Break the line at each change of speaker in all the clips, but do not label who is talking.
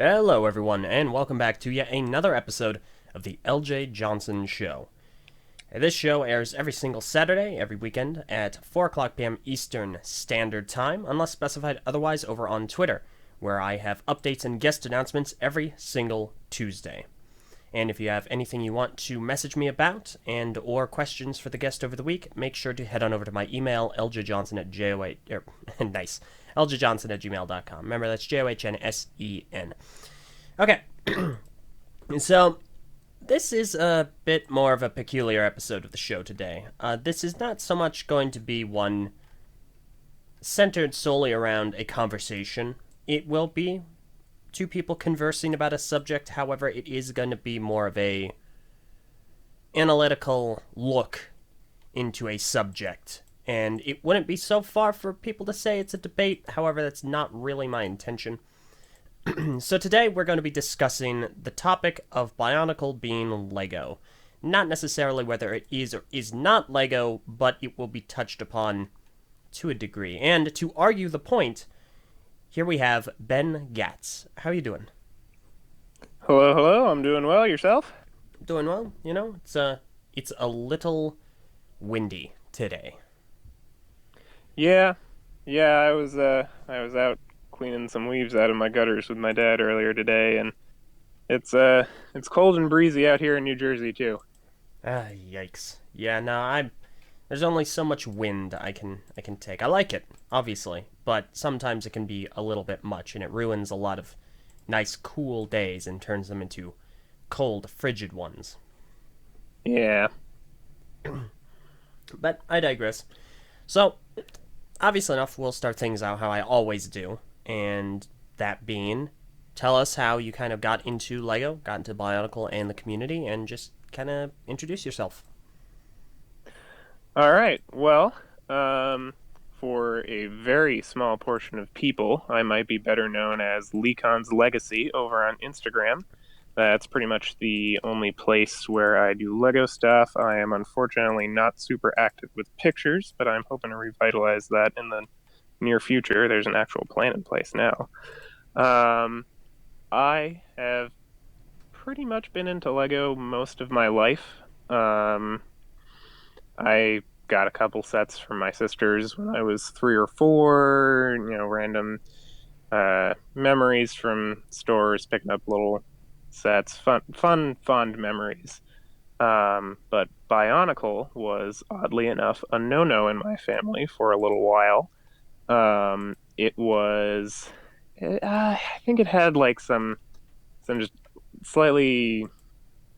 Hello, everyone, and welcome back to yet another episode of the Eljay Johnsen Show. This show airs every single Saturday, every weekend, at 4 o'clock p.m. Eastern Standard Time, unless specified otherwise over on Twitter, where I have updates and guest announcements every single Tuesday. And if you have anything you want to message me about and or questions for the guest over the week, make sure to head on over to my email, ljjohnson at nice, ljjohnson at gmail.com. Remember, that's JOHNSEN. Okay, so this is a bit more of a peculiar episode of the show today. This is not so much going to be one centered solely around a conversation. It will be two people conversing about a subject. However, it is going to be more of a analytical look into a subject. And it wouldn't be so far for people to say it's a debate. However, that's not really my intention. So today we're going to be discussing the topic of BIONICLE being Lego. Not necessarily whether it is or is not Lego, but it will be touched upon to a degree. And to argue the point, here we have Ben Gatz. How are you doing?
Hello. I'm doing well. Yourself?
Doing well. You know, it's a little windy today.
Yeah, I was out cleaning some leaves out of my gutters with my dad earlier today, and it's cold and breezy out here in New Jersey too.
Yikes. Yeah, no, there's only so much wind I can take. I like it, obviously, but sometimes it can be a little bit much, and it ruins a lot of nice, cool days and turns them into cold, frigid ones.
Yeah.
But I digress. So, obviously enough, we'll start things out how I always do, and that being, tell us how you kind of got into Lego, got into Bionicle and the community, and just kind of introduce yourself.
All right. Well, for a very small portion of people, I might be better known as Lecon's Legacy over on Instagram. That's pretty much the only place where I do Lego stuff. I am unfortunately not super active with pictures, but I'm hoping to revitalize that in the near future. There's an actual plan in place now. Um, I have pretty much been into Lego most of my life. Um, I got a couple sets from my sisters when I was 3 or 4, random memories from stores, picking up little sets, fond memories. But Bionicle was oddly enough a no-no in my family for a little while. It was, I think it had like some just slightly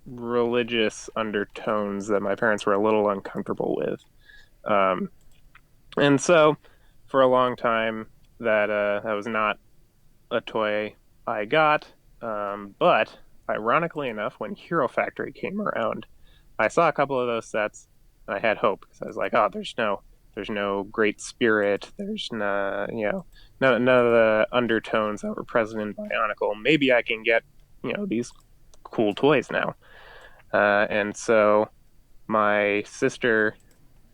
religious undertones that my parents were a little uncomfortable with. Um, and so for a long time that was not a toy I got. But ironically enough, when Hero Factory came around, I saw a couple of those sets and I had hope because I was like, oh, there's no great spirit. There's no, none of the undertones that were present in Bionicle. Maybe I can get, these cool toys now. And so my sister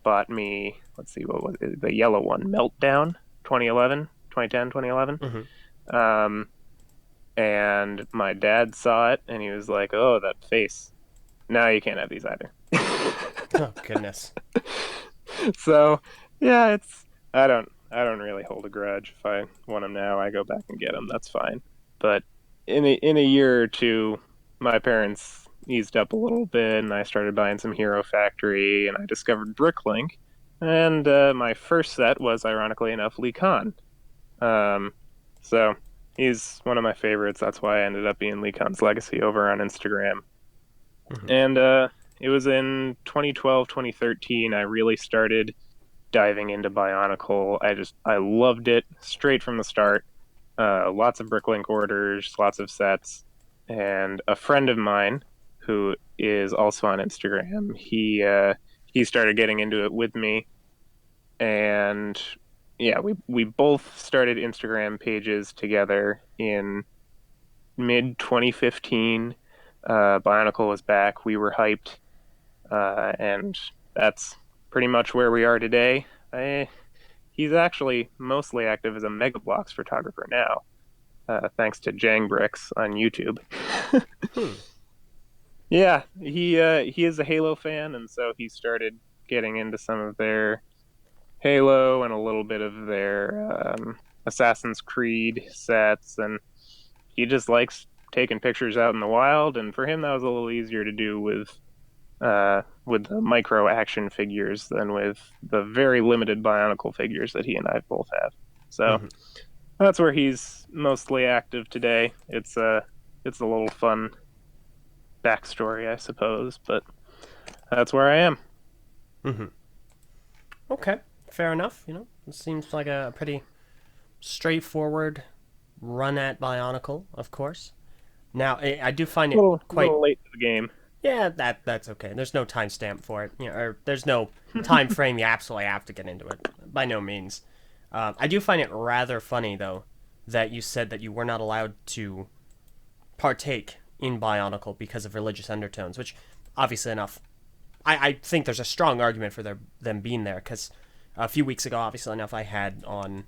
bought me, let's see, what was it? The yellow one, Meltdown, 2011, 2010, 2011.
Mm-hmm.
And my dad saw it and he was like, oh, that face. No, you can't have these either.
Oh, goodness.
So, yeah, I don't really hold a grudge. If I want them now, I go back and get them. That's fine. But in a year or two, my parents eased up a little bit, and I started buying some Hero Factory, and I discovered Bricklink. And my first set was, ironically enough, Lee Khan. So he's one of my favorites. That's why I ended up being Lee Khan's Legacy over on Instagram.
Mm-hmm.
And it was in 2012, 2013, I really started diving into Bionicle. I loved it straight from the start. Lots of Bricklink orders, lots of sets. And a friend of mine who is also on Instagram, he started getting into it with me. And yeah, we both started Instagram pages together in mid 2015. Bionicle was back. We were hyped. And that's pretty much where we are today. He's actually mostly active as a Mega Bloks photographer now. thanks to Jangbricks on YouTube.
Hmm.
Yeah, he is a Halo fan, and so he started getting into some of their Halo and a little bit of their Assassin's Creed sets, and he just likes taking pictures out in the wild. And for him, that was a little easier to do with the micro action figures than with the very limited Bionicle figures that he and I both have. So
Hmm.
that's where he's mostly active today. It's a little fun backstory, I suppose, but that's where I am.
Hmm. Okay, fair enough. It seems like a pretty straightforward run at Bionicle, of course. Now, I do find it quite.
Little late to the game.
Yeah, that's okay. There's no timestamp for it, or there's no time frame you absolutely have to get into it. By no means. I do find it rather funny, though, that you said that you were not allowed to partake in Bionicle because of religious undertones, which, obviously enough, I think there's a strong argument for them being there, because a few weeks ago, obviously enough, I had on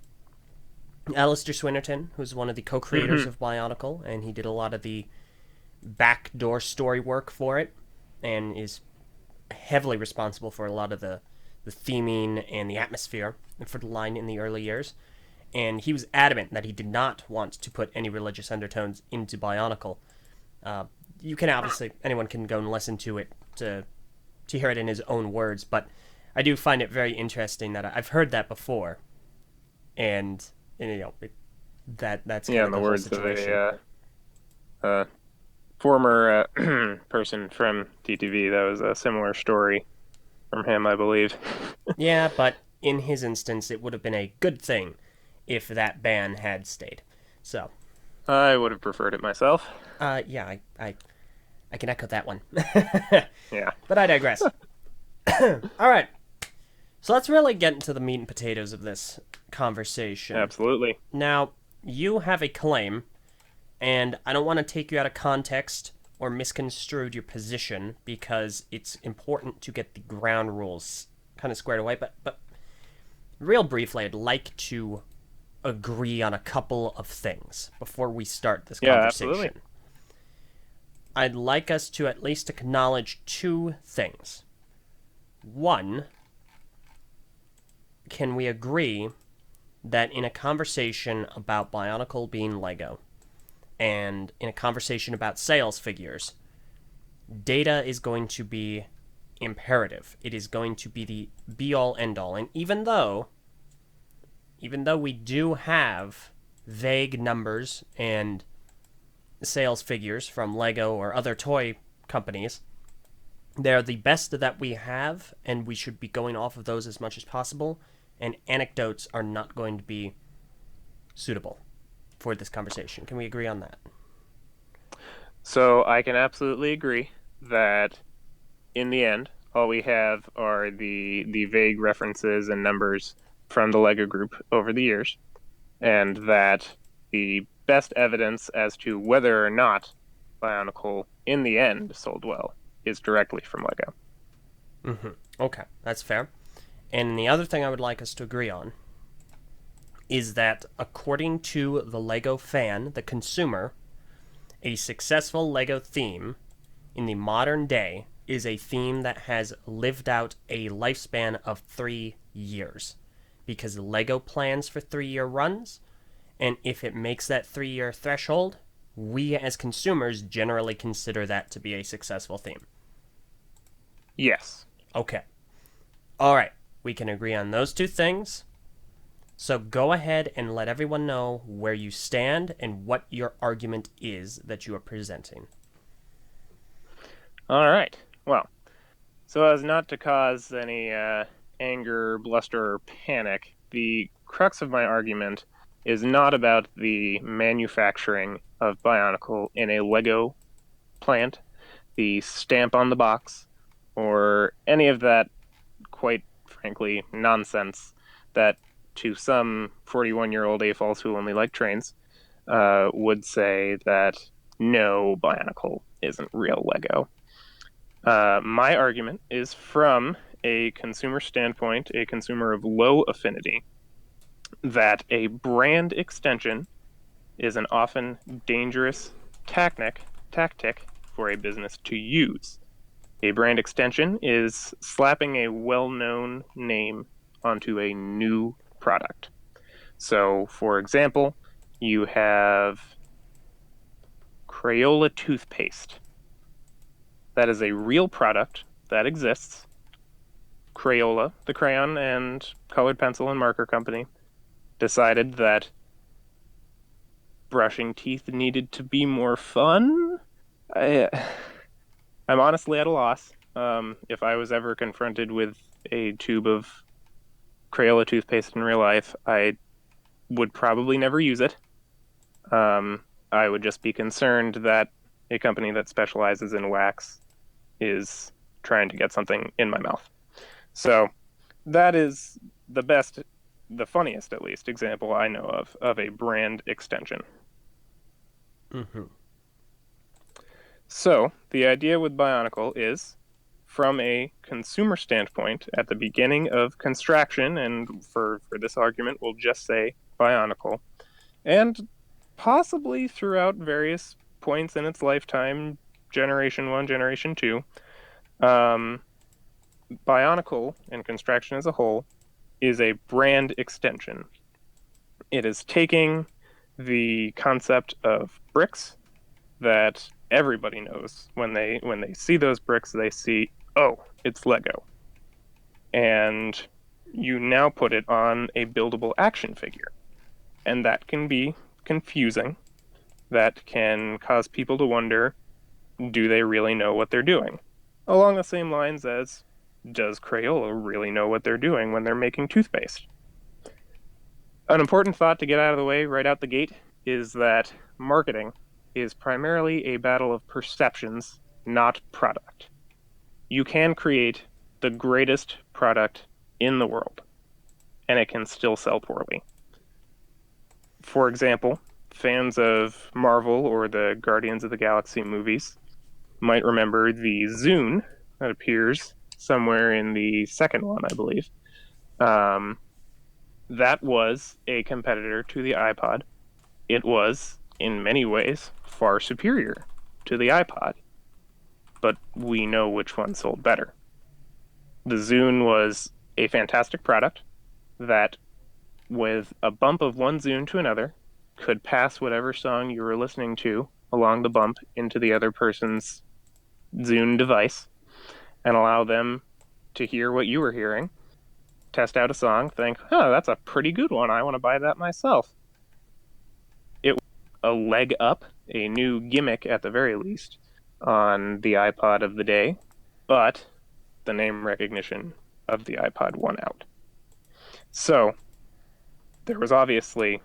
Alistair Swinnerton, who's one of the co-creators
Hmm.
of Bionicle, and he did a lot of the backdoor story work for it, and is heavily responsible for a lot of the theming and the atmosphere for the line in the early years. And he was adamant that he did not want to put any religious undertones into Bionicle. You can obviously, anyone can go and listen to it to hear it in his own words, but I do find it very interesting that I've heard that before, and that's
Yeah,
kind
in
of
the
the whole
words of
situation.
a former person from TTV, that was a similar story from him, I believe.
Yeah, but in his instance, it would have been a good thing if that ban had stayed. So,
I would have preferred it myself.
yeah, I can echo that one.
Yeah,
But I digress. All right, so let's really get into the meat and potatoes of this conversation.
absolutely.
Now, you have a claim, and I don't want to take you out of context or misconstrued your position because it's important to get the ground rules kind of squared away. But real briefly, I'd like to agree on a couple of things before we start this
Yeah, absolutely.
conversation. I'd like us to at least acknowledge two things. One, can we agree that in a conversation about Bionicle being Lego, and in a conversation about sales figures, data is going to be imperative. It is going to be the be all end all. And even though we do have vague numbers and sales figures from Lego or other toy companies, they're the best that we have, and we should be going off of those as much as possible. And anecdotes are not going to be suitable for this conversation. Can we agree on that?
So I can absolutely agree that in the end, all we have are the vague references and numbers from the Lego group over the years, and that the best evidence as to whether or not Bionicle in the end sold well is directly from Lego.
Mm-hmm. Okay, that's fair. And the other thing I would like us to agree on is that according to the Lego fan, the consumer, a successful Lego theme in the modern day is a theme that has lived out a lifespan of 3 years. Because Lego plans for 3 year runs, and if it makes that 3 year threshold, we as consumers generally consider that to be a successful theme.
Yes.
Okay. All right. We can agree on those two things. So go ahead and let everyone know where you stand and what your argument is that you are presenting.
All right. Well, so as not to cause any anger, bluster, or panic, the crux of my argument is not about the manufacturing of Bionicle in a Lego plant, the stamp on the box, or any of that, quite frankly, nonsense that to some 41-year-old AFOLs who only like trains would say that no, Bionicle isn't real Lego. My argument is from a consumer standpoint, a consumer of low affinity, that a brand extension is an often dangerous tactic for a business to use. A brand extension is slapping a well-known name onto a new product. So, for example, you have Crayola toothpaste. That is a real product that exists. Crayola, the crayon and colored pencil and marker company, decided that brushing teeth needed to be more fun. I'm honestly at a loss. If I was ever confronted with a tube of Crayola toothpaste in real life, I would probably never use it. I would just be concerned that a company that specializes in wax is trying to get something in my mouth. So that is the funniest at least, example I know of a brand extension.
Mm-hmm.
So the idea with Bionicle is, from a consumer standpoint, at the beginning of construction, and for this argument, we'll just say Bionicle, and possibly throughout various points in its lifetime, Generation 1, Generation 2, Bionicle and construction as a whole is a brand extension. It is taking the concept of bricks that everybody knows. When they see those bricks, they see, oh, it's Lego. And you now put it on a buildable action figure. And that can be confusing. That can cause people to wonder, do they really know what they're doing? Along the same lines as, does Crayola really know what they're doing when they're making toothpaste? An important thought to get out of the way right out the gate is that marketing is primarily a battle of perceptions, not product. You can create the greatest product in the world, and it can still sell poorly. For example, fans of Marvel or the Guardians of the Galaxy movies might remember the Zune that appears somewhere in the second one, I believe. That was a competitor to the iPod. It was, in many ways, far superior to the iPod. But we know which one sold better. The Zune was a fantastic product that, with a bump of one Zune to another, could pass whatever song you were listening to along the bump into the other person's Zune device and allow them to hear what you were hearing, test out a song, think, oh, that's a pretty good one. I want to buy that myself. It was a leg up, a new gimmick at the very least, on the iPod of the day, but the name recognition of the iPod won out. So there was obviously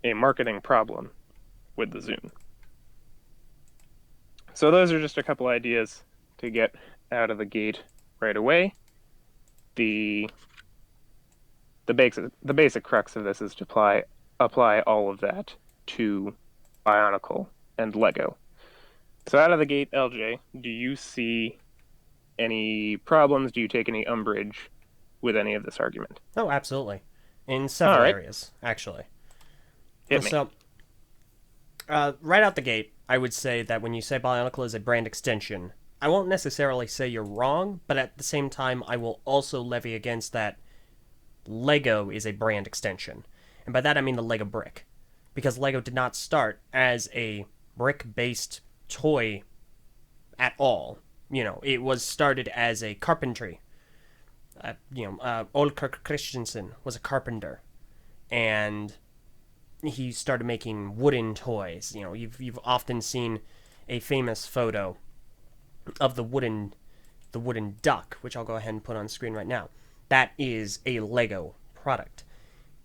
a marketing problem with the Zune. So those are just a couple ideas to get out of the gate right away. The basic crux of this is to apply all of that to Bionicle and Lego. So out of the gate, LJ, do you see any problems? Do you take any umbrage with any of this argument?
Oh, absolutely. In several areas, actually.
Hit me.
So, right out the gate, I would say that when you say Bionicle is a brand extension, I won't necessarily say you're wrong, but at the same time, I will also levy against that Lego is a brand extension. And by that, I mean the Lego brick. Because Lego did not start as a brick-based toy at all. You know, it was started as a carpentry. Olker Christensen was a carpenter. And he started making wooden toys. You know, you've often seen a famous photo of the wooden duck, which I'll go ahead and put on screen right now. That is a Lego product.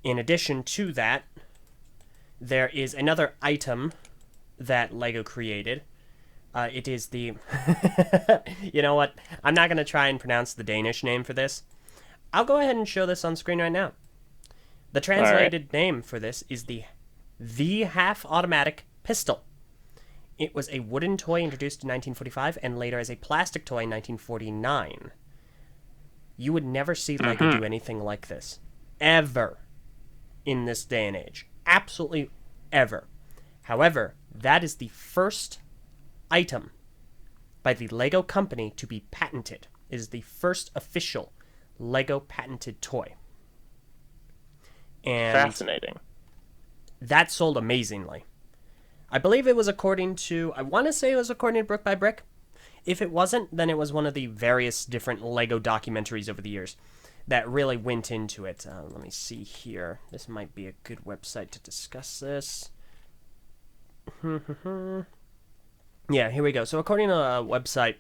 In addition to that, there is another item that Lego created. It is the... You know what? I'm not going to try and pronounce the Danish name for this. I'll go ahead and show this on screen right now. The translated name for this is the half-automatic pistol. It was a wooden toy introduced in 1945 and later as a plastic toy in 1949. You would never see Lego do anything like this. Ever. In this day and age. Absolutely ever. However, that is the first item by the Lego company to be patented. It is the first official Lego patented toy. And
fascinating.
that sold amazingly. I believe it was according to, I want to say it was according to Brick by Brick. If it wasn't, then it was one of the various different Lego documentaries over the years that really went into it. Let me see here. This might be a good website to discuss this. Yeah, here we go. So according to a website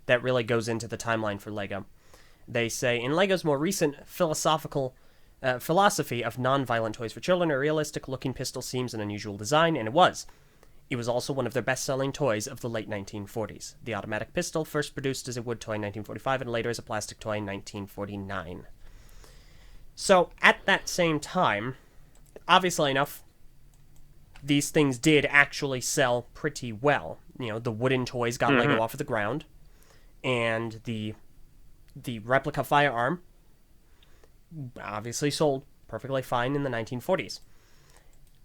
that really goes into the timeline for Lego, they say, in Lego's more recent philosophy of non-violent toys for children, a realistic-looking pistol seems an unusual design, and it was. It was also one of their best-selling toys of the late 1940s. The automatic pistol, first produced as a wood toy in 1945 and later as a plastic toy in 1949. So, at that same time, obviously enough, these things did actually sell pretty well. You know, the wooden toys got Lego off of the ground, and the replica firearm obviously sold perfectly fine in the 1940s.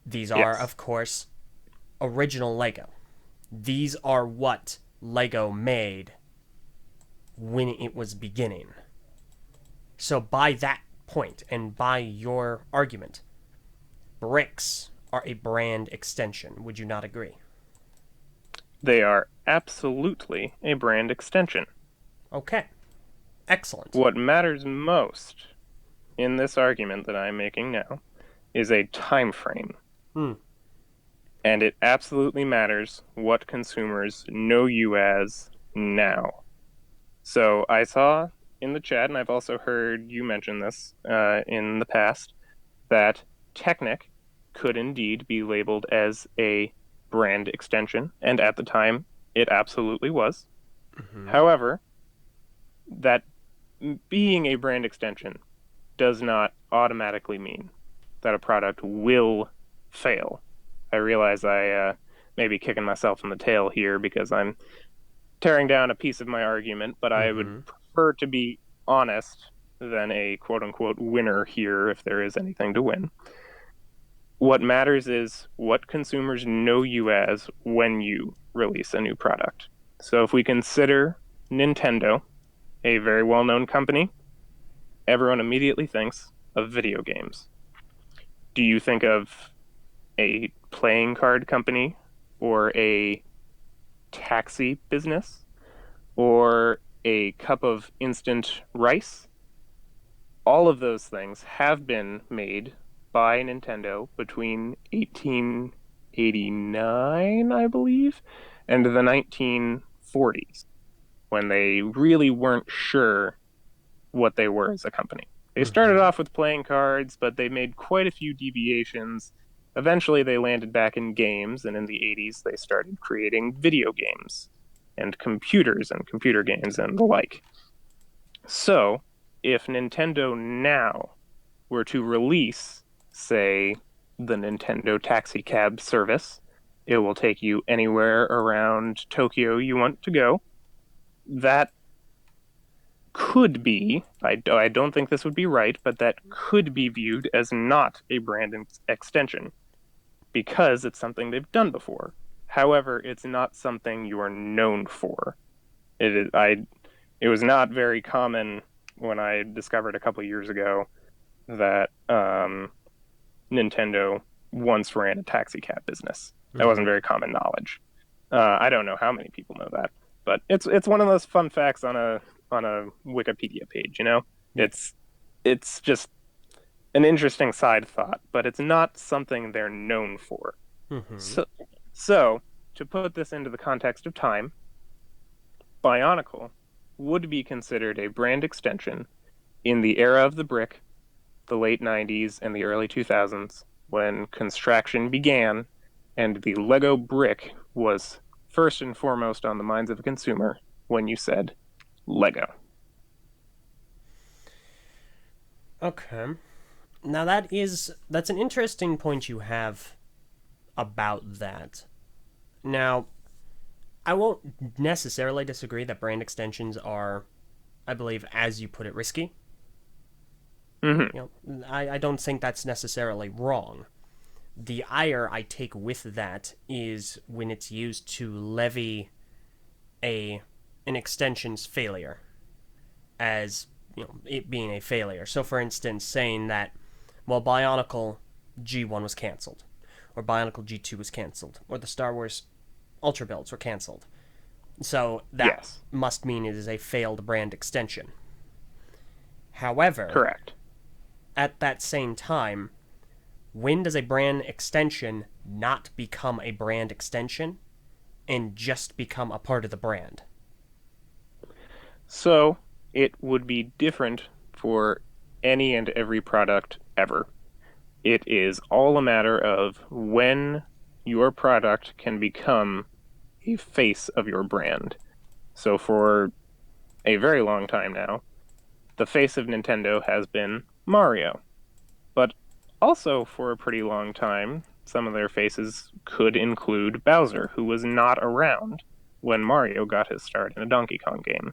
These are, of course, original Lego. These are what Lego made when it was beginning. So by that point, and by your argument, bricks are a brand extension. Would you not agree?
They are absolutely a brand extension.
Okay. Excellent.
What matters most in this argument that I'm making now is a time frame. And it absolutely matters what consumers know you as now. So I saw in the chat, and I've also heard you mention this in the past, that Technic could indeed be labeled as a brand extension, and at the time, it absolutely was. However, that being a brand extension does not automatically mean that a product will fail. I realize I may be kicking myself in the tail here because I'm tearing down a piece of my argument, but I would prefer to be honest than a quote-unquote winner here if there is anything to win. What matters is what consumers know you as when you release a new product. So if we consider Nintendo a very well-known company, everyone immediately thinks of video games. Do you think of a playing card company or a taxi business or a cup of instant rice? All of those things have been made by Nintendo between 1889, I believe, and the 1940s, when they really weren't sure what they were as a company. They started off with playing cards, but they made quite a few deviations. Eventually, they landed back in games, and in the 80s, they started creating video games and computers and computer games and the like. So, if Nintendo now were to release, say, the Nintendo Taxi Cab service, it will take you anywhere around Tokyo you want to go. That could be, I don't think this would be right, but that could be viewed as not a brand extension because it's something they've done before. However, it's not something you are known for. It was not very common when I discovered a couple years ago that Nintendo once ran a taxi cab business. That wasn't very common knowledge. I don't know how many people know that, but it's one of those fun facts on a Wikipedia page, you know? It's just an interesting side thought, but it's not something they're known for. So, to put this into the context of time, BIONICLE would be considered a brand extension in the era of the brick, the late 90s and the early 2000s, when construction began and the Lego brick was first and foremost on the minds of a consumer when you said Lego.
Okay. Now that's an interesting point you have about that. Now, I won't necessarily disagree that brand extensions are, I believe, as you put it, risky. You know, I don't think that's necessarily wrong. The ire I take with that is when it's used to levy an extension's failure as, it being a failure. So, for instance, saying that, well, BIONICLE G1 was canceled, or BIONICLE G2 was canceled, or the Star Wars Ultra builds were canceled. So that must mean it is a failed brand extension. However,
correct.
At that same time, when does a brand extension not become a brand extension and just become a part of the brand?
So it would be different for any and every product ever. It is all a matter of when your product can become a face of your brand. So for a very long time now, the face of Nintendo has been Mario. But also for a pretty long time, some of their faces could include Bowser, who was not around when Mario got his start in a Donkey Kong game.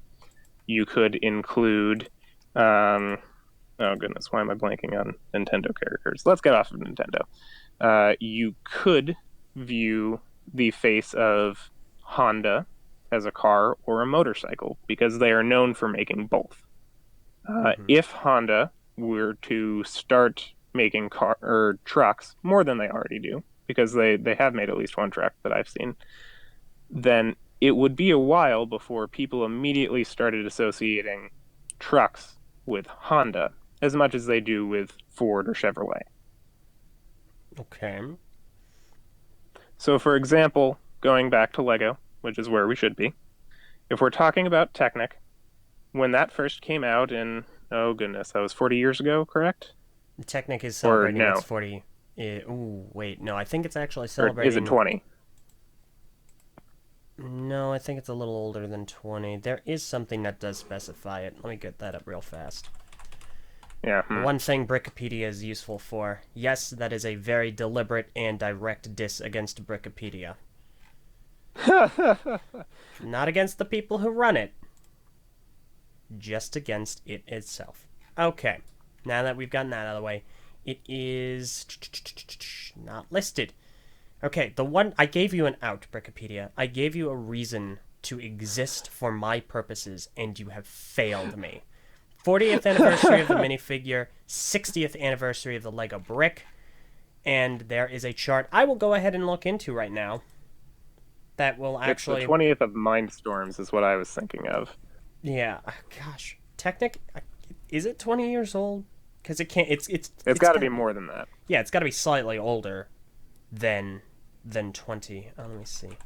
You could include, oh goodness, why am I blanking on Nintendo characters? Let's get off of Nintendo. You could view the face of Honda as a car or a motorcycle, because they are known for making both. If Honda were to start making trucks, more than they already do, because they have made at least one truck that I've seen, then it would be a while before people immediately started associating trucks with Honda as much as they do with Ford or Chevrolet.
Okay.
So, for example, going back to Lego, which is where we should be, if we're talking about Technic, when that first came out in, oh goodness, that was 40 years ago, correct?
Technic is celebrating its 40... Ooh, wait, no, I think it's actually celebrating...
Or is it 20?
No, I think it's a little older than 20. There is something that does specify it. Let me get that up real fast.
Yeah.
One thing Brickopedia is useful for. Yes, that is a very deliberate and direct diss against Brickopedia. Not against the people who run it. Just against it itself. Okay. Now that we've gotten that out of the way, it is not listed. Okay, the one... I gave you an out, Brickopedia. I gave you a reason to exist for my purposes, and you have failed me. 40th anniversary of the minifigure, 60th anniversary of the Lego brick, and there is a chart I will go ahead and look into right now that will actually...
It's the 20th of Mindstorms is what I was thinking of.
Yeah, gosh. Technic... Is it 20 years old? Because it can't... It's
got to be more than that.
Yeah, it's got to be slightly older than 20. Let me see. Okay.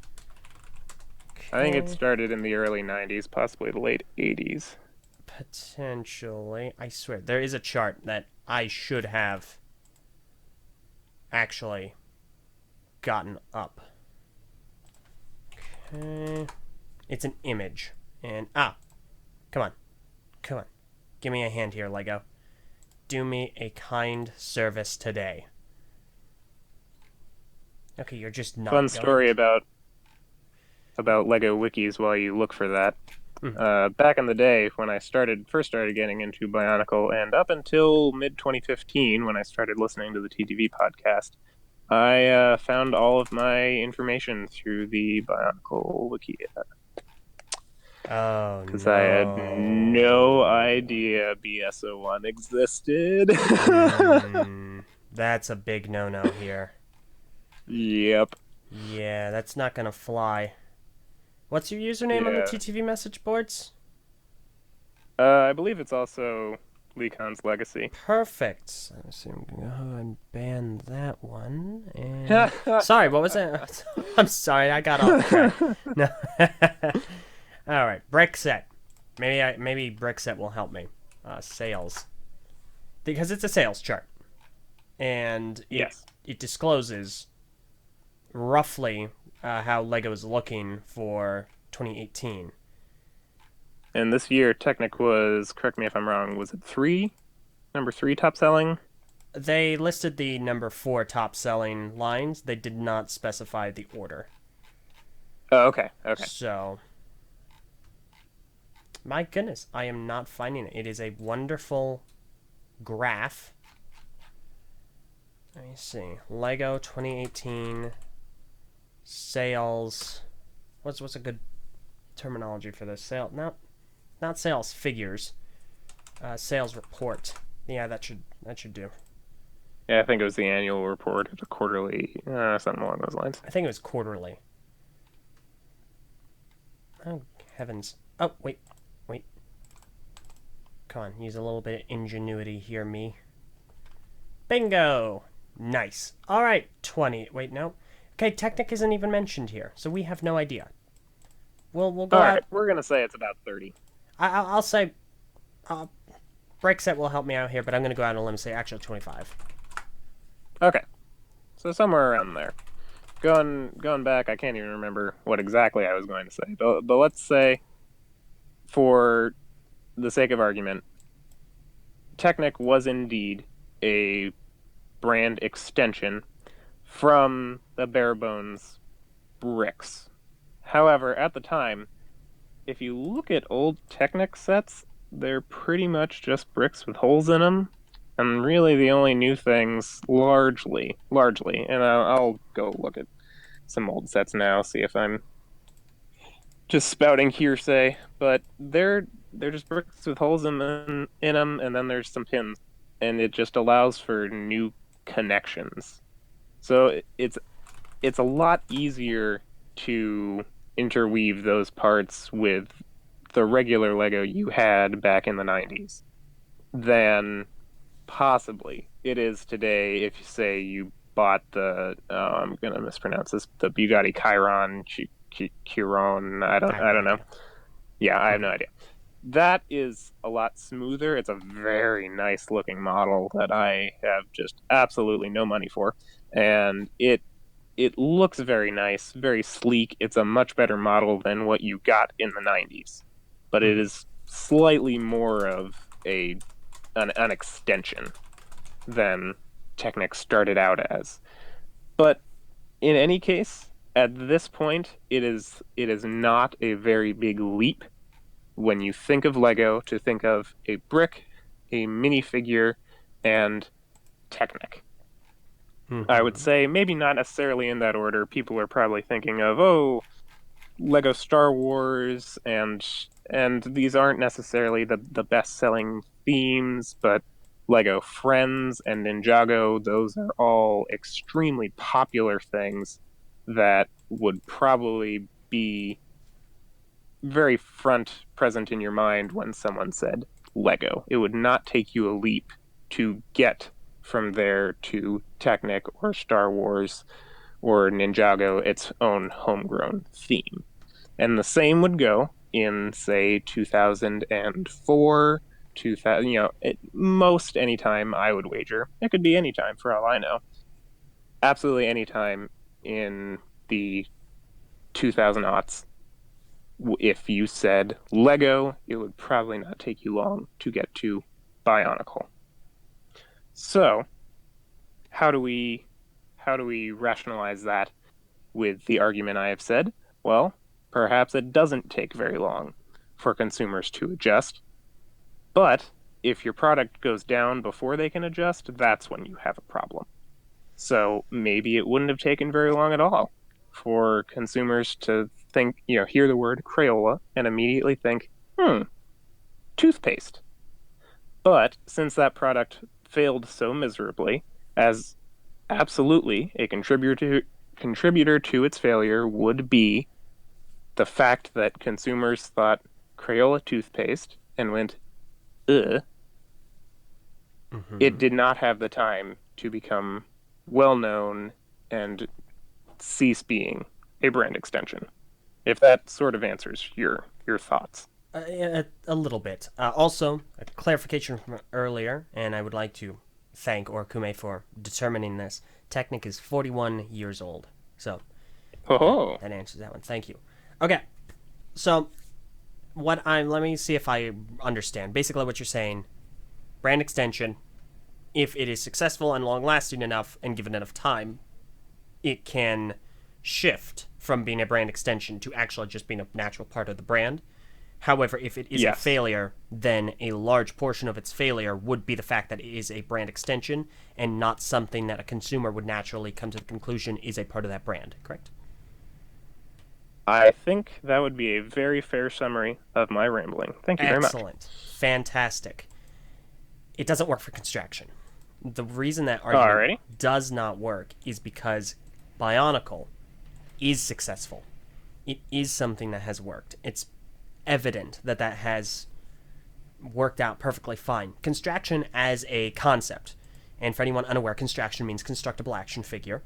I think it started in the early 90s, possibly the late 80s.
Potentially. I swear, there is a chart that I should have actually gotten up. Okay. It's an image. And, come on. Come on. Give me a hand here, Lego. Do me a kind service today. Okay, you're just not
Fun story about Lego wikis while you look for that. Back in the day, when I first started getting into BIONICLE, and up until mid-2015, when I started listening to the TTV podcast, I found all of my information through the BIONICLE wiki.
Oh,
because
no.
I had no idea BS01 existed.
That's a big no-no here.
Yep.
Yeah, that's not gonna fly. What's your username on the TTV message boards?
I believe it's also Lecon's Legacy.
Perfect. So I'm gonna go and ban that one. And... Sorry, what was that? I'm sorry, I got off track. No. All right, Brickset. Maybe Brickset will help me. Sales, because it's a sales chart, and it discloses roughly how Lego is looking for 2018.
And this year, Technic was, correct me if I'm wrong, was it number 3 top selling?
They listed the number 4 top selling lines. They did not specify the order.
Oh, okay.
So, my goodness, I am not finding it. It is a wonderful graph. Let me see. Lego 2018 sales. What's a good terminology for this? Not sales figures. Sales report. Yeah, that should do.
Yeah, I think it was the annual report or the quarterly, something along those lines.
I think it was quarterly. Oh, heavens. Oh, wait. Come on, use a little bit of ingenuity here, me. Bingo! Nice. Alright, 20. Wait, no. Okay, Technic isn't even mentioned here, so we have no idea. We'll go out.
Alright, we're going to say it's about 30.
I'll say... Brexit will help me out here, but I'm going to go out on a limb and say actually 25.
Okay. So somewhere around there. Going back, I can't even remember what exactly I was going to say. But let's say, for the sake of argument, Technic was indeed a brand extension from the bare bones bricks. However, at the time, if you look at old Technic sets, they're pretty much just bricks with holes in them. And really the only new things, largely, and I'll go look at some old sets now, see if I'm just spouting hearsay, but they're just bricks with holes in them, and then there's some pins, and it just allows for new connections. So it's a lot easier to interweave those parts with the regular Lego you had back in the 90s than possibly it is today if you say you bought the I'm gonna mispronounce this, the Bugatti Chiron. I don't know. Yeah, I have no idea. That is a lot smoother. It's a very nice looking model that I have just absolutely no money for, and it looks very nice, very sleek. It's a much better model than what you got in the 90s, but it is slightly more of an extension than Technic started out as. But in any case, at this point, it is not a very big leap when you think of Lego to think of a brick, a minifigure, and Technic. Mm-hmm. I would say maybe not necessarily in that order. People are probably thinking of, Lego Star Wars, and these aren't necessarily the best-selling themes, but Lego Friends and Ninjago, those are all extremely popular things that would probably be very present in your mind when someone said Lego. It would not take you a leap to get from there to Technic or Star Wars or Ninjago its own homegrown theme. And the same would go in, say, 2004, 2000, most any time, I would wager. It could be any time for all I know. Absolutely any time in the 2000s. If you said Lego, it would probably not take you long to get to BIONICLE. So, how do we rationalize that with the argument I have said? Well, perhaps it doesn't take very long for consumers to adjust. But if your product goes down before they can adjust, that's when you have a problem. So maybe it wouldn't have taken very long at all for consumers to think, hear the word Crayola and immediately think, toothpaste. But since that product failed so miserably, as absolutely a contributor to its failure would be the fact that consumers thought Crayola toothpaste and went, ugh. Mm-hmm. It did not have the time to become well-known and cease being a brand extension. If that sort of answers your thoughts.
A little bit. Also, a clarification from earlier, and I would like to thank Orkume for determining this. Technic is 41 years old. So, that answers that one. Thank you. Okay, so let me see if I understand. Basically what you're saying, brand extension, if it is successful and long-lasting enough and given enough time, it can shift from being a brand extension to actually just being a natural part of the brand. However, if it is a
Yes.
failure, then a large portion of its failure would be the fact that it is a brand extension and not something that a consumer would naturally come to the conclusion is a part of that brand, correct?
I think that would be a very fair summary of my rambling. Thank you very much.
Excellent. Fantastic. It doesn't work for Construction. The reason that
Alrighty.
argument does not work is because Bionicle is successful. It is something that has worked. It's evident that that has worked out perfectly fine. Construction as a concept, and for anyone unaware, construction means constructible action figure,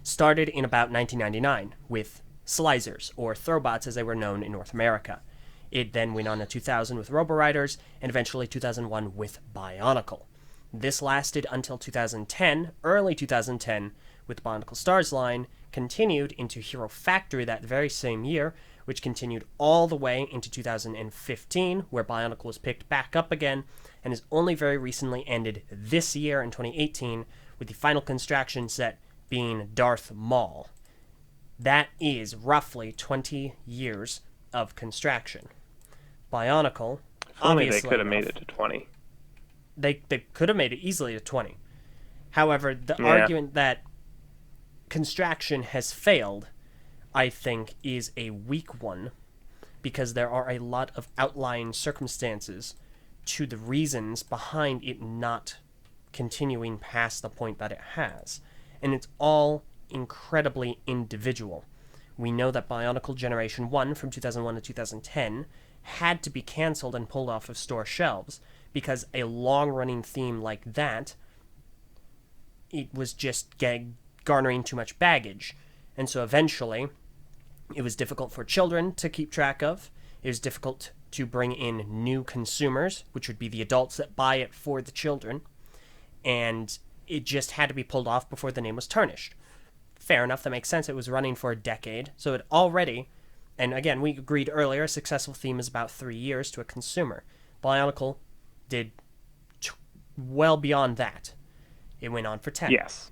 started in about 1999 with Slicers, or Throwbots as they were known in North America. It then went on to 2000 with Roboriders, and eventually 2001 with Bionicle. This lasted until 2010, early 2010, with the Bionicle Stars line, continued into Hero Factory that very same year, which continued all the way into 2015, where Bionicle was picked back up again, and has only very recently ended this year in 2018, with the final construction set being Darth Maul. That is roughly 20 years of construction. Bionicle,
If only they
obviously
could have
enough,
made it to 20.
They could have made it easily to 20. However, the
Yeah.
argument that construction has failed, I think, is a weak one, because there are a lot of outlying circumstances to the reasons behind it not continuing past the point that it has. And it's all incredibly individual. We know that Bionicle Generation 1 from 2001 to 2010 had to be cancelled and pulled off of store shelves because a long-running theme like that, it was just garnering too much baggage. And so eventually, it was difficult for children to keep track of. It was difficult to bring in new consumers, which would be the adults that buy it for the children. And it just had to be pulled off before the name was tarnished. Fair enough, that makes sense. It was running for a decade, so it already, and again, we agreed earlier, a successful theme is about 3 years to a consumer. Bionicle did well beyond that. It went on for 10.
Yes.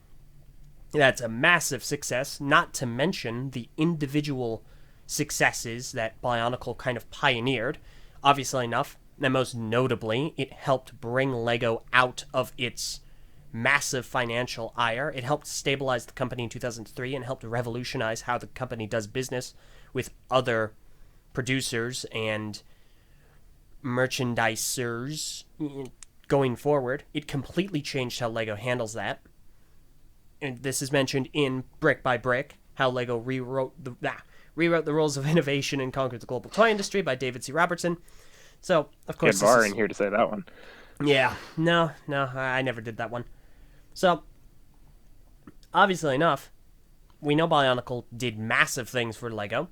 That's a massive success, not to mention the individual successes that Bionicle kind of pioneered. Obviously enough, and most notably, it helped bring LEGO out of its massive financial ire. It helped stabilize the company in 2003 and helped revolutionize how the company does business with other producers and merchandisers going forward. It completely changed how LEGO handles that. And this is mentioned in Brick by Brick, how LEGO rewrote the rules of innovation and conquered the global toy industry by David C. Robertson. So, of course,
Good bar in here to say that one.
Yeah, no, I never did that one. So, obviously enough, we know Bionicle did massive things for LEGO.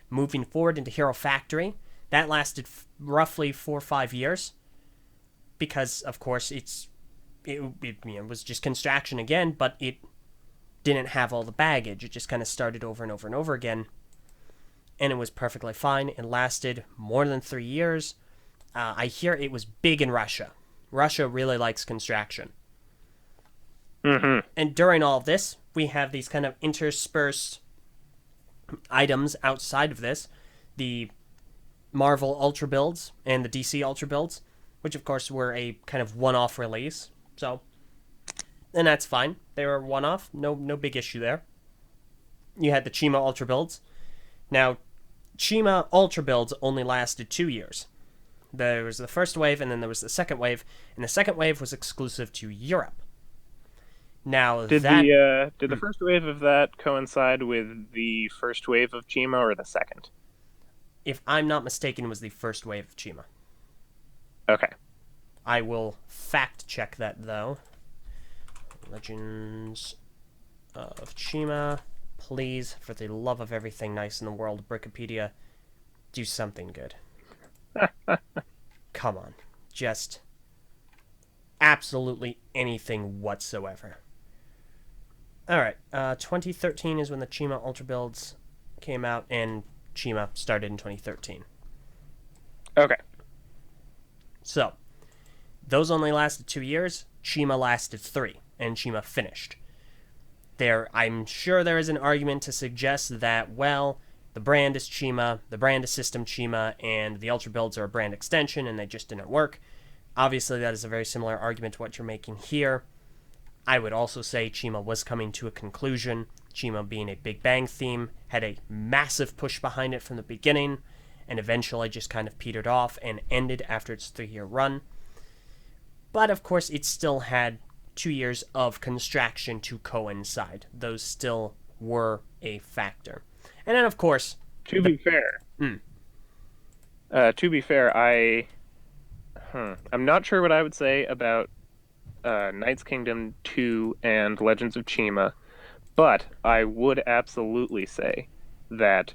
Moving forward into Hero Factory, that lasted roughly 4 or 5 years. Because, of course, it was just construction again, but it didn't have all the baggage. It just kind of started over and over and over again. And it was perfectly fine. It lasted more than 3 years. I hear it was big in Russia. Russia really likes construction.
Mm-hmm.
And during all of this, we have these kind of interspersed items outside of this. The Marvel Ultra Builds and the DC Ultra Builds, which of course were a kind of one-off release. So, and that's fine. They were one-off. No big issue there. You had the Chima Ultra Builds. Now, Chima Ultra Builds only lasted 2 years. There was the first wave, and then there was the second wave, and the second wave was exclusive to Europe. Now,
Did the first wave of that coincide with the first wave of Chima or the second?
If I'm not mistaken, it was the first wave of Chima.
Okay.
I will fact check that, though. Legends of Chima. Please, for the love of everything nice in the world, Wikipedia, do something good. Come on. Just absolutely anything whatsoever. Alright, 2013 is when the Chima Ultra Builds came out, and Chima started in 2013.
Okay.
So, those only lasted 2 years. Chima lasted 3, and Chima finished. I'm sure there is an argument to suggest that, well, the brand is Chima, the brand is System Chima, and the Ultra Builds are a brand extension, and they just didn't work. Obviously, that is a very similar argument to what you're making here. I would also say Chima was coming to a conclusion. Chima, being a Big Bang theme, had a massive push behind it from the beginning, and eventually just kind of petered off and ended after its 3-year run. But of course, it still had 2 years of construction to coincide. Those still were a factor. And then, of course...
To be fair, I'm not sure what I would say about Knights Kingdom 2 and Legends of Chima, but I would absolutely say that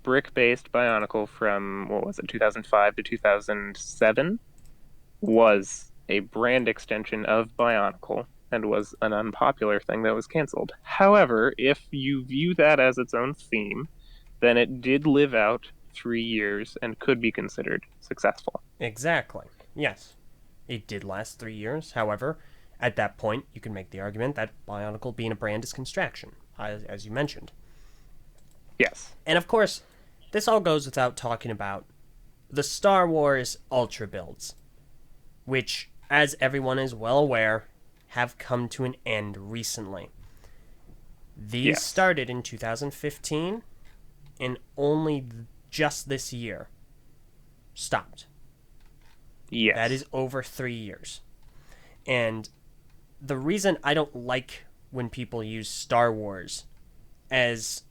brick-based Bionicle from, 2005 to 2007 was a brand extension of Bionicle and was an unpopular thing that was canceled. However, if you view that as its own theme, then it did live out 3 years and could be considered successful.
Exactly. Yes. It did last 3 years. However, at that point, you can make the argument that Bionicle being a brand is construction, as you mentioned.
Yes.
And of course, this all goes without talking about the Star Wars Ultra Builds, which, as everyone is well aware, have come to an end recently. These started in 2015, and only just this year stopped.
Yes.
That is over 3 years. And the reason I don't like when people use Star Wars as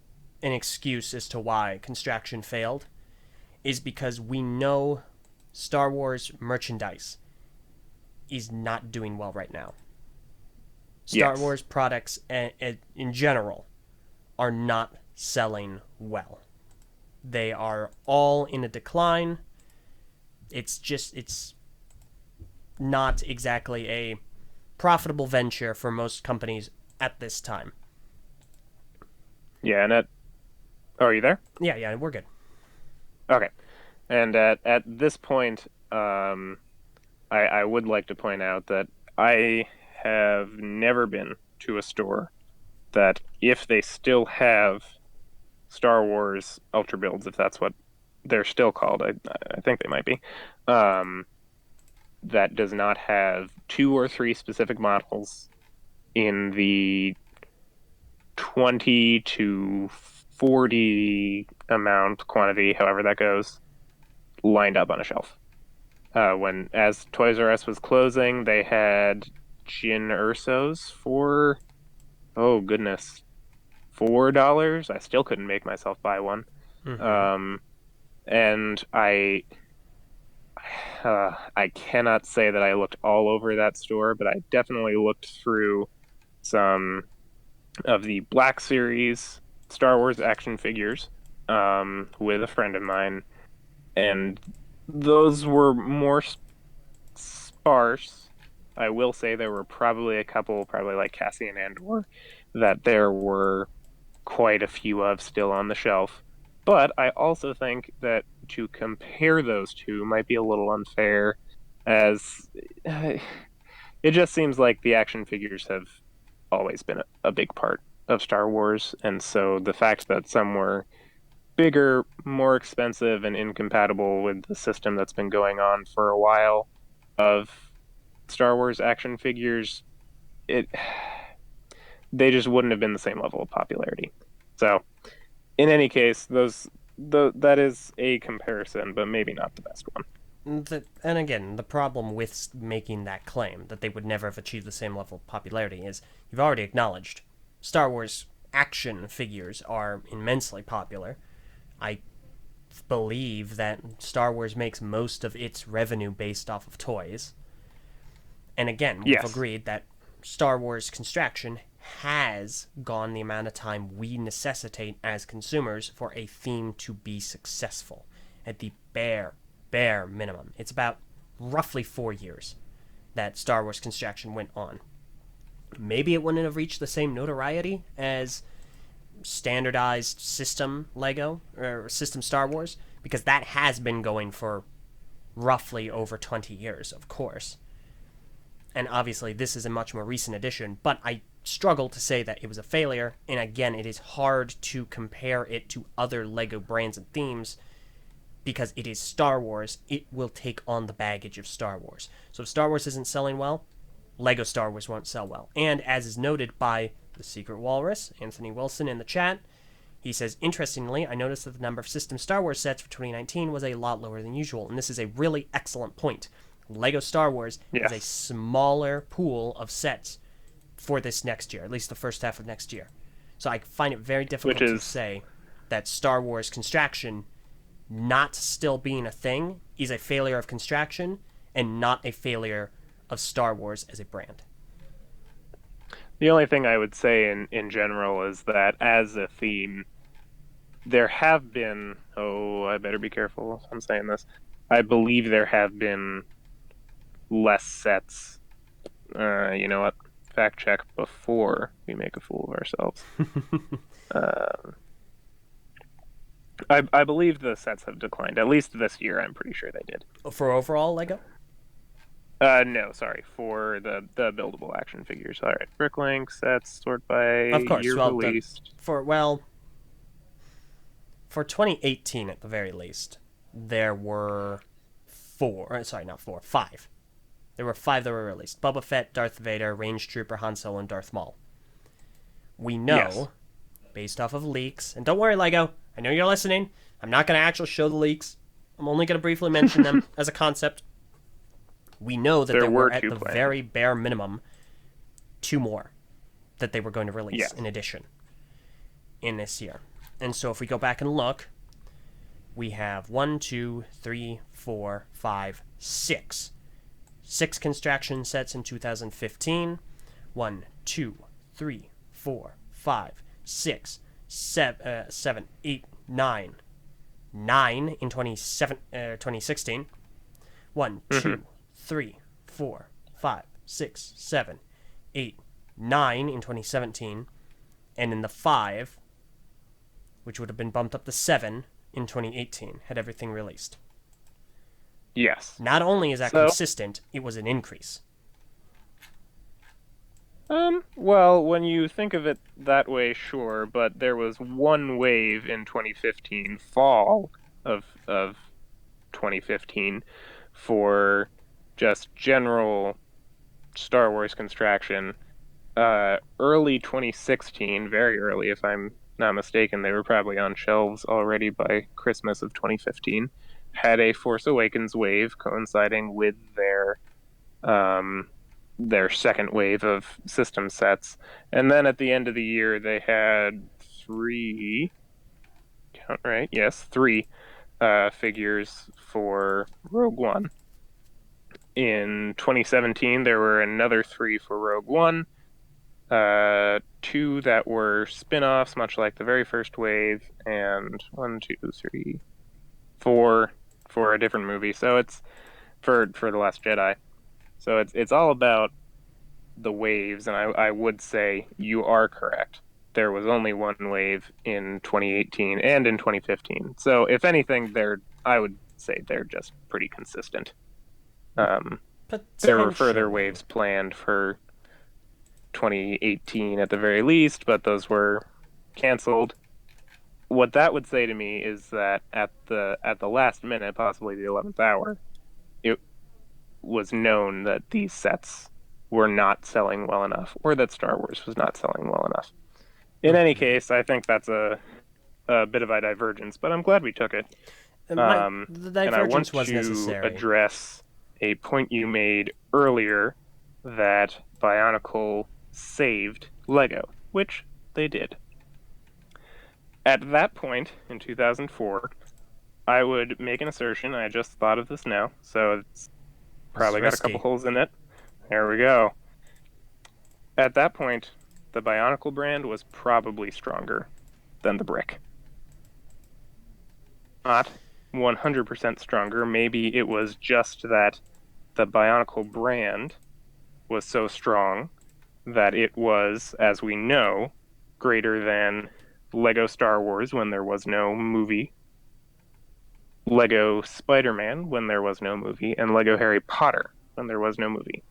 an excuse as to why Construction failed is because we know Star Wars merchandise is not doing well right now. Star Wars products in general are not selling well. They are all in a decline. It's not exactly a profitable venture for most companies at this time.
Yeah, and are you there?
Yeah, we're good.
Okay. And at this point, I would like to point out that I have never been to a store that, if they still have Star Wars Ultra Builds, if that's what they're still called, I think they might be, that does not have 2 or 3 specific models in the 20 to 40 amount quantity, however that goes, lined up on a shelf. As Toys R Us was closing, they had Jyn Erso's for, oh goodness, $4. I still couldn't make myself buy one. Mm-hmm. And I cannot say that I looked all over that store, but I definitely looked through some of the Black Series Star Wars action figures with a friend of mine, and those were more sparse. I will say there were probably a couple, probably like Cassian Andor, that there were quite a few of still on the shelf. But I also think that to compare those two might be a little unfair, as it just seems like the action figures have always been a big part of Star Wars, and so the fact that some were bigger, more expensive, and incompatible with the system that's been going on for a while of Star Wars action figures, they just wouldn't have been the same level of popularity. So, in any case, that is a comparison, but maybe not the best one.
And again, the problem with making that claim, that they would never have achieved the same level of popularity, is you've already acknowledged Star Wars action figures are immensely popular. I believe that Star Wars makes most of its revenue based off of toys. And again, we've agreed that Star Wars construction has gone the amount of time we necessitate as consumers for a theme to be successful. At the bare minimum. It's about roughly 4 years that Star Wars construction went on. Maybe it wouldn't have reached the same notoriety as standardized system Lego, or system Star Wars, because that has been going for roughly over 20 years, of course. and obviously this is a much more recent edition, but I struggle to say that it was a failure. And again, it is hard to compare it to other LEGO brands and themes because it is Star Wars. It will take on the baggage of Star Wars. So if Star Wars isn't selling well, LEGO Star Wars won't sell well. And as is noted by the Secret Walrus, Anthony Wilson, in the chat, he says, interestingly, I noticed that the number of system Star Wars sets for 2019 was a lot lower than usual. And this is a really excellent point. LEGO Star Wars is a smaller pool of sets for this next year, at least the first half of next year. So I find it very difficult to say that Star Wars Construction not still being a thing is a failure of Construction and not a failure of Star Wars as a brand.
The only thing I would say in general is that as a theme, there have been, I better be careful if I'm saying this, I believe there have been less sets. You know what? Fact check before we make a fool of ourselves. I believe the sets have declined. At least this year, I'm pretty sure they did.
For overall LEGO?
No, sorry. For the buildable action figures. All right. Bricklink sets sort by
of course.
year released.
For 2018 at the very least, there were 5. There were 5 that were released. Boba Fett, Darth Vader, Range Trooper, Han Solo, and Darth Maul. We know, based off of leaks, and don't worry, LEGO, I know you're listening. I'm not going to actually show the leaks. I'm only going to briefly mention them as a concept. We know that there were, at the very bare minimum, 2 more that they were going to release in addition in this year. And so if we go back and look, we have 1, 2, 3, 4, 5, 6. 6 construction sets in 2015. 1, 2, 3, 4, 5, 6, 7, 8, 9. 9 in 2016. 1, 2, 3, 4, 5, 6, 7, 8, 9 in 2017. And in the 5, which would have been bumped up to 7 in 2018, had everything released.
Yes.
Not only is that consistent, it was an increase.
Well, when you think of it that way, sure, but there was one wave in 2015, fall of 2015, for just general Star Wars construction. Early 2016, very early if I'm not mistaken, they were probably on shelves already by Christmas of 2015, had a Force Awakens wave coinciding with their second wave of system sets. And then at the end of the year, they had 3 figures for Rogue One. In 2017, there were another 3 for Rogue One, 2 that were spin-offs, much like the very first wave, and 1, 2, 3, 4 for a different movie. So it's for The Last Jedi. So it's all about the waves, and I would say you are correct. There was only one wave in 2018 and in 2015. So if anything, I would say they're just pretty consistent. There were further waves planned for 2018 at the very least, but those were canceled. What that would say to me is that at the last minute, possibly the 11th hour, it was known that these sets were not selling well enough, or that Star Wars was not selling well enough. In any case, I think that's a bit of a divergence, but I'm glad we took it.
The divergence was
necessary.
necessary.
And I want to address a point you made earlier that BIONICLE saved LEGO, which they did. At that point, in 2004, I would make an assertion. I just thought of this now, so it's probably got a couple holes in it. There we go. At that point, the BIONICLE brand was probably stronger than the brick. Not 100% stronger. Maybe it was just that the BIONICLE brand was so strong that it was, as we know, greater than LEGO Star Wars when there was no movie, LEGO Spider-Man when there was no movie, and LEGO Harry Potter when there was no movie.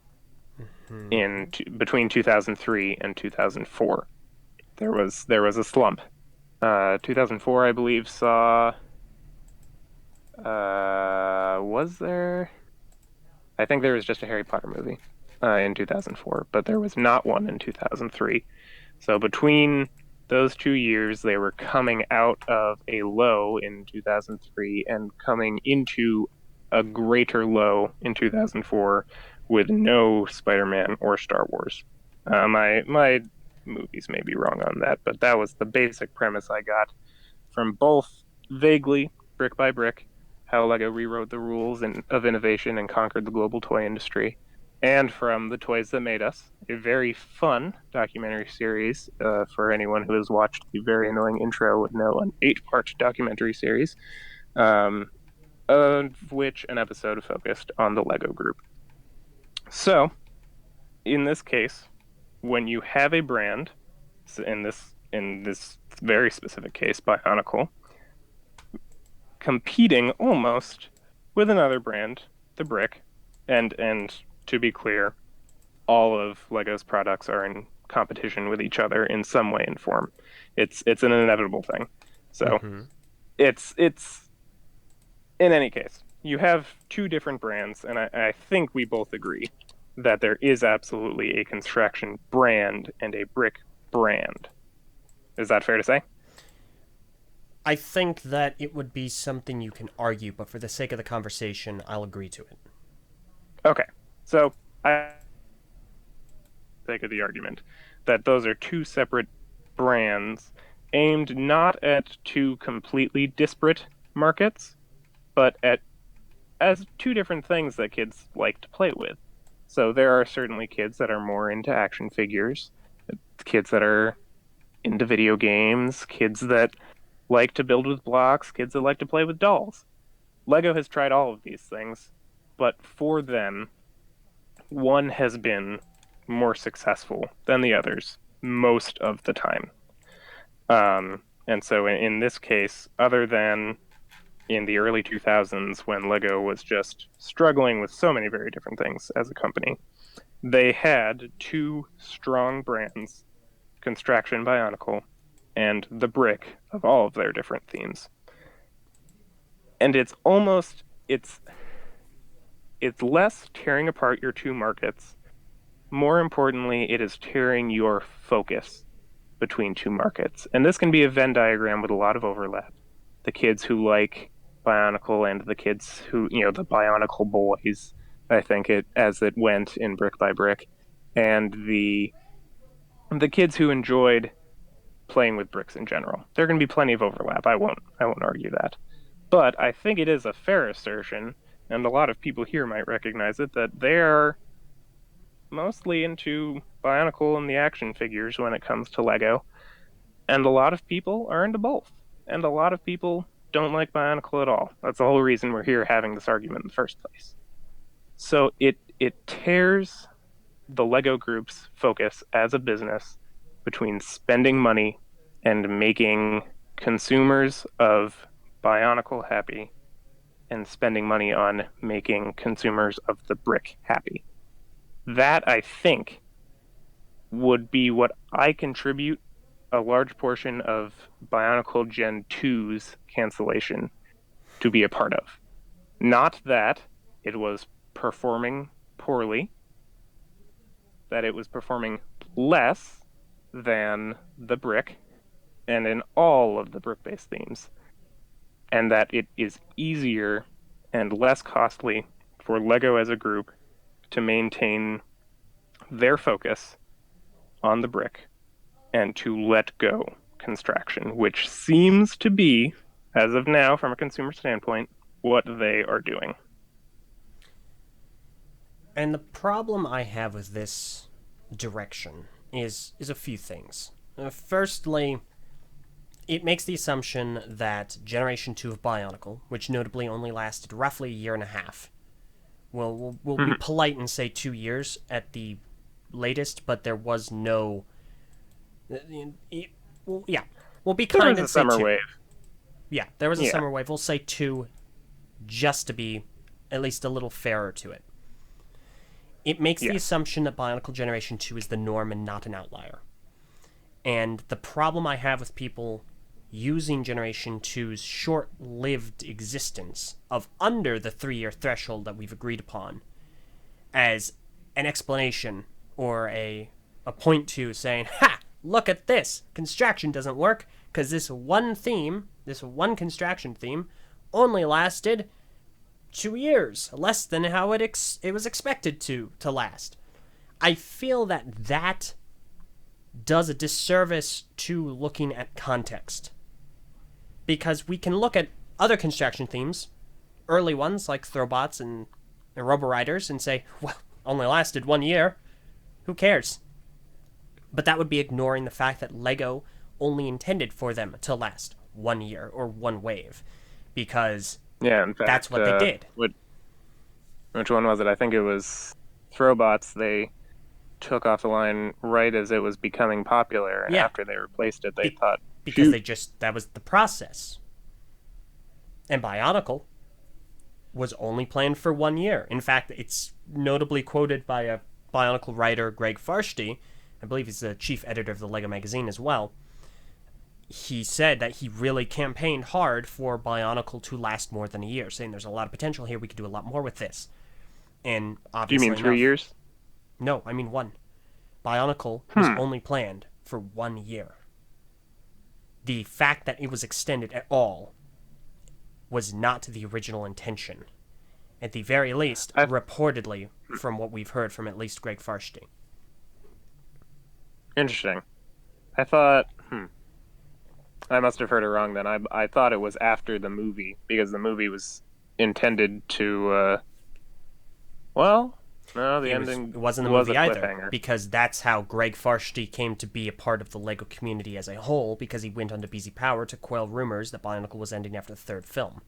between 2003 and 2004. There was a slump. 2004, I believe, saw. Was there? I think there was just a Harry Potter movie in 2004, but there was not one in 2003. So between those 2 years, they were coming out of a low in 2003 and coming into a greater low in 2004 with no Spider-Man or Star Wars. My movies may be wrong on that, but that was the basic premise I got from both vaguely, brick by brick, how Lego rewrote the rules of innovation and conquered the global toy industry, and from The Toys That Made Us, a very fun documentary series. For anyone who has watched the very annoying intro would know, an 8-part documentary series, of which an episode focused on the Lego Group. So, in this case, when you have a brand, in this very specific case, Bionicle, competing almost with another brand, the Brick, and to be clear, all of Lego's products are in competition with each other in some way and form. It's an inevitable thing. So it's in any case, you have two different brands, and I think we both agree that there is absolutely a construction brand and a brick brand. Is that fair to say?
I think that it would be something you can argue, but for the sake of the conversation, I'll agree to it.
Okay. So, I sake of the argument that those are two separate brands aimed not at two completely disparate markets, but as two different things that kids like to play with. So there are certainly kids that are more into action figures, kids that are into video games, kids that like to build with blocks, kids that like to play with dolls. Lego has tried all of these things, but for them, one has been more successful than the others most of the time. And so in this case, other than in the early 2000s when Lego was just struggling with so many very different things as a company, they had two strong brands, Construction Bionicle and the Brick, of all of their different themes. And it's less tearing apart your two markets. More importantly, it is tearing your focus between two markets. And this can be a Venn diagram with a lot of overlap. The kids who like Bionicle and the kids who, the Bionicle boys, I think as it went in Brick by Brick, and the kids who enjoyed playing with bricks in general. There are going to be plenty of overlap. I won't argue that. But I think it is a fair assertion, and a lot of people here might recognize it, that they're mostly into Bionicle and the action figures when it comes to Lego, and a lot of people are into both, and a lot of people don't like Bionicle at all. That's the whole reason we're here having this argument in the first place. So it tears the Lego Group's focus as a business between spending money and making consumers of Bionicle happy and spending money on making consumers of the Brick happy. That, I think, would be what I contribute a large portion of Bionicle Gen 2's cancellation to be a part of. Not that it was performing poorly, that it was performing less than the Brick and in all of the Brick-based themes, and that it is easier and less costly for Lego as a group to maintain their focus on the Brick and to let go Construction, which seems to be, as of now, from a consumer standpoint, what they are doing.
And the problem I have with this direction is a few things. Firstly, it makes the assumption that Generation 2 of Bionicle, which notably only lasted roughly a year and a half, we'll be polite and say 2 years at the latest, but there was no... We'll be kind and say 2.
There was a summer wave.
Yeah, there was a summer wave. We'll say 2 just to be at least a little fairer to it. it makes the
Yeah.
assumption that Bionicle Generation 2 is the norm and not an outlier. And the problem I have with people using Generation 2's short-lived existence of under the 3-year threshold that we've agreed upon as an explanation or a point to saying, ha, look at this, Construction doesn't work because this one Construction theme only lasted 2 years, less than how it was expected to last. I feel that does a disservice to looking at context. Because we can look at other Construction themes, early ones like Throwbots and Robo Riders, and say, well, only lasted 1 year. Who cares? But that would be ignoring the fact that LEGO only intended for them to last 1 year or one wave. Because
Yeah, in fact,
that's what they did.
Which one was it? I think it was Throwbots. They took off the line right as it was becoming popular, and after they replaced it, they thought...
Because that was the process. And Bionicle was only planned for 1 year. In fact, it's notably quoted by a Bionicle writer, Greg Farshty. I believe he's the chief editor of the LEGO magazine as well. He said that he really campaigned hard for Bionicle to last more than a year, saying there's a lot of potential here, we could do a lot more with this. And obviously,
Do you mean 3 years?
No, I mean 1. Bionicle was only planned for 1 year. The fact that it was extended at all was not the original intention. At the very least, reportedly, from what we've heard from at least Greg Farshty.
Interesting. I thought... I must have heard it wrong then. I thought it was after the movie, because the movie was intended to... No, the ending
it wasn't the
was
movie
a
either,
cliffhanger.
because that's how Greg Farshty came to be a part of the LEGO community as a whole, because he went onto BZ Power to quell rumors that Bionicle was ending after the 3rd film.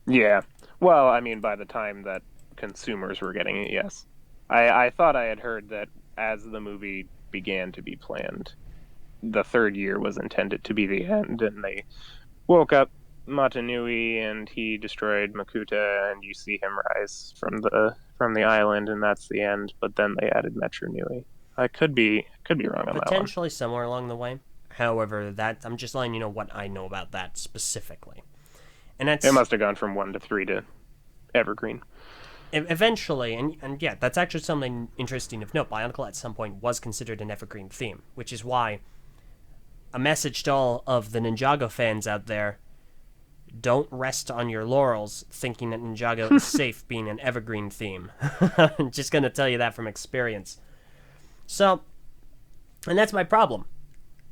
Yeah. Well, I mean, by the time that consumers were getting it, yes. I thought I had heard that as the movie began to be planned, the 3rd year was intended to be the end, and they woke up Matanui, and he destroyed Makuta, and you see him rise from the island, and that's the end. But then they added Metro Nui. I could be wrong on that one.
Potentially somewhere along the way. However, I'm just letting you know what I know about that specifically. And
It must have gone from 1 to 3 to Evergreen.
Eventually, and yeah, that's actually something interesting of note. Bionicle at some point was considered an Evergreen theme, which is why a message to all of the Ninjago fans out there: don't rest on your laurels thinking that Ninjago is safe being an Evergreen theme. I'm just going to tell you that from experience. So, and that's my problem.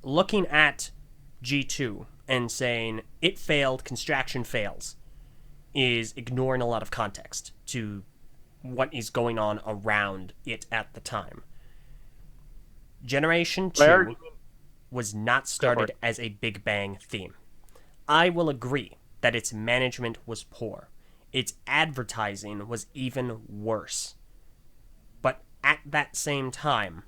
Looking at G2 and saying it failed, Construction fails, is ignoring a lot of context to what is going on around it at the time. Generation 2 was not started as a Big Bang theme. I will agree that its management was poor. Its advertising was even worse. But at that same time,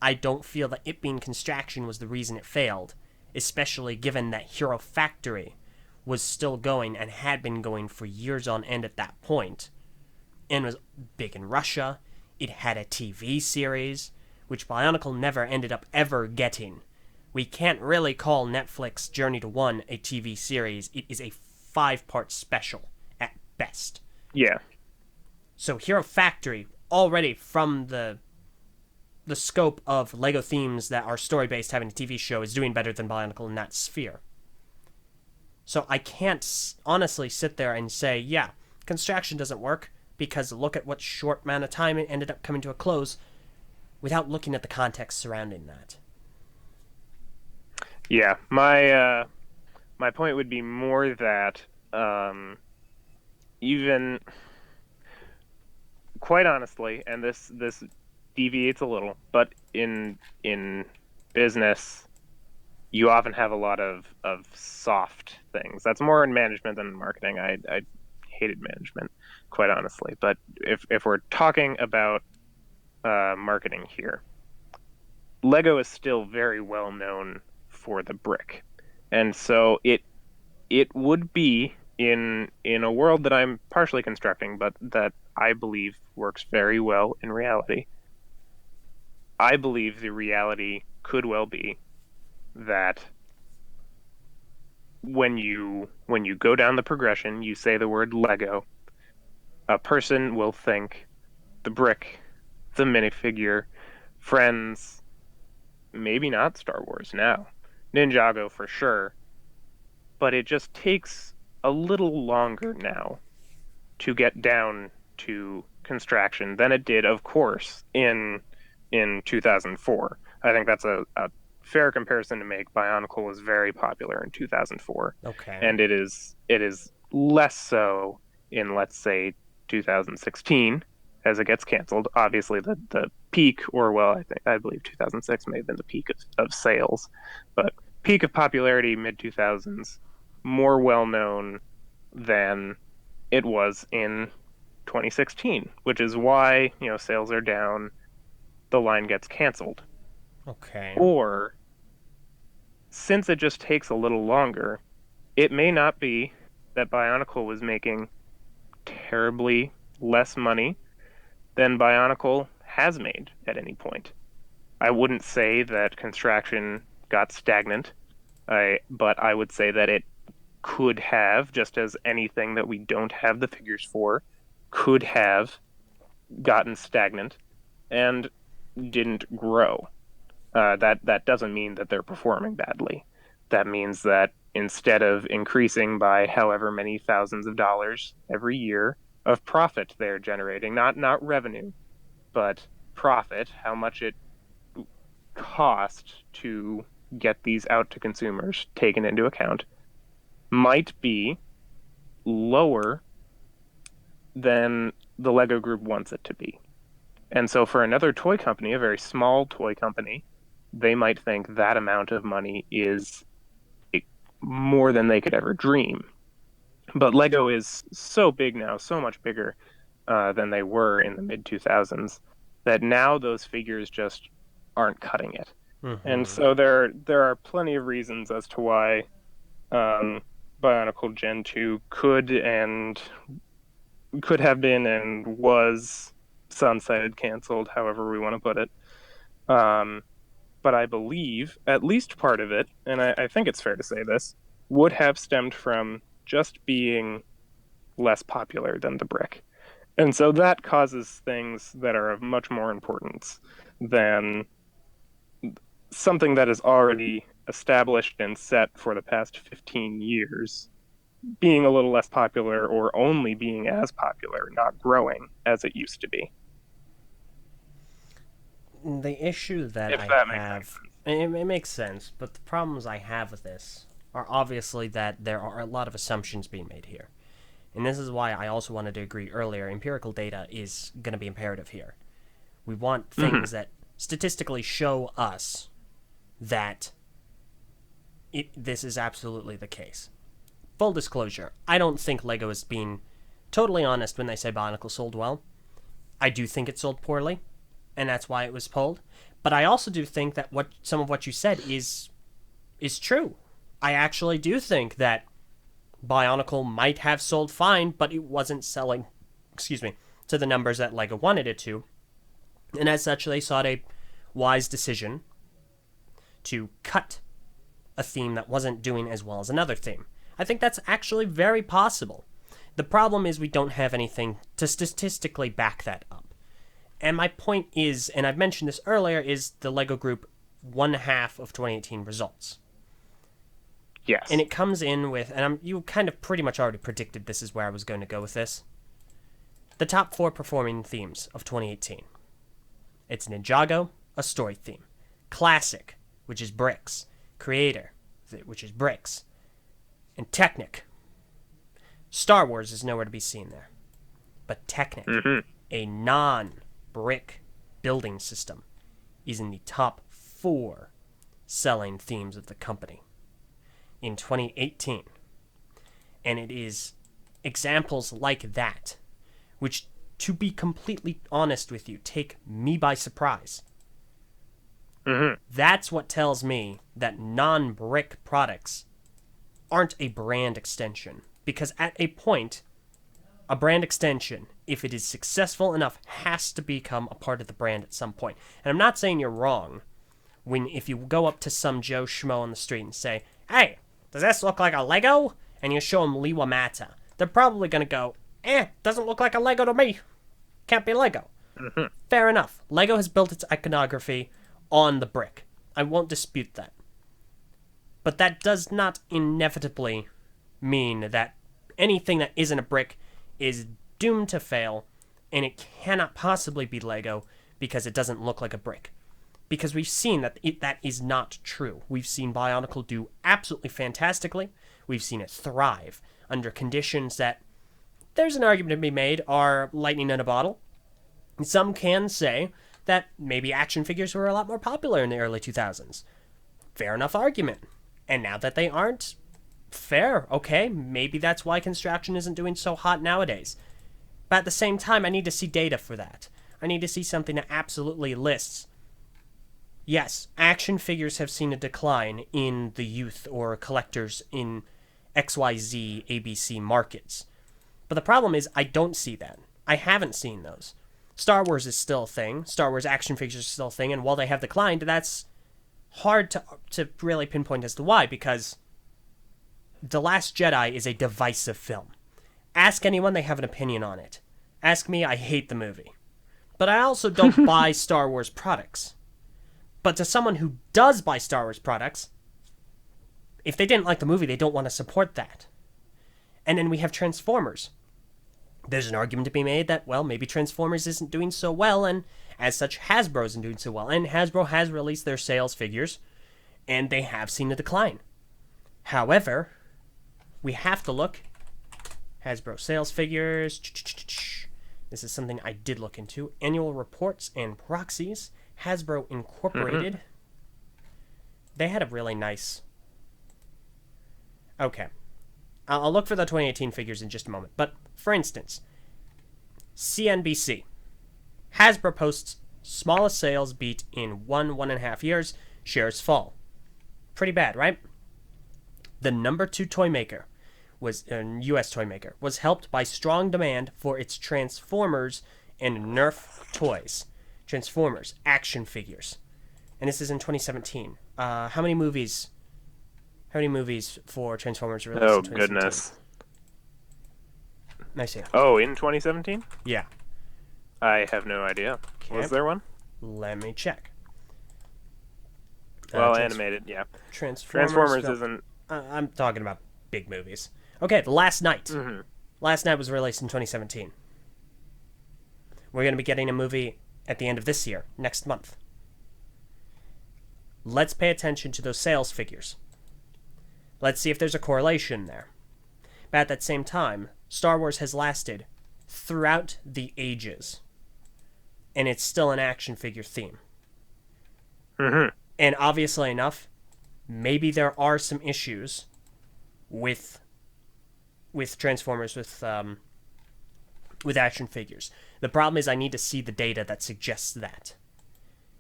I don't feel that it being Construction was the reason it failed, especially given that Hero Factory was still going and had been going for years on end at that point, and was big in Russia. It had a TV series, which Bionicle never ended up ever getting. We can't really call Netflix Journey to One a TV series. It is a 5-part special at best.
Yeah.
So Hero Factory, already from the scope of LEGO themes that are story-based having a TV show, is doing better than Bionicle in that sphere. So I can't honestly sit there and say, yeah, Construction doesn't work, because look at what short amount of time it ended up coming to a close, without looking at the context surrounding that.
Yeah, my point would be more that even, quite honestly, and this deviates a little, but in business, you often have a lot of soft things. That's more in management than in marketing. I hated management, quite honestly. But if we're talking about marketing here, LEGO is still very well known for the brick, and so it would be in a world that I'm partially constructing, but that I believe works very well in reality, I believe the reality could well be that when you go down the progression, you say the word Lego, a person will think the brick, the minifigure, Friends, maybe not Star Wars now, Ninjago for sure, but it just takes a little longer now to get down to construction than it did, of course, in 2004. I think that's a fair comparison to make. Bionicle was very popular in 2004,
Okay.
and it is less so in, let's say, 2016 as it gets canceled. Obviously, the peak, or well, I believe 2006 may have been the peak of sales, but peak of popularity mid 2000s, more well known than it was in 2016, which is why sales are down, the line gets canceled.
Okay.
Or since it just takes a little longer, it may not be that Bionicle was making terribly less money than Bionicle has made at any point. I wouldn't say that construction got stagnant, but I would say that it could have, just as anything that we don't have the figures for, could have gotten stagnant and didn't grow. That doesn't mean that they're performing badly. That means that instead of increasing by however many thousands of dollars every year of profit they're generating, not revenue, but profit, how much it cost to get these out to consumers taken into account, might be lower than the Lego Group wants it to be. And so for another toy company, a very small toy company, they might think that amount of money is more than they could ever dream. But Lego is so big now, so much bigger than they were in the mid 2000s, that now those figures just aren't cutting it.
Mm-hmm.
And so there are plenty of reasons as to why Bionicle Gen 2 could have been and was sunsetted, canceled, however we want to put it. But I believe at least part of it, and I think it's fair to say this, would have stemmed from just being less popular than the brick. And so that causes things that are of much more importance than something that is already established and set for the past 15 years being a little less popular, or only being as popular, not growing as it used to be.
The issue that
If
I
that makes
have,
sense.
it makes sense, but the problems I have with this are obviously that there are a lot of assumptions being made here. And this is why I also wanted to agree earlier, empirical data is going to be imperative here. We want things that statistically show us that this is absolutely the case. Full disclosure, I don't think Lego is being totally honest when they say Bionicle sold well. I do think it sold poorly, and that's why it was pulled. But I also do think that some of what you said is true. I actually do think that Bionicle might have sold fine, but it wasn't selling, to the numbers that Lego wanted it to. And as such, they sought a wise decision to cut a theme that wasn't doing as well as another theme. I think that's actually very possible. The problem is we don't have anything to statistically back that up. And my point is, and I've mentioned this earlier, is the Lego Group 1/2 of 2018 results.
Yes.
And it comes in with, and you kind of pretty much already predicted this is where I was going to go with this. The top 4 performing themes of 2018. It's Ninjago, a story theme. Classic, which is bricks. Creator, which is bricks. And Technic. Star Wars is nowhere to be seen there. But Technic, a non-brick building system, is in the top 4 selling themes of the company in 2018. And it is examples like that, which, to be completely honest with you, take me by surprise. That's what tells me that non-brick products aren't a brand extension Because at a point, a brand extension, if it is successful enough, has to become a part of the brand at some point. And I'm not saying you're wrong if you go up to some Joe Schmo on the street and say, "Hey, does this look like a Lego?" And you show them Liwamata. They're probably going to go, doesn't look like a Lego to me. Can't be Lego.
Mm-hmm.
Fair enough. Lego has built its iconography on the brick. I won't dispute that. But that does not inevitably mean that anything that isn't a brick is doomed to fail, and it cannot possibly be Lego because it doesn't look like a brick. Because we've seen that that is not true. We've seen BIONICLE do absolutely fantastically. We've seen it thrive under conditions that there's an argument to be made are lightning in a bottle. Some can say that maybe action figures were a lot more popular in the early 2000s. Fair enough argument. And now that they aren't, fair, okay, maybe that's why construction isn't doing so hot nowadays. But at the same time, I need to see data for that. I need to see something that absolutely lists, yes, action figures have seen a decline in the youth or collectors in XYZ ABC markets. But the problem is I don't see that. I haven't seen those. Star Wars is still a thing. Star Wars action figures are still a thing, and while they have declined, that's hard to really pinpoint as to why, because The Last Jedi is a divisive film. Ask anyone, they have an opinion on it. Ask me, I hate the movie. But I also don't buy Star Wars products. But to someone who does buy Star Wars products, if they didn't like the movie, they don't want to support that. And then we have Transformers. There's an argument to be made that, well, maybe Transformers isn't doing so well, and as such, Hasbro isn't doing so well. And Hasbro has released their sales figures, and they have seen a decline. However, we have to look. Hasbro sales figures. This is something I did look into. Annual reports and proxies. Hasbro Incorporated. Mm-hmm. They had a really nice... Okay. I'll look for the 2018 figures in just a moment. But, for instance, CNBC. Hasbro posts smallest sales beat in 1.5 years. Shares fall. Pretty bad, right? The number 2 toy maker, U.S. toy maker, was helped by strong demand for its Transformers and Nerf toys. Transformers, action figures. And this is in 2017. How many movies for Transformers were released in 2017?
Oh, goodness.
I see.
Oh, in 2017?
Yeah.
I have no idea.
Okay.
Was there one?
Let me check.
Well, animated, yeah.
Transformers
isn't...
I'm talking about big movies. Okay, The Last Night.
Mm-hmm.
Last Night was released in 2017. We're going to be getting a movie at the end of this year, next month. Let's pay attention to those sales figures. Let's see if there's a correlation there. But at that same time, Star Wars has lasted throughout the ages. And it's still an action figure theme.
Mm-hmm.
And obviously enough, maybe there are some issues with Transformers, with action figures. The problem is I need to see the data that suggests that.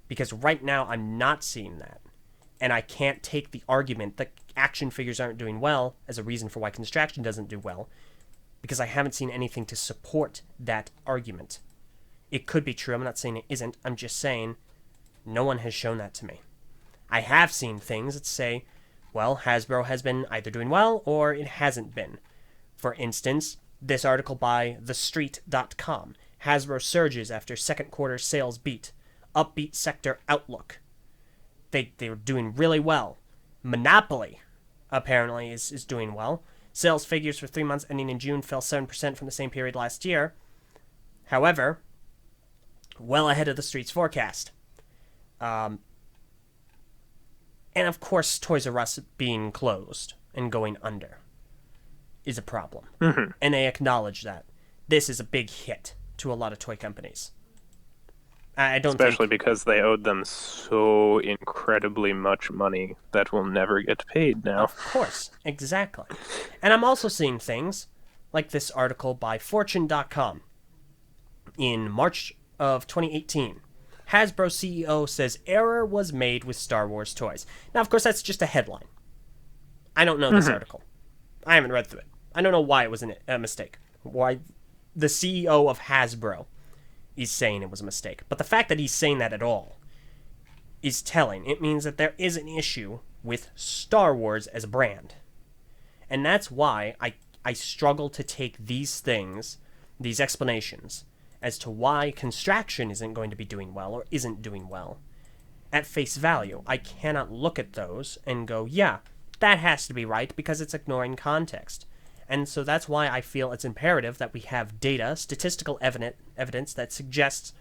Because right now I'm not seeing that. And I can't take the argument that action figures aren't doing well as a reason for why construction doesn't do well, because I haven't seen anything to support that argument. It could be true. I'm not saying it isn't. I'm just saying no one has shown that to me. I have seen things that say, well, Hasbro has been either doing well or it hasn't been. For instance, this article by TheStreet.com. Hasbro surges after second quarter sales beat. Upbeat sector outlook. They were doing really well. Monopoly, apparently, is doing well. Sales figures for 3 months ending in June fell 7% from the same period last year. However, well ahead of the Street's forecast. And of course, Toys R Us being closed and going under is a problem.
Mm-hmm.
And they acknowledge that. This is a big hit to a lot of toy companies. I don't
Especially because they owed them so incredibly much money that will never get paid now.
Of course, exactly. And I'm also seeing things like this article by Fortune.com in March of 2018. Hasbro CEO says error was made with Star Wars toys. Now, of course, that's just a headline. I don't know this article. I haven't read through it. I don't know why it was a mistake. Why the CEO of Hasbro is saying it was a mistake. But the fact that he's saying that at all is telling. It means that there is an issue with Star Wars as a brand. And that's why I struggle to take these things, these explanations, as to why Construction isn't going to be doing well or isn't doing well, at face value. I cannot look at those and go, yeah, that has to be right, because it's ignoring context. And so that's why I feel it's imperative that we have data, statistical evidence that suggests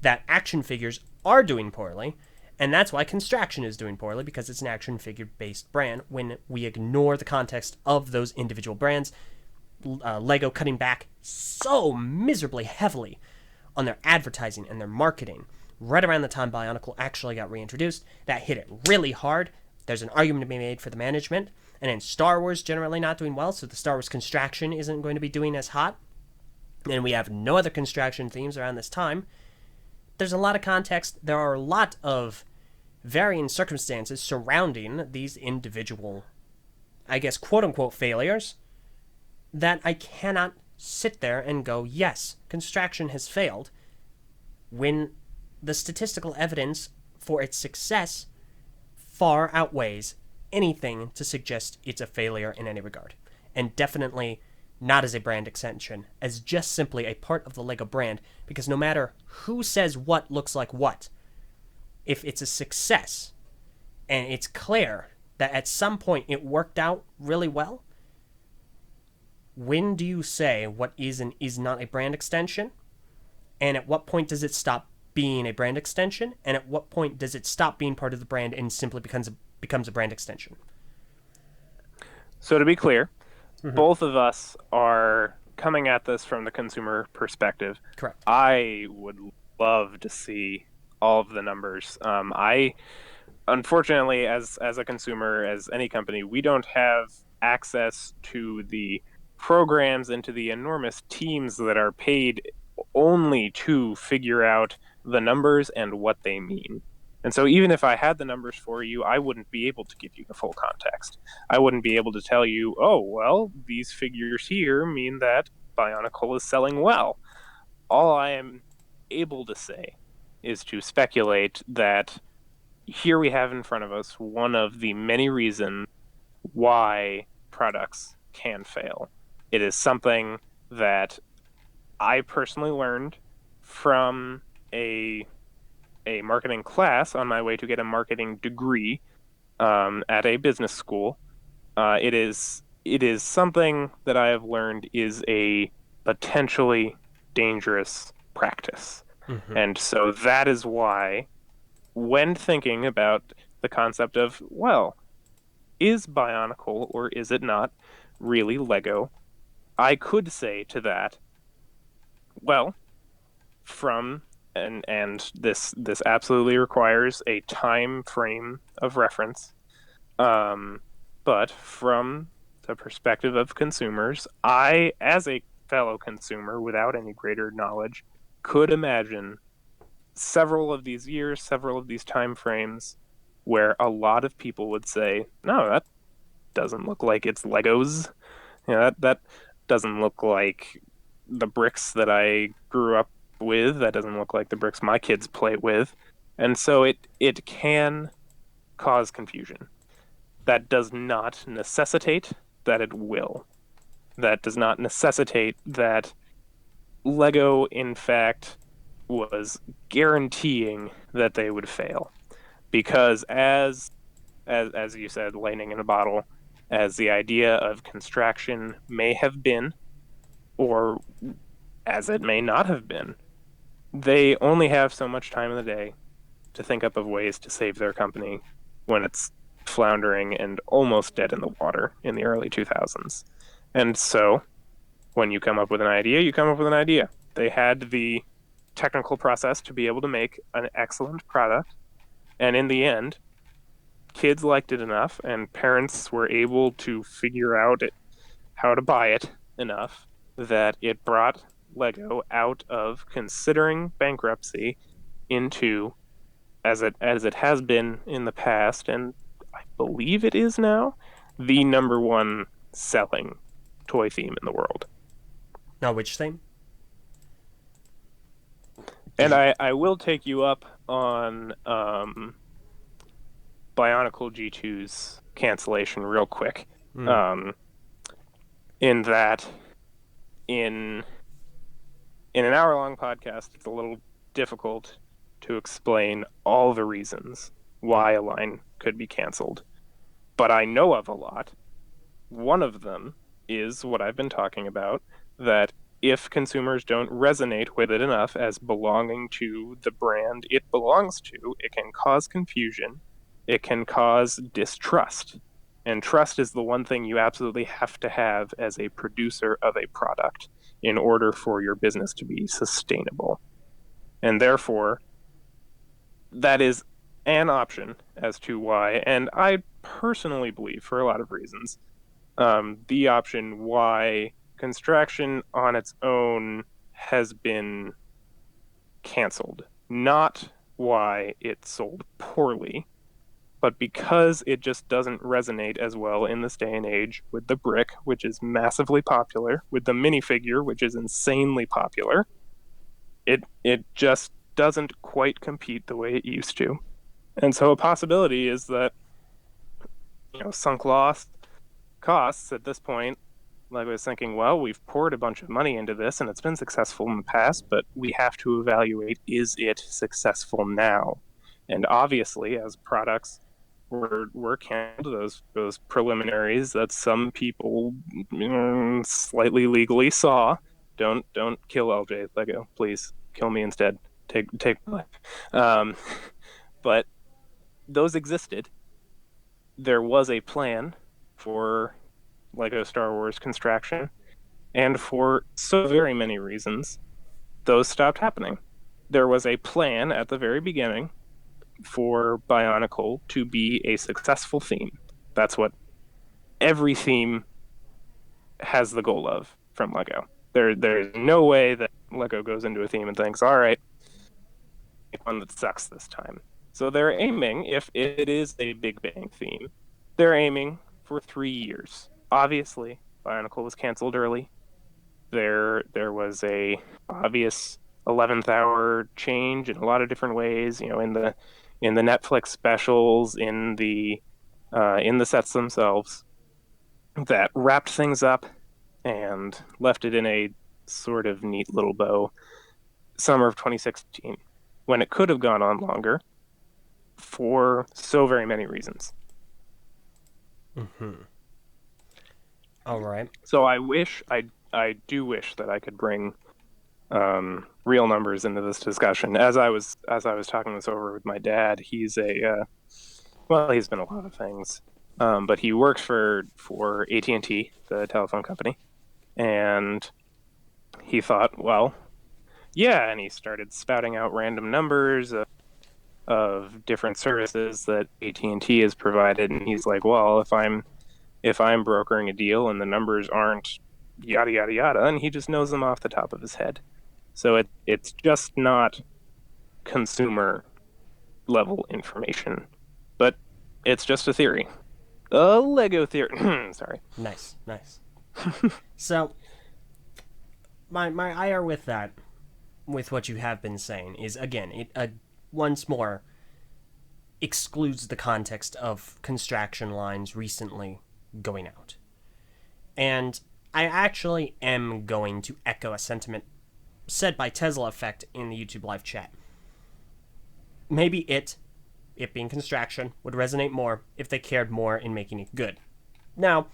that action figures are doing poorly, and that's why Construction is doing poorly, because it's an action figure-based brand, when we ignore the context of those individual brands. Lego cutting back so miserably heavily on their advertising and their marketing right around the time BIONICLE actually got reintroduced. That hit it really hard. There's an argument to be made for the management. And then Star Wars generally not doing well, so the Star Wars Construction isn't going to be doing as hot. And we have no other Construction themes around this time. There's a lot of context. There are a lot of varying circumstances surrounding these individual, I guess, quote-unquote failures, that I cannot sit there and go, yes, Construction has failed, when the statistical evidence for its success far outweighs anything to suggest it's a failure in any regard. And definitely not as a brand extension, as just simply a part of the Lego brand, because no matter who says what looks like what, if it's a success and it's clear that at some point it worked out really well, when do you say what is and is not a brand extension? And at what point does it stop being a brand extension? And at what point does it stop being part of the brand and simply becomes a brand extension?
So to be clear, both of us are coming at this from the consumer perspective.
Correct.
I would love to see all of the numbers. I, unfortunately, as a consumer, as any company, we don't have access to the programs and to the enormous teams that are paid only to figure out the numbers and what they mean. And so even if I had the numbers for you, I wouldn't be able to give you the full context. I wouldn't be able to tell you, oh, well, these figures here mean that BIONICLE is selling well. All I am able to say is to speculate that here we have in front of us one of the many reasons why products can fail. It is something that I personally learned from a marketing class on my way to get a marketing degree at a business school. It is something that I have learned is a potentially dangerous practice. Mm-hmm. And so that is why, when thinking about the concept of, well, is BIONICLE or is it not really Lego, I could say to that, well, from and this absolutely requires a time frame of reference, but from the perspective of consumers, I, as a fellow consumer without any greater knowledge, could imagine several of these years, several of these time frames, where a lot of people would say, no, that doesn't look like it's Legos. You know, that doesn't look like the bricks that I grew up with. That doesn't look like the bricks my kids play with. And so it can cause confusion. That does not necessitate that it will. That does not necessitate that Lego, in fact, was guaranteeing that they would fail. Because as you said, lightning in a bottle, as the idea of Construction may have been, or as it may not have been, they only have so much time in the day to think up of ways to save their company when it's floundering and almost dead in the water in the early 2000s. And so, when you come up with an idea, you come up with an idea. They had the technical process to be able to make an excellent product, and in the end, kids liked it enough, and parents were able to figure out how to buy it enough that it brought Lego out of considering bankruptcy into, as it has been in the past, and I believe it is now, the number one selling toy theme in the world.
No, which theme?
And I will take you up on BIONICLE G2's cancellation real quick. In that, in an hour-long podcast, it's a little difficult to explain all the reasons why a line could be canceled. But I know of a lot. One of them is what I've been talking about, that if consumers don't resonate with it enough as belonging to the brand it belongs to, it can cause confusion, it can cause distrust. And trust is the one thing you absolutely have to have as a producer of a product in order for your business to be sustainable. And therefore, that is an option as to why, and I personally believe, for a lot of reasons, the option why Construction on its own has been canceled. Not why it sold poorly, but because it just doesn't resonate as well in this day and age with the brick, which is massively popular, with the minifigure, which is insanely popular. It just doesn't quite compete the way it used to. And so a possibility is that, sunk costs at this point, like I was thinking, well, we've poured a bunch of money into this and it's been successful in the past, but we have to evaluate, is it successful now? And obviously, as products were canceled, those preliminaries that some people slightly legally saw, don't kill LJ Lego, please. Kill me instead. Take my life. But those existed. There was a plan for Lego Star Wars Construction, and for so very many reasons, those stopped happening. There was a plan at the very beginning for BIONICLE to be a successful theme. That's what every theme has the goal of from Lego. There's no way that Lego goes into a theme and thinks, all right, one that sucks this time. So they're aiming, if it is a Big Bang theme, they're aiming for 3 years. Obviously, BIONICLE was canceled early. There was a obvious 11th hour change in a lot of different ways. In the Netflix specials, in the sets themselves, that wrapped things up and left it in a sort of neat little bow. Summer of 2016, when it could have gone on longer, for so very many reasons.
Mm-hmm. All right.
So I do wish that I could bring real numbers into this discussion. As I was talking this over with my dad, he's he's been a lot of things, but he works for AT&T, the telephone company, and he thought, well, yeah, and he started spouting out random numbers of different services that AT&T has provided, and he's like, well, if I'm brokering a deal and the numbers aren't yada yada yada, and he just knows them off the top of his head. So it's just not consumer level information, but it's just a theory, a Lego theory. Sorry.
Nice. So my ire with that, with what you have been saying, is again it once more excludes the context of construction lines recently going out. And I actually am going to echo a sentiment said by Tesla Effect in the YouTube live chat. Maybe it being construction, would resonate more if they cared more in making it good. Now,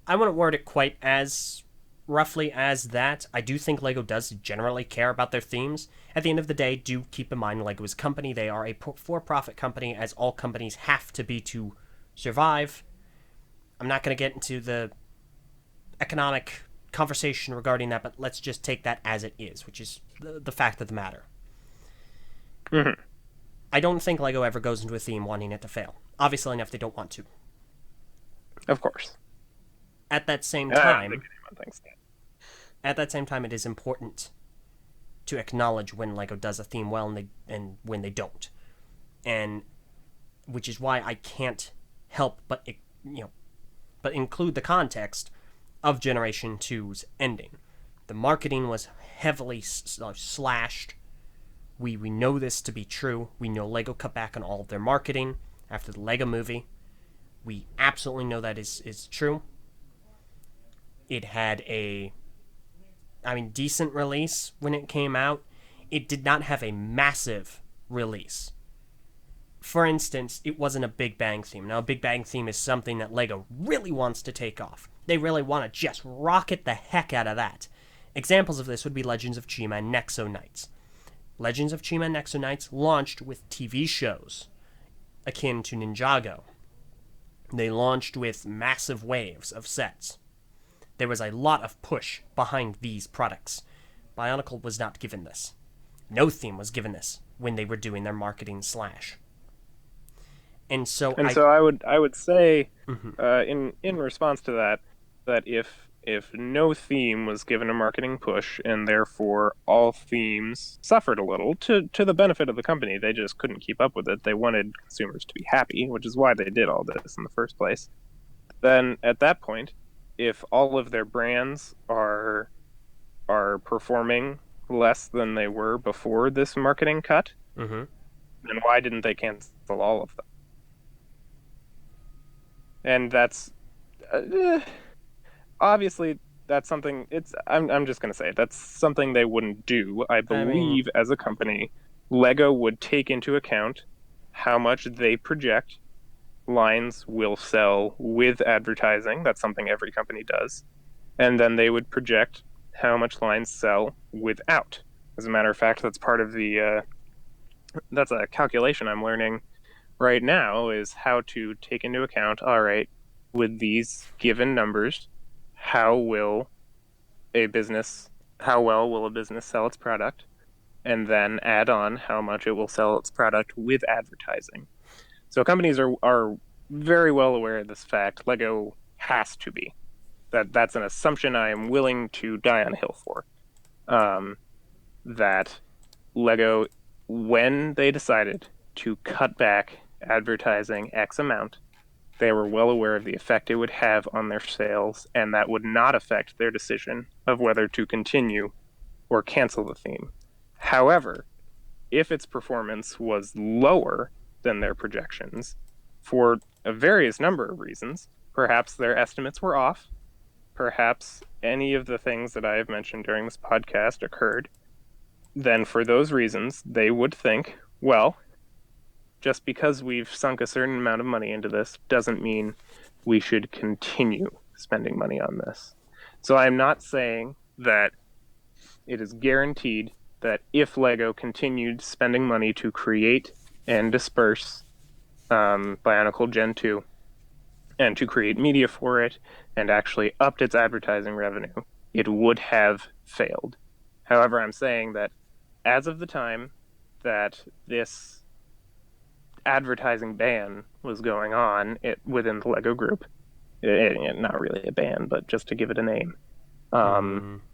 I wouldn't word it quite as roughly as that. I do think LEGO does generally care about their themes. At the end of the day, do keep in mind LEGO is a company. They are a for-profit company, as all companies have to be to survive. I'm not going to get into the economic conversation regarding that, but let's just take that as it is, which is the fact of the matter.
Mm-hmm.
I don't think LEGO ever goes into a theme wanting it to fail. Obviously enough, they don't want to.
Of course.
At that same time,
I think anyone thinks that.
At that same time, it is important to acknowledge when LEGO does a theme well and when they don't, and which is why I can't help but include the context of Generation 2's ending. The marketing was heavily slashed. We know this to be true. We know LEGO cut back on all of their marketing after the LEGO movie. We absolutely know that is true. It had a, decent release when it came out. It did not have a massive release. For instance, it wasn't a Big Bang theme. Now, a Big Bang theme is something that LEGO really wants to take off. They really want to just rocket the heck out of that. Examples of this would be Legends of Chima and Nexo Knights. Legends of Chima and Nexo Knights launched with TV shows akin to Ninjago. They launched with massive waves of sets. There was a lot of push behind these products. BIONICLE was not given this. No theme was given this when they were doing their marketing slash. And so
I would say, in response to that if no theme was given a marketing push and therefore all themes suffered a little to the benefit of the company, they just couldn't keep up with it. They wanted consumers to be happy, which is why they did all this in the first place. Then at that point, if all of their brands are performing less than they were before this marketing cut, then why didn't they cancel all of them? And that's obviously that's something. I'm just gonna say that's something they wouldn't do. I believe as a company, LEGO would take into account how much they project lines will sell with advertising. That's something every company does, and then they would project how much lines sell without. As a matter of fact, that's part of the that's a calculation I'm learning right now, is how to take into account, all right, with these given numbers, how well will a business sell its product, and then add on how much it will sell its product with advertising. So companies are very well aware of this fact. LEGO has to be. That's an assumption I am willing to die on a hill for. That LEGO, when they decided to cut back advertising X amount, they were well aware of the effect it would have on their sales, and that would not affect their decision of whether to continue or cancel the theme. However, if its performance was lower than their projections, for a various number of reasons, perhaps their estimates were off, perhaps any of the things that I have mentioned during this podcast occurred, then for those reasons, they would think, well, just because we've sunk a certain amount of money into this doesn't mean we should continue spending money on this. So I'm not saying that it is guaranteed that if LEGO continued spending money to create and disperse BIONICLE Gen 2 and to create media for it and actually upped its advertising revenue, it would have failed. However, I'm saying that as of the time that this advertising ban was going on within the LEGO group, not really a ban, but just to give it a name,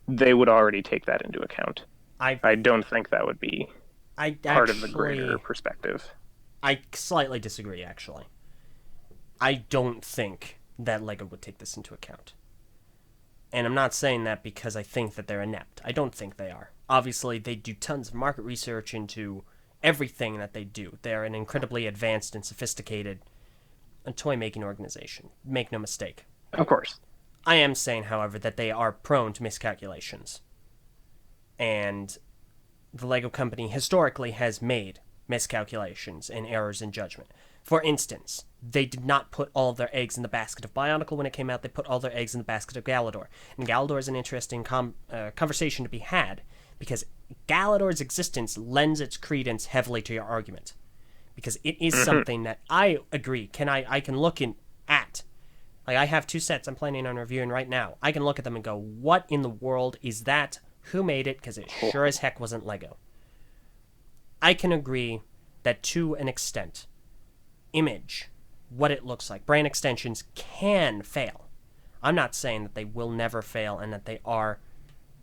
they would already take that into account. I don't think that would be part of the greater perspective.
I slightly disagree, actually. I don't think that LEGO would take this into account. And I'm not saying that because I think that they're inept. I don't think they are. Obviously, they do tons of market research into everything that they do. They're an incredibly advanced and sophisticated toy-making organization. Make no mistake.
Of course.
I am saying, however, that they are prone to miscalculations. And the LEGO company historically has made miscalculations and errors in judgment. For instance, they did not put all of their eggs in the basket of BIONICLE when it came out. They put all their eggs in the basket of Galador. And Galador is an interesting conversation to be had, because Galador's existence lends its credence heavily to your argument. Because it is something that I agree, I can look at. Like, I have 2 sets I'm planning on reviewing right now. I can look at them and go, what in the world is that? Who made it? Because it sure as heck wasn't LEGO. I can agree that to an extent, image, what it looks like, brand extensions can fail. I'm not saying that they will never fail and that they are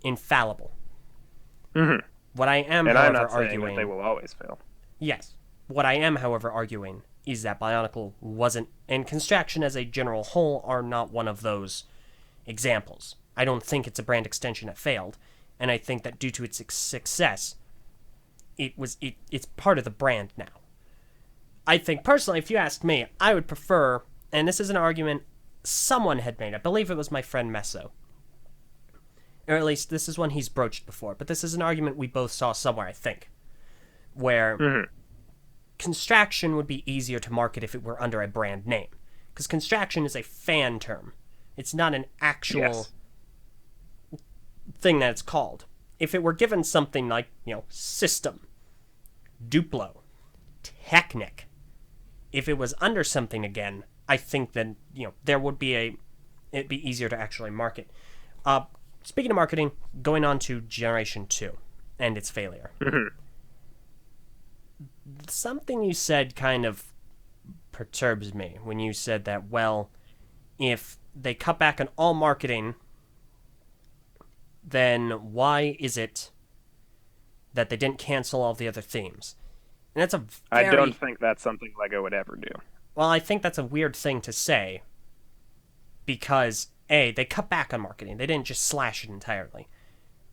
infallible. What I am,
and
however,
I'm not saying
arguing
that they will always fail.
Yes. What I am, however, arguing is that BIONICLE wasn't, and construction as a general whole are not one of those examples. I don't think it's a brand extension that failed, and I think that due to its success, it's part of the brand now. I think, personally, if you ask me, I would prefer, and this is an argument someone had made, I believe it was my friend Meso, or at least this is one he's broached before, but this is an argument we both saw somewhere, I think, where Constraction would be easier to market if it were under a brand name. Because Constraction is a fan term. It's not an actual thing that it's called. If it were given something like, System, Duplo, Technic, if it was under something again, I think that, there would be it'd be easier to actually market. Speaking of marketing, going on to Generation 2 and its failure. Something you said kind of perturbs me when you said that, well, if they cut back on all marketing, then why is it that they didn't cancel all the other themes? And that's
I don't think that's something LEGO would ever do.
Well, I think that's a weird thing to say because, A, they cut back on marketing. They didn't just slash it entirely.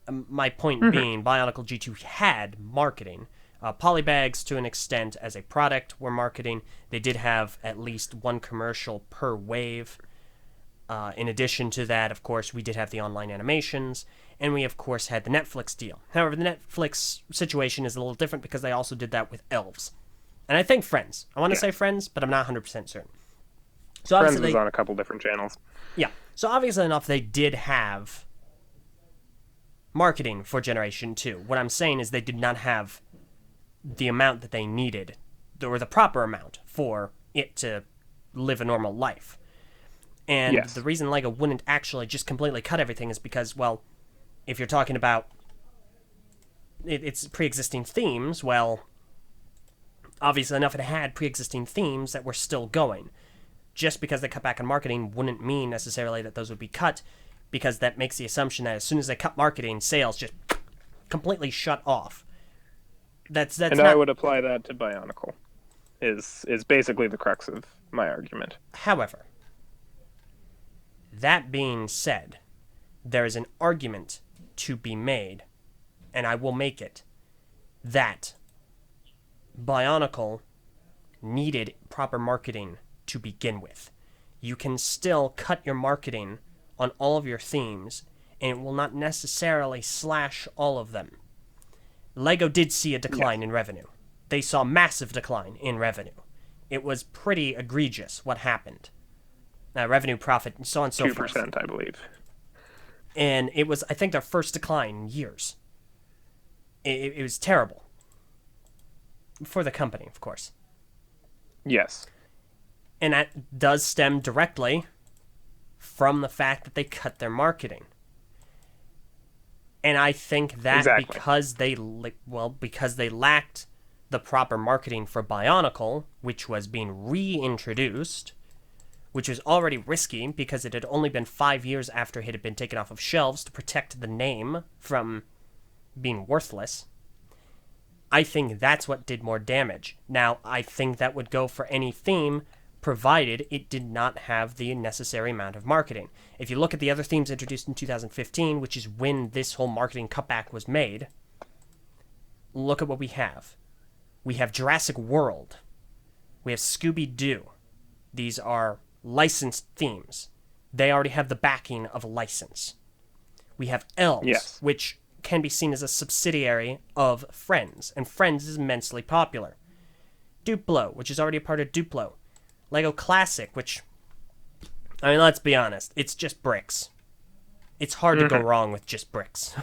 My point being, Bionicle G2 had marketing. Polybags, to an extent, as a product, were marketing. They did have at least one commercial per wave. In addition to that, of course, we did have the online animations, and we, of course, had the Netflix deal. However, the Netflix situation is a little different because they also did that with Elves. And I think Friends. I want to say Friends, but I'm not 100% certain. So
Friends was on a couple different channels.
Yeah. So obviously enough, they did have marketing for Generation 2. What I'm saying is they did not have the amount that they needed, or the proper amount, for it to live a normal life. And the reason LEGO wouldn't actually just completely cut everything is because, well, if you're talking about its pre-existing themes, well, obviously enough it had pre-existing themes that were still going. Just because they cut back on marketing wouldn't mean necessarily that those would be cut, because that makes the assumption that as soon as they cut marketing, sales just completely shut off.
I would apply that to Bionicle, is basically the crux of my argument.
However, that being said, there is an argument to be made, and I will make it, that Bionicle needed proper marketing to begin with. You can still cut your marketing on all of your themes, and it will not necessarily slash all of them. LEGO did see a decline in revenue. They saw massive decline in revenue. It was pretty egregious what happened. Revenue, profit, and so on and so forth.
2%, I believe.
And it was, I think, their first decline in years. It was terrible. For the company, of course.
Yes.
And that does stem directly from the fact that they cut their marketing. And I think that because they lacked the proper marketing for Bionicle, which was being reintroduced, which was already risky because it had only been 5 years after it had been taken off of shelves to protect the name from being worthless, I think that's what did more damage. Now, I think that would go for any theme, provided it did not have the necessary amount of marketing. If you look at the other themes introduced in 2015, which is when this whole marketing cutback was made, look at what we have. We have Jurassic World. We have Scooby-Doo. These are licensed themes. They already have the backing of a license. We have Elves, which can be seen as a subsidiary of Friends, and Friends is immensely popular. Duplo, which is already a part of Duplo. LEGO Classic, which, I mean, let's be honest, it's just bricks. It's hard to go wrong with just bricks.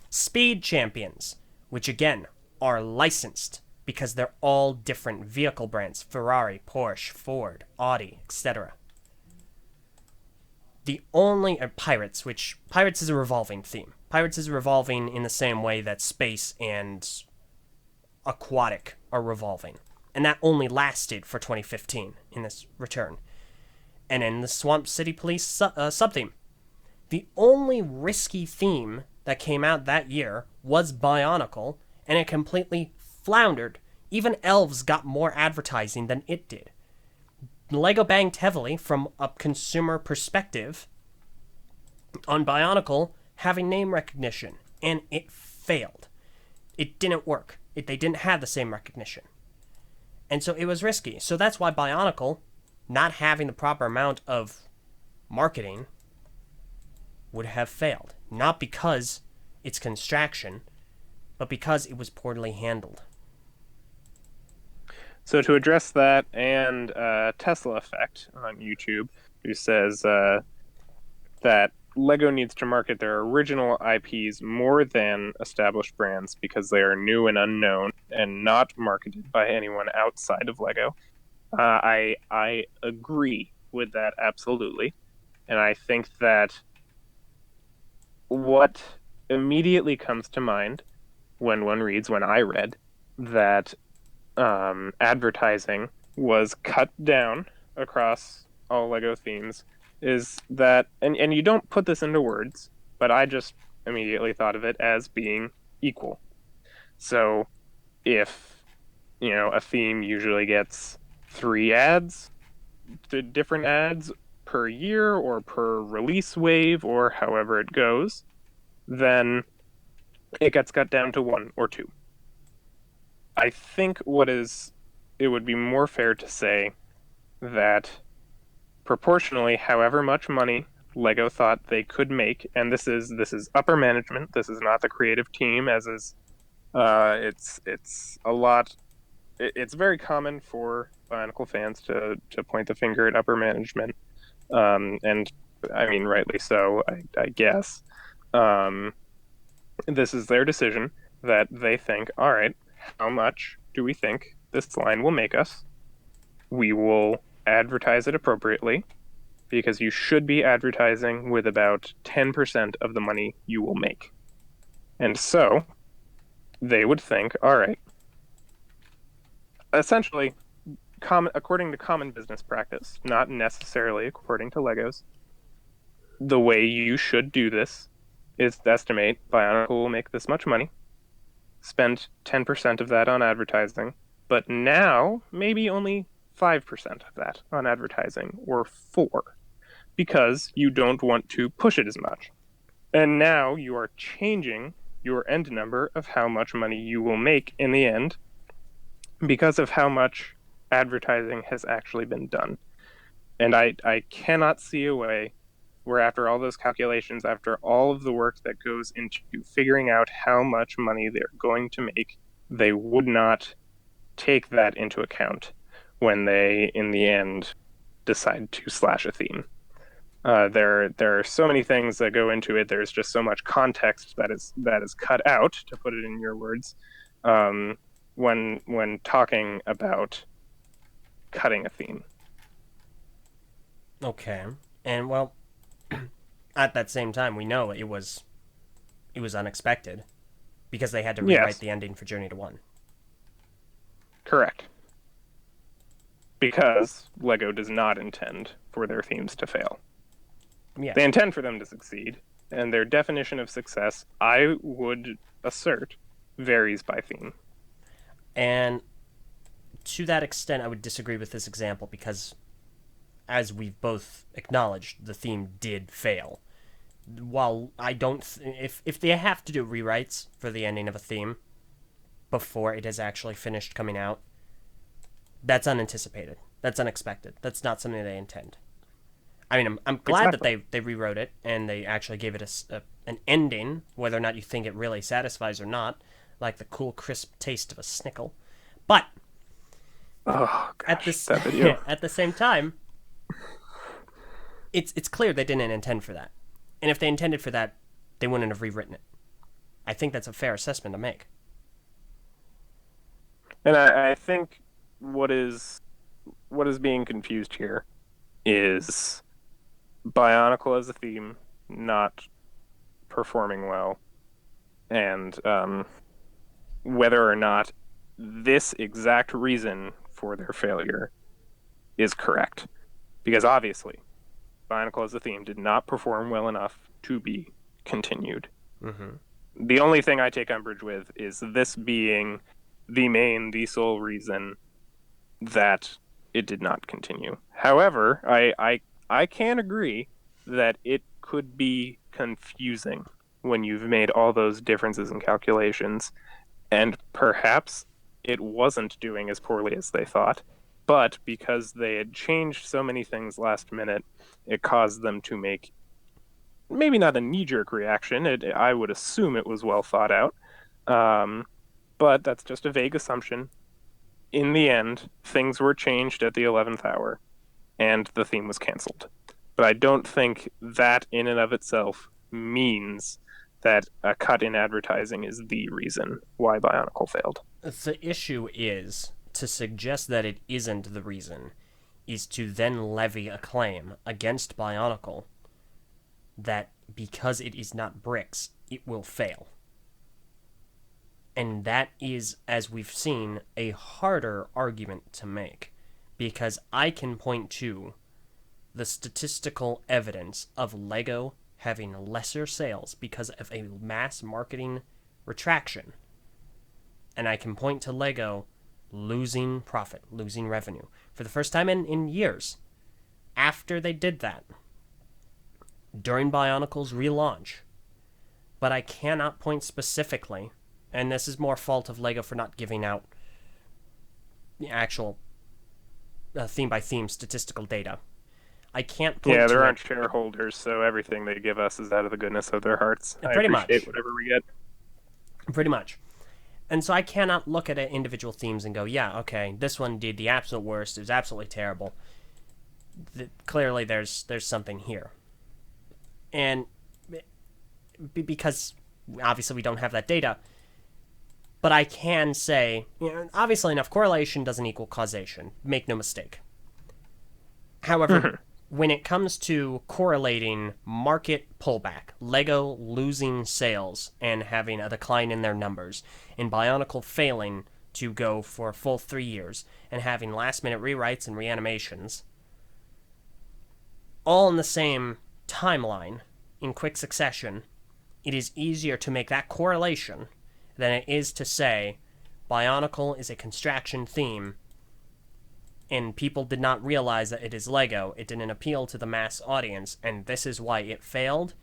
Speed Champions, which again, are licensed because they're all different vehicle brands. Ferrari, Porsche, Ford, Audi, etc. The only... Pirates, which... Pirates is a revolving theme. Pirates is revolving in the same way that space and aquatic are revolving. And that only lasted for 2015 in this return. And in the Swamp City Police sub-theme. The only risky theme that came out that year was Bionicle, and it completely floundered. Even Elves got more advertising than it did. Lego banked heavily from a consumer perspective on Bionicle having name recognition, and it failed. It didn't work. They didn't have the same recognition. And so it was risky. So that's why Bionicle, not having the proper amount of marketing, would have failed. Not because it's construction, but because it was poorly handled.
So to address that, and Tesla Effect on YouTube, who says that Lego needs to market their original IPs more than established brands because they are new and unknown and not marketed by anyone outside of Lego. I agree with that absolutely, and I think that what immediately comes to mind when I read that advertising was cut down across all Lego themes is that, and you don't put this into words, but I just immediately thought of it as being equal. So if, a theme usually gets 3 ads, different ads per year or per release wave or however it goes, then it gets cut down to 1 or 2. I think it would be more fair to say that proportionally, however much money Lego thought they could make, and this is upper management, this is not the creative team, as is it's a lot. It's very common for Bionicle fans to point the finger at upper management, and I mean rightly so, I guess. This is their decision that they think, all right, how much do we think this line will make us? We will advertise it appropriately, because you should be advertising with about 10% of the money you will make. And so they would think, all right, essentially, according to common business practice, not necessarily according to Legos, the way you should do this is to estimate Bionicle will make this much money, spend 10% of that on advertising, but now maybe only 5% of that on advertising, or 4%, because you don't want to push it as much. And now you are changing your end number of how much money you will make in the end because of how much advertising has actually been done. And I cannot see a way where, after all those calculations, after all of the work that goes into figuring out how much money they're going to make, they would not take that into account when they, in the end, decide to slash a theme. There are so many things that go into it. There's just so much context that is cut out, to put it in your words, when talking about cutting a theme.
Okay, and well, at that same time, we know it was unexpected because they had to rewrite the ending for Journey to 1.
Correct. Because Lego does not intend for their themes to fail.
Yes.
They intend for them to succeed, and their definition of success, I would assert, varies by theme.
And to that extent, I would disagree with this example because, as we've both acknowledged, the theme did fail. While I don't... if they have to do rewrites for the ending of a theme before it has actually finished coming out, that's unanticipated. That's unexpected. That's not something they intend. I mean, I'm glad that they rewrote it and they actually gave it an ending, whether or not you think it really satisfies or not, like the cool, crisp taste of a snickle. But at the same time, it's clear they didn't intend for that. And if they intended for that, they wouldn't have rewritten it. I think that's a fair assessment to make.
And I think what is being confused here is Bionicle as a theme not performing well, and whether or not this exact reason for their failure is correct. Because obviously, Bionicle as a theme did not perform well enough to be continued. Mm-hmm. The only thing I take umbrage with is this being the sole reason that it did not continue. However, I can agree that it could be confusing when you've made all those differences in calculations, and perhaps it wasn't doing as poorly as they thought. But because they had changed so many things last minute, it caused them to make maybe not a knee-jerk reaction. I would assume it was well thought out. Um, but that's just a vague assumption. In the end, things were changed at the 11th hour, and the theme was canceled. But I don't think that in and of itself means that a cut in advertising is the reason why Bionicle failed.
The issue is, to suggest that it isn't the reason, is to then levy a claim against Bionicle that because it is not bricks, it will fail. And that is, as we've seen, a harder argument to make, because I can point to the statistical evidence of LEGO having lesser sales because of a mass marketing retraction. And I can point to LEGO losing profit, losing revenue, for the first time in years. After they did that, during Bionicle's relaunch. But I cannot point specifically, and this is more fault of LEGO for not giving out the actual theme-by-theme statistical data. I can't point
Yeah,
to
there aren't shareholders, so everything they give us is out of the goodness of their hearts.
Pretty much.
I appreciate whatever we get.
Pretty much. And so I cannot look at individual themes and go, yeah, okay, this one did the absolute worst, it was absolutely terrible. Clearly there's something here. And because obviously we don't have that data, but I can say, obviously enough, correlation doesn't equal causation. Make no mistake. However, when it comes to correlating market pullback, LEGO losing sales and having a decline in their numbers, and Bionicle failing to go for a full 3 years, and having last-minute rewrites and reanimations, all in the same timeline, in quick succession, it is easier to make that correlation than it is to say Bionicle is a construction theme and people did not realize that it is LEGO. It didn't appeal to the mass audience, and this is why it failed,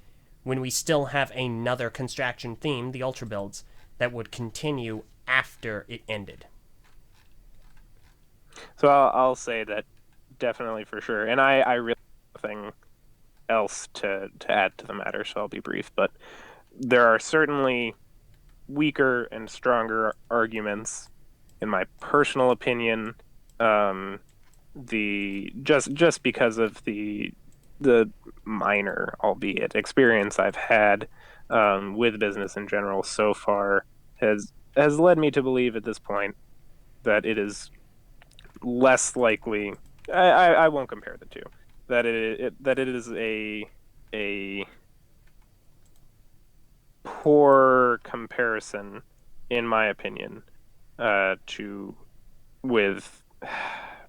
when we still have another construction theme, the Ultra Builds, that would continue after it ended.
So I'll say that definitely for sure. And I really have nothing else to add to the matter, so I'll be brief. But there are certainly weaker and stronger arguments, in my personal opinion, just because of the minor, albeit, experience I've had with business in general so far has led me to believe at this point that it is less likely. I won't compare the two. That it is a poor comparison, in my opinion,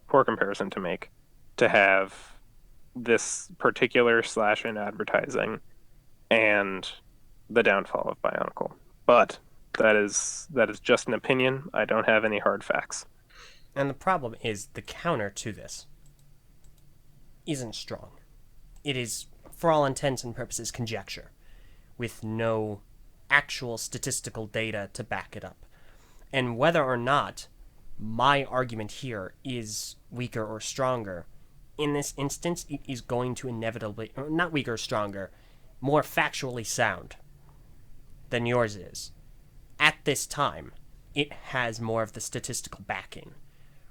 poor comparison to make, to have this particular slash in advertising and the downfall of Bionicle. But that is just an opinion. I don't have any hard facts.
And the problem is the counter to this isn't strong. It is, for all intents and purposes, conjecture, with no actual statistical data to back it up. And whether or not my argument here is weaker or stronger, in this instance, it is going to inevitably, or not weaker or stronger, more factually sound than yours is. At this time, it has more of the statistical backing,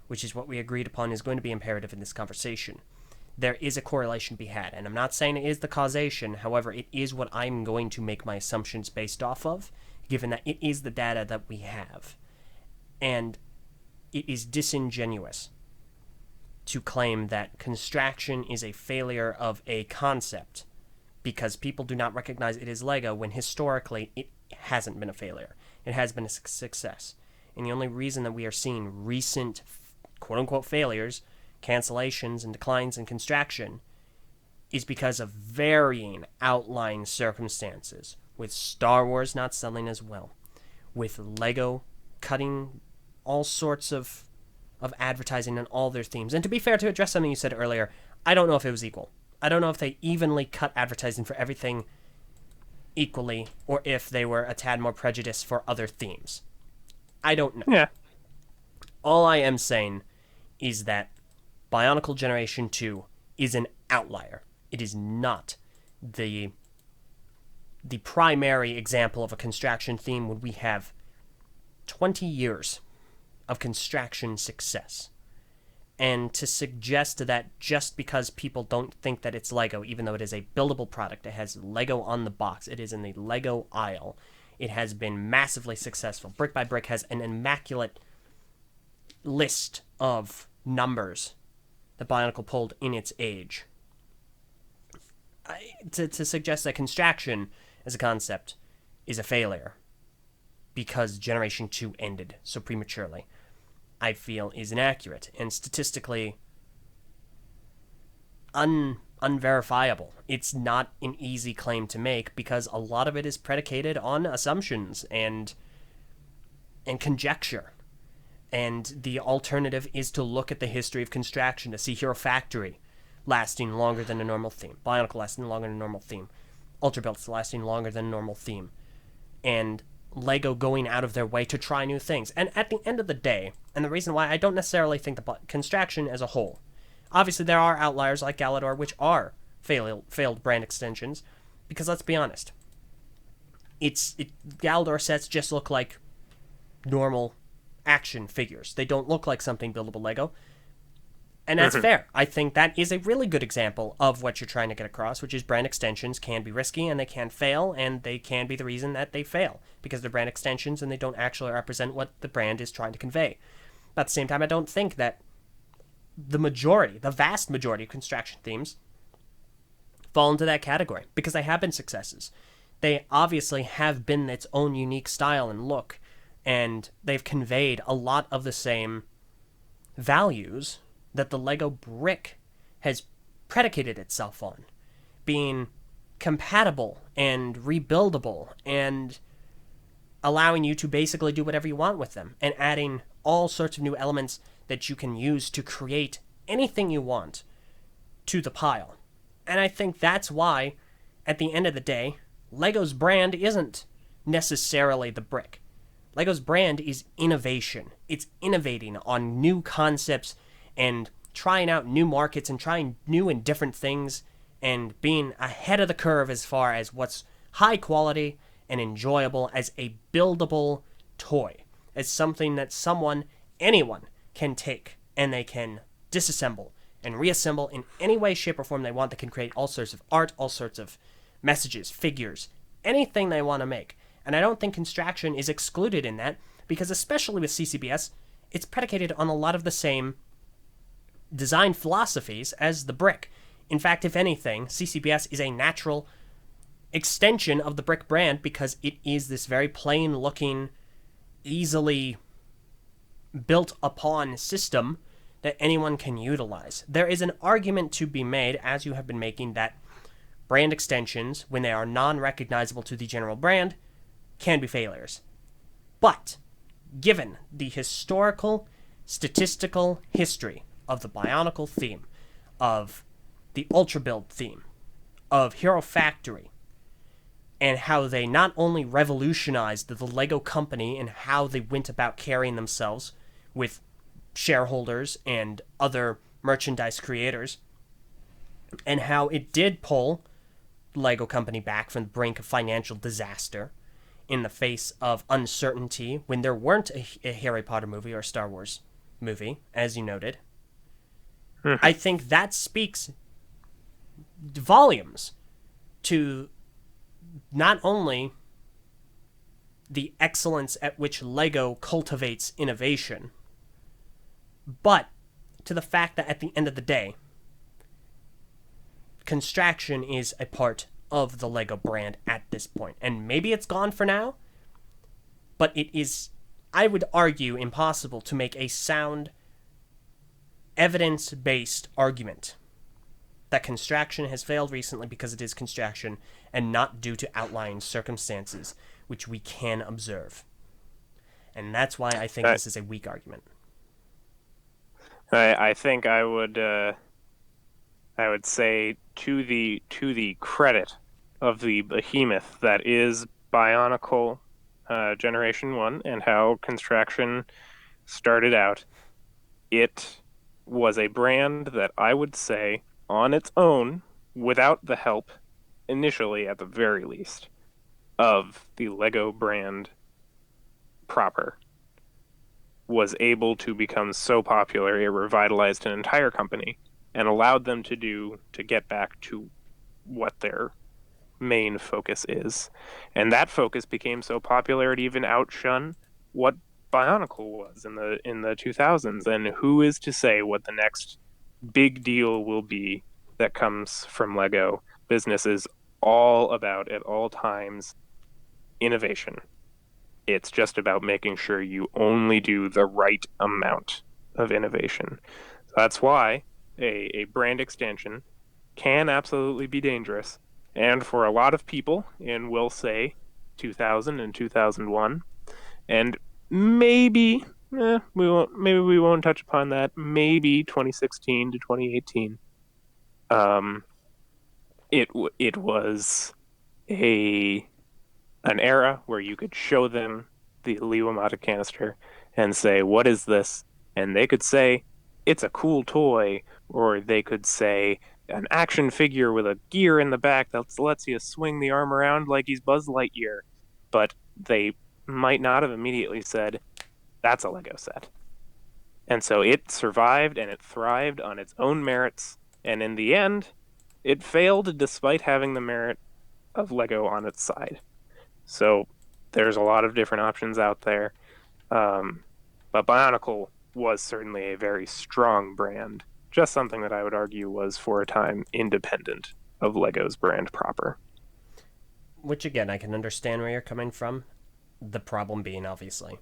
which is what we agreed upon is going to be imperative in this conversation. There is a correlation to be had, and I'm not saying it is the causation, however, it is what I'm going to make my assumptions based off of, given that it is the data that we have. And it is disingenuous to claim that construction is a failure of a concept because people do not recognize it as LEGO when historically it hasn't been a failure. It has been a success. And the only reason that we are seeing recent quote-unquote failures, cancellations, and declines in construction is because of varying outlying circumstances, with Star Wars not selling as well, with LEGO cutting all sorts of of advertising on all their themes. And to be fair, to address something you said earlier, I don't know if it was equal. I don't know if they evenly cut advertising for everything equally, or if they were a tad more prejudiced for other themes. I don't know.
Yeah.
All I am saying is that Bionicle Generation 2 is an outlier. It is not the primary example of a construction theme when we have 20 years of construction success. And to suggest that just because people don't think that it's Lego, even though it is a buildable product, it has Lego on the box, it is in the Lego aisle, it has been massively successful. Brick by Brick has an immaculate list of numbers that Bionicle pulled in its age. To suggest that construction as a concept is a failure because Generation 2 ended so prematurely, I feel is inaccurate and statistically unverifiable. It's not an easy claim to make because a lot of it is predicated on assumptions and conjecture. And the alternative is to look at the history of construction to see Hero Factory lasting longer than a normal theme, Bionicle lasting longer than a normal theme, Ultra Builds lasting longer than a normal theme, and Lego going out of their way to try new things. And at the end of the day, and the reason why I don't necessarily think the construction as a whole, obviously there are outliers like Galador, which are failed brand extensions, because let's be honest, Galador sets just look like normal action figures. They don't look like something buildable Lego. And that's fair. I think that is a really good example of what you're trying to get across, which is brand extensions can be risky and they can fail, and they can be the reason that they fail because they're brand extensions and they don't actually represent what the brand is trying to convey. But at the same time, I don't think that the vast majority of construction themes fall into that category because they have been successes. They obviously have been its own unique style and look, and they've conveyed a lot of the same values that the Lego brick has predicated itself on, being compatible and rebuildable and allowing you to basically do whatever you want with them and adding all sorts of new elements that you can use to create anything you want to the pile. And I think that's why, at the end of the day, Lego's brand isn't necessarily the brick. Lego's brand is innovation. It's innovating on new concepts and trying out new markets and trying new and different things and being ahead of the curve as far as what's high quality and enjoyable as a buildable toy, as something that anyone can take and they can disassemble and reassemble in any way, shape, or form they want. They can create all sorts of art, all sorts of messages, figures, anything they want to make. And I don't think construction is excluded in that because especially with CCBS, it's predicated on a lot of the same design philosophies as the brick. In fact, if anything, CCBS is a natural extension of the brick brand because it is this very plain looking, easily built upon system that anyone can utilize. There is an argument to be made, as you have been making, that brand extensions, when they are non-recognizable to the general brand, can be failures. But given the historical, statistical history of the Bionicle theme, of the Ultra Build theme, of Hero Factory, and how they not only revolutionized the Lego company and how they went about carrying themselves with shareholders and other merchandise creators, and how it did pull the Lego company back from the brink of financial disaster in the face of uncertainty when there weren't a Harry Potter movie or a Star Wars movie, as you noted. I think that speaks volumes to not only the excellence at which Lego cultivates innovation, but to the fact that at the end of the day, construction is a part of the Lego brand at this point. And maybe it's gone for now, but it is, I would argue, impossible to make a sound, evidence-based argument that construction has failed recently because it is construction and not due to outlying circumstances, which we can observe. And that's why I think this is a weak argument.
I think I would say to the credit of the behemoth that is Bionicle Generation 1 and how Construction started out, it was a brand that I would say on its own, without the help, initially at the very least, of the Lego brand proper, was able to become so popular it revitalized an entire company and allowed them to get back to what their main focus is. And that focus became so popular it even outshone what Bionicle was in the 2000s. And who is to say what the next big deal will be that comes from Lego? Business is all about at all times innovation. It's just about making sure you only do the right amount of innovation. That's why a brand extension can absolutely be dangerous. And for a lot of people in, we'll say, 2000 and 2001, and maybe we won't touch upon that. Maybe 2016 to 2018. Um, it was a an era where you could show them the Liwamata canister and say, "What is this?" And they could say, "It's a cool toy," or they could say, "An action figure with a gear in the back that lets you swing the arm around like he's Buzz Lightyear." But they might not have immediately said, "That's a Lego set." And so it survived and it thrived on its own merits. And in the end, it failed despite having the merit of Lego on its side. So there's a lot of different options out there. Um, but Bionicle was certainly a very strong brand. Just something that I would argue was, for a time, independent of Lego's brand proper.
Which, again, I can understand where you're coming from. The problem being, obviously,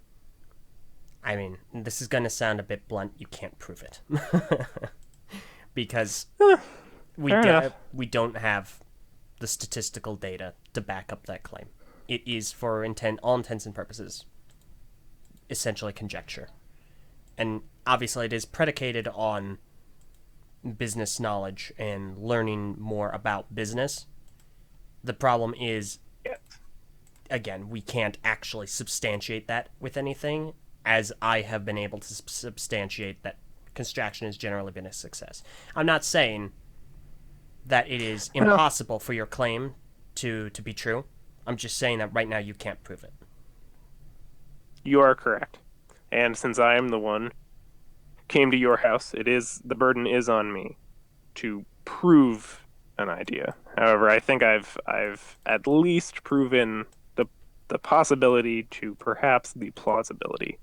I mean, this is going to sound a bit blunt. You can't prove it. Because we don't have the statistical data to back up that claim. It is, for all intents and purposes, essentially conjecture. And obviously it is predicated on business knowledge and learning more about business. The problem is, again, we can't actually substantiate that with anything, as I have been able to substantiate that Construction has generally been a success. I'm not saying that it is impossible for your claim to be true. I'm just saying that right now you can't prove it.
You are correct. And since I am the one came to your house, the burden is on me to prove an idea. However, I think I've at least proven the possibility to perhaps the plausibility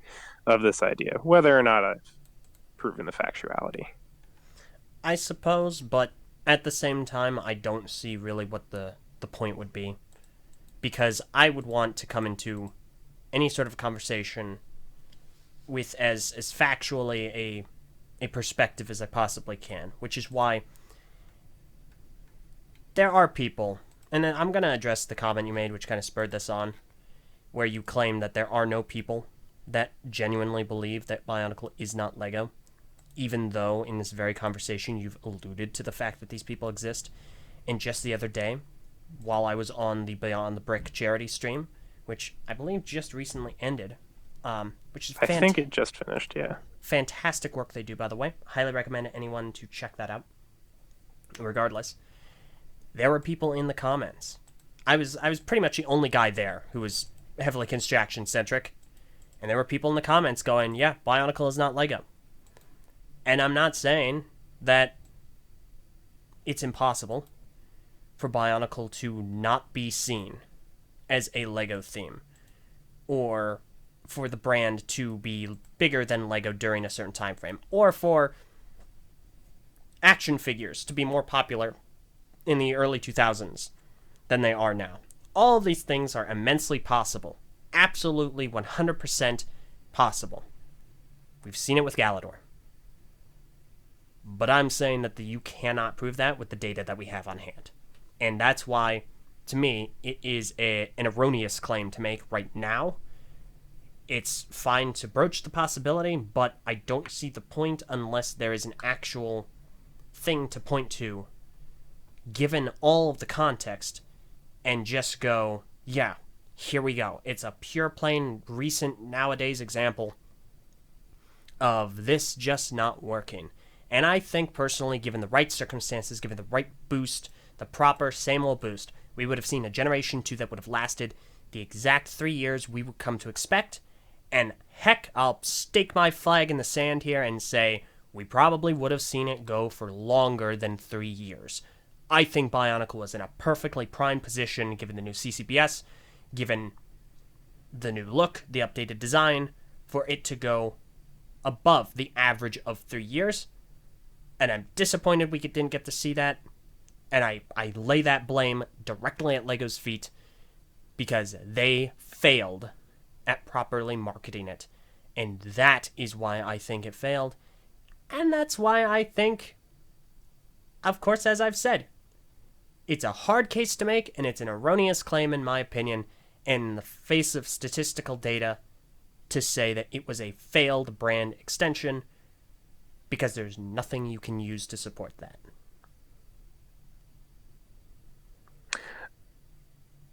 of this idea, whether or not I've proven the factuality.
I suppose, but at the same time, I don't see really what the point would be. Because I would want to come into any sort of conversation with as factually a perspective as I possibly can, which is why there are people, and I'm going to address the comment you made, which kind of spurred this on, where you claim that there are no people that genuinely believe that Bionicle is not Lego, even though in this very conversation you've alluded to the fact that these people exist. And just the other day, while I was on the Beyond the Brick charity stream, which I believe just recently ended, which is
I think it just finished, yeah.
Fantastic work they do, by the way. Highly recommend anyone to check that out. Regardless, there were people in the comments. I was pretty much the only guy there who was heavily Construction centric, and there were people in the comments going, "Yeah, Bionicle is not Lego." And I'm not saying that it's impossible for Bionicle to not be seen as a Lego theme, or for the brand to be bigger than Lego during a certain time frame, or for action figures to be more popular in the early 2000s than they are now. All of these things are immensely possible. Absolutely 100% possible. We've seen it with Galador. But I'm saying that you cannot prove that with the data that we have on hand. And that's why, to me, it is an erroneous claim to make right now, It's fine to broach the possibility, but I don't see the point unless there is an actual thing to point to, given all of the context, and just go, yeah, here we go. It's a pure plain recent nowadays example of this just not working. And I think personally, given the right circumstances, given the right boost, the proper same old boost, we would have seen a Generation 2 that would have lasted the exact 3 years we would come to expect. And heck, I'll stake my flag in the sand here and say we probably would have seen it go for longer than 3 years. I think Bionicle was in a perfectly prime position given the new CCBS, given the new look, the updated design, for it to go above the average of 3 years. And I'm disappointed we didn't get to see that. And I lay that blame directly at LEGO's feet because they failed at properly marketing it. And that is why I think it failed. And that's why I think, of course, as I've said, it's a hard case to make, and it's an erroneous claim, in my opinion, in the face of statistical data, to say that it was a failed brand extension, because there's nothing you can use to support that.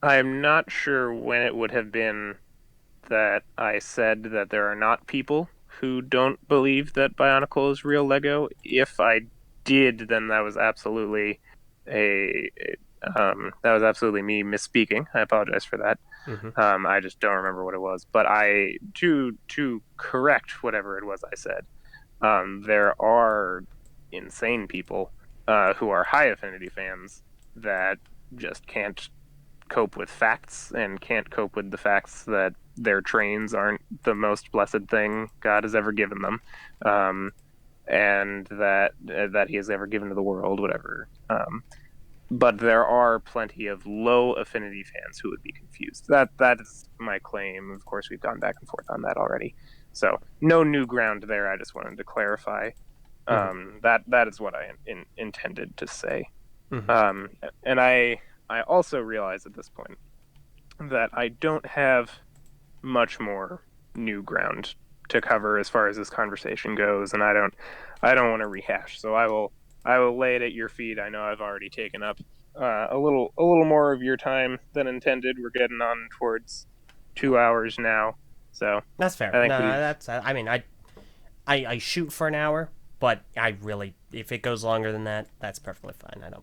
I'm not sure when it would have been that I said that there are not people who don't believe that Bionicle is real Lego. If I did, then that was absolutely that was absolutely me misspeaking. I apologize for that.
Mm-hmm.
I just don't remember what it was. But to correct whatever it was I said, there are insane people who are high affinity fans that just can't cope with facts and can't cope with the facts that their trains aren't the most blessed thing God has ever given them, and that He has ever given to the world, whatever. But there are plenty of low affinity fans who would be confused. That is my claim. Of course, we've gone back and forth on that already, so no new ground there. I just wanted to clarify that is what I intended to say.
Mm-hmm.
And I also realize at this point that I don't have much more new ground to cover as far as this conversation goes, and I don't want to rehash. So I will lay it at your feet. I know I've already taken up a little more of your time than intended. We're getting on towards 2 hours now, so
That's fair. I mean, I shoot for an hour, but I really, if it goes longer than that, that's perfectly fine. I'm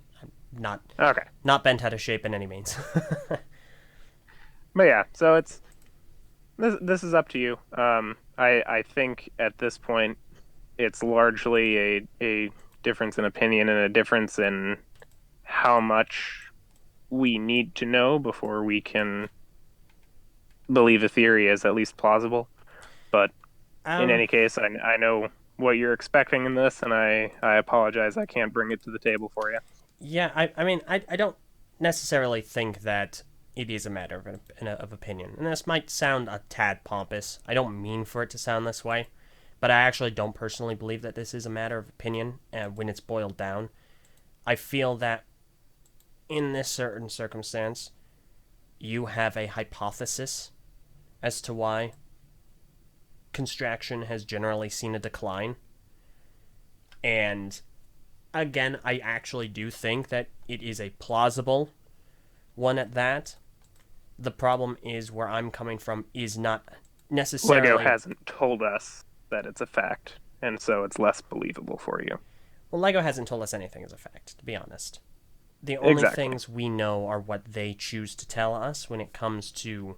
not bent out of shape in any means.
But yeah, so it's this is up to you. I think at this point it's largely a difference in opinion and a difference in how much we need to know before we can believe a theory is at least plausible. But in any case, I know what you're expecting in this, and I apologize I can't bring it to the table for you.
Yeah, I mean, I don't necessarily think that it is a matter of opinion. And this might sound a tad pompous. I don't mean for it to sound this way. But I actually don't personally believe that this is a matter of opinion when it's boiled down. I feel that in this certain circumstance, you have a hypothesis as to why construction has generally seen a decline. And again, I actually do think that it is a plausible one at that. The problem is where I'm coming from is not necessarily...
Lego hasn't told us that it's a fact, and so it's less believable for you.
Well, LEGO hasn't told us anything as a fact, to be honest. The only things we know are what they choose to tell us when it comes to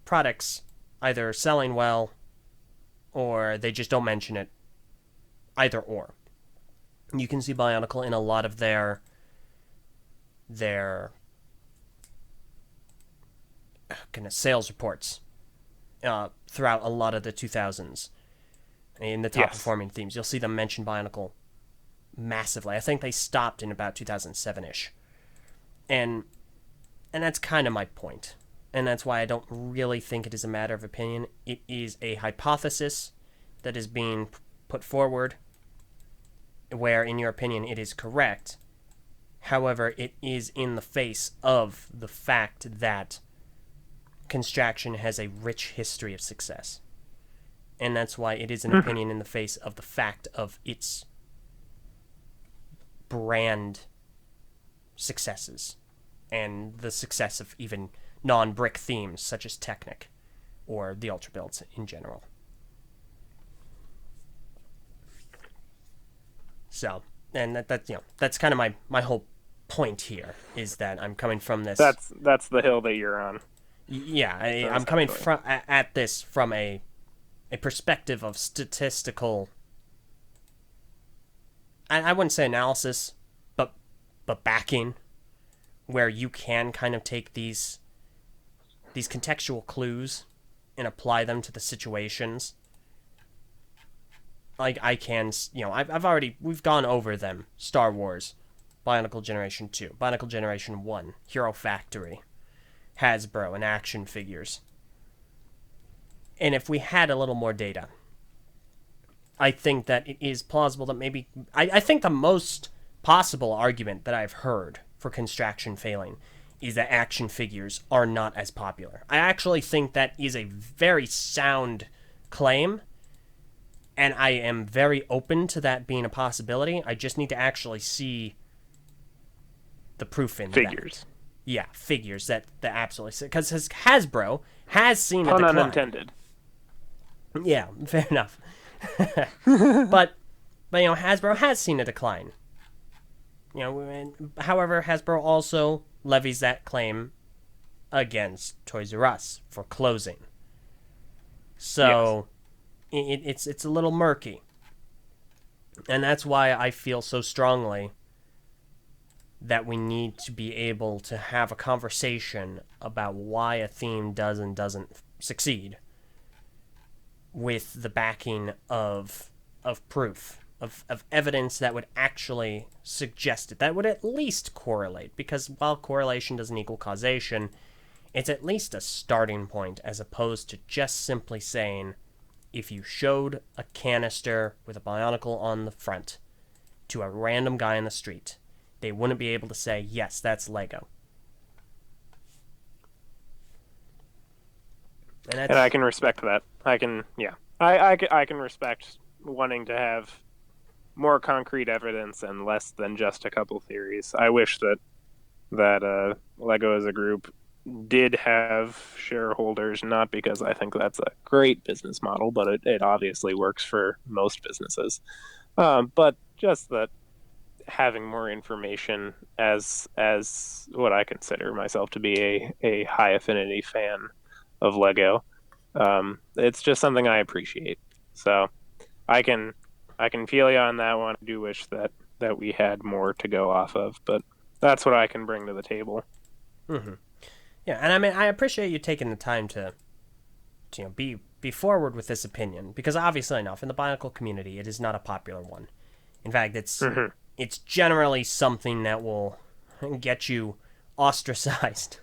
products either selling well or they just don't mention it. Either or. You can see Bionicle in a lot of their sales reports throughout a lot of the 2000s. In the top performing themes, you'll see them mention Bionicle massively. I think they stopped in about 2007-ish. And that's kind of my point. And that's why I don't really think it is a matter of opinion. It is a hypothesis that is being put forward where, in your opinion, it is correct. However, it is in the face of the fact that Construction has a rich history of success. And that's why it is an opinion in the face of the fact of its brand successes and the success of even non-brick themes such as Technic or the Ultra Builds in general. So, and that's kind of my whole point here, is that I'm coming from this.
That's the hill that you're on.
Yeah, I'm coming from at this from a perspective of statistical. I wouldn't say analysis, but backing, where you can kind of take these contextual clues and apply them to the situations. Like, I can, we've gone over them. Star Wars, Bionicle Generation 2, Bionicle Generation 1, Hero Factory, Hasbro, and action figures. And if we had a little more data, I think that it is plausible that maybe... I think the most possible argument that I've heard for Construction failing is that action figures are not as popular. I actually think that is a very sound claim, and I am very open to that being a possibility. I just need to actually see the proof in
figures.
That. Yeah, figures that absolutely... Because Hasbro has seen a decline.
Pun unintended.
Yeah, fair enough. but Hasbro has seen a decline. However, Hasbro also levies that claim against Toys R Us for closing. So it's a little murky. And that's why I feel so strongly that we need to be able to have a conversation about why a theme does and doesn't succeed, with the backing of proof, of evidence that would actually suggest it, that would at least correlate, because while correlation doesn't equal causation, it's at least a starting point, as opposed to just simply saying, if you showed a canister with a Bionicle on the front to a random guy in the street, they wouldn't be able to say, yes, that's Lego.
And I can respect that. I can respect wanting to have more concrete evidence and less than just a couple theories. I wish that Lego as a group did have shareholders, not because I think that's a great business model, but it obviously works for most businesses. But just that having more information as what I consider myself to be a high affinity fan of Lego, it's just something I appreciate. So I can feel you on that one. I do wish that we had more to go off of, but that's what I can bring to the table.
Mm-hmm. Yeah, and I mean, I appreciate you taking the time to be forward with this opinion, because obviously enough, in the Bionicle community, it is not a popular one. In fact, it's generally something that will get you ostracized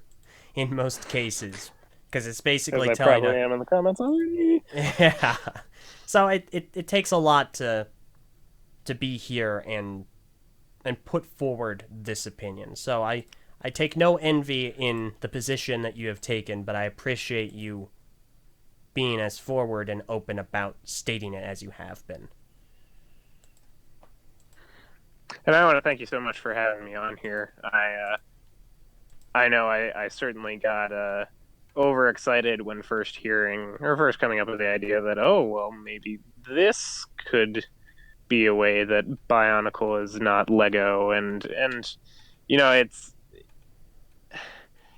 in most cases, because it's basically
I
telling
probably am in the comments already.
Yeah. So it takes a lot to be here and put forward this opinion. So I take no envy in the position that you have taken, but I appreciate you being as forward and open about stating it as you have been.
And I want to thank you so much for having me on here. I know I certainly got overexcited when first coming up with the idea that, oh, well, maybe this could be a way that Bionicle is not Lego, and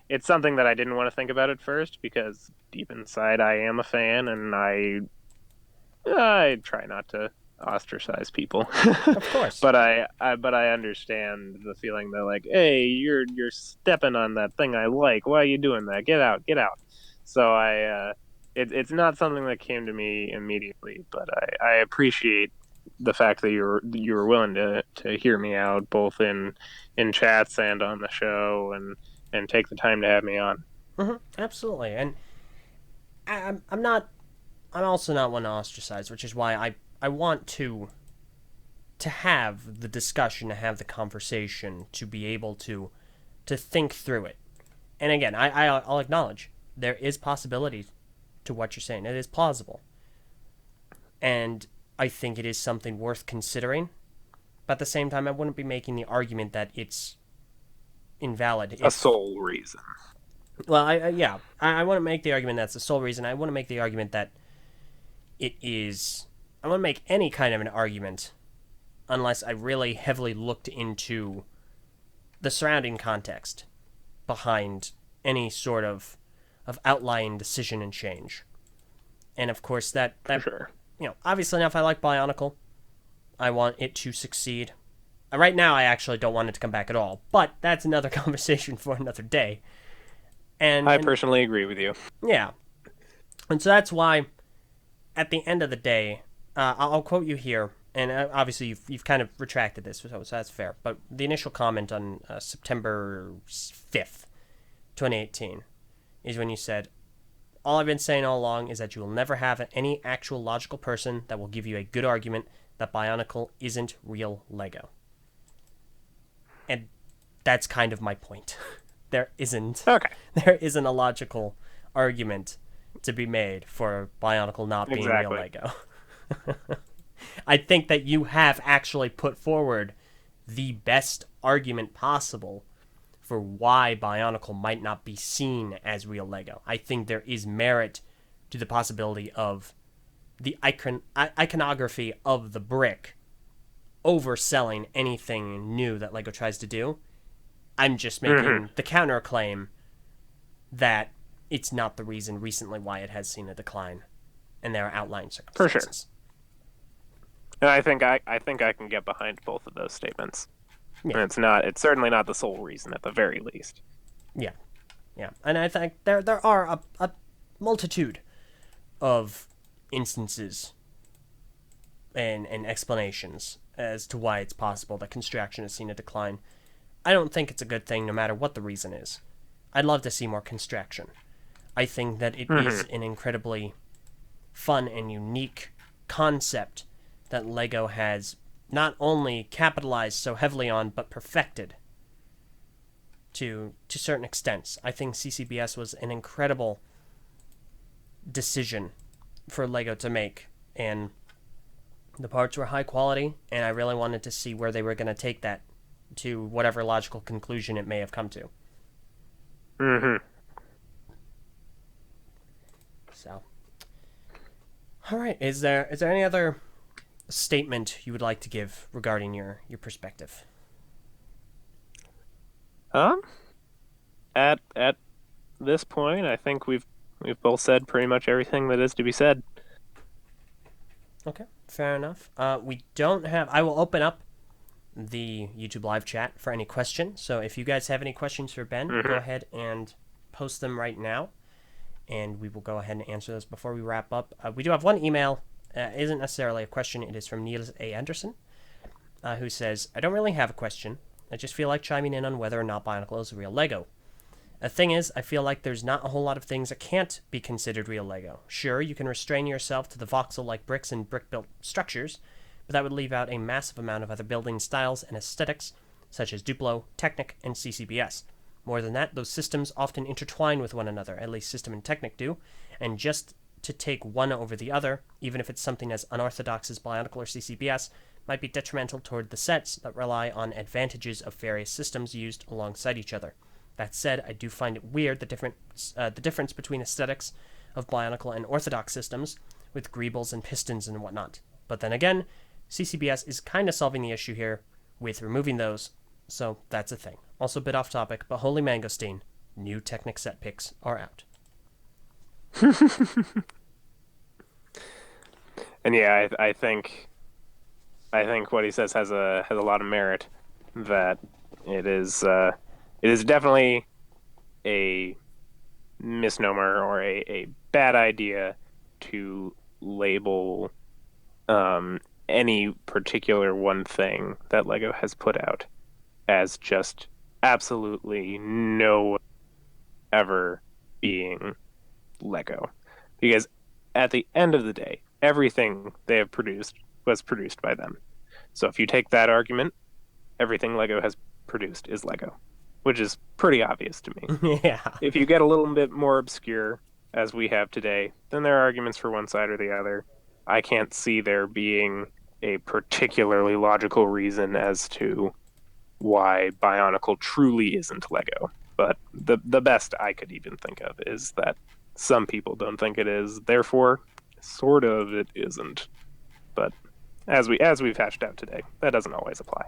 it's something that I didn't want to think about at first, because deep inside I am a fan, and I try not to ostracize people.
Of course.
But I understand the feeling that, like, hey, you're stepping on that thing I like. Why are you doing that? Get out. So it's not something that came to me immediately, but I appreciate the fact that you were willing to hear me out, both in chats and on the show, and take the time to have me on.
Mm-hmm, absolutely. And I'm also not one to ostracize, which is why I want to have the discussion, to have the conversation, to be able to think through it. And again, I'll acknowledge, there is possibility to what you're saying. It is plausible. And I think it is something worth considering. But at the same time, I wouldn't be making the argument that it's invalid.
A sole reason.
Well, I wouldn't make the argument that's the sole reason. I wouldn't make the argument that it is... I wouldn't make any kind of an argument unless I really heavily looked into the surrounding context behind any sort of outlying decision and change. And of course, that
sure.
Obviously enough, I like BIONICLE. I want it to succeed. Right now, I actually don't want it to come back at all, but that's another conversation for another day. And
I personally agree with you.
Yeah. And so that's why, at the end of the day, I'll quote you here, and obviously you've kind of retracted this, so that's fair, but the initial comment on September 5th, 2018, is when you said, "All I've been saying all along is that you will never have any actual logical person that will give you a good argument that BIONICLE isn't real Lego." And that's kind of my point. There isn't a logical argument to be made for BIONICLE not being real Lego. I think that you have actually put forward the best argument possible for why BIONICLE might not be seen as real Lego. I think there is merit to the possibility of the iconography of the brick overselling anything new that Lego tries to do. I'm just making the counterclaim that it's not the reason recently why it has seen a decline, and there are outlying circumstances.
For sure. And I think I can get behind both of those statements. Yeah. And it's certainly not the sole reason at the very least.
Yeah. And I think there are a multitude of instances and explanations as to why it's possible that construction has seen a decline. I don't think it's a good thing no matter what the reason is. I'd love to see more construction. I think that it is an incredibly fun and unique concept that Lego has not only capitalized so heavily on, but perfected to certain extents. I think CCBS was an incredible decision for Lego to make, and the parts were high quality, and I really wanted to see where they were going to take that to whatever logical conclusion it may have come to. So, all right. Is there any other statement you would like to give regarding your perspective?
At this point, I think we've both said pretty much everything that is to be said.
Okay, fair enough. We don't have... I will open up the YouTube live chat for any questions. So if you guys have any questions for Ben, go ahead and post them right now, and we will go ahead and answer those before we wrap up. We do have one email. Isn't necessarily a question. It is from Niels A. Anderson, who says, "I don't really have a question. I just feel like chiming in on whether or not BIONICLE is real Lego. The thing is, I feel like there's not a whole lot of things that can't be considered real Lego. Sure, you can restrain yourself to the voxel-like bricks and brick-built structures, but that would leave out a massive amount of other building styles and aesthetics, such as Duplo, Technic, and CCBS. More than that, those systems often intertwine with one another, at least System and Technic do, and just to take one over the other, even if it's something as unorthodox as BIONICLE or CCBS, might be detrimental toward the sets that rely on advantages of various systems used alongside each other. That said, I do find it weird the difference between aesthetics of BIONICLE and orthodox systems, with greebles and pistons and whatnot. But then again, CCBS is kind of solving the issue here with removing those, so that's a thing. Also a bit off topic, but holy mangosteen, new Technic set picks are out."
And yeah, I think what he says has a lot of merit. That it is definitely a misnomer or a bad idea to label any particular one thing that Lego has put out as just absolutely no ever being Lego, because at the end of the day, everything they have produced was produced by them. So if you take that argument, everything Lego has produced is Lego. which is pretty obvious to me.
Yeah.
If you get a little bit more obscure, as we have today, then there are arguments for one side or the other. I can't see there being a particularly logical reason as to why Bionicle truly isn't Lego. But the best I could even think of is that some people don't think it is, therefore, sort of it isn't. But as we've hashed out today, that doesn't always apply.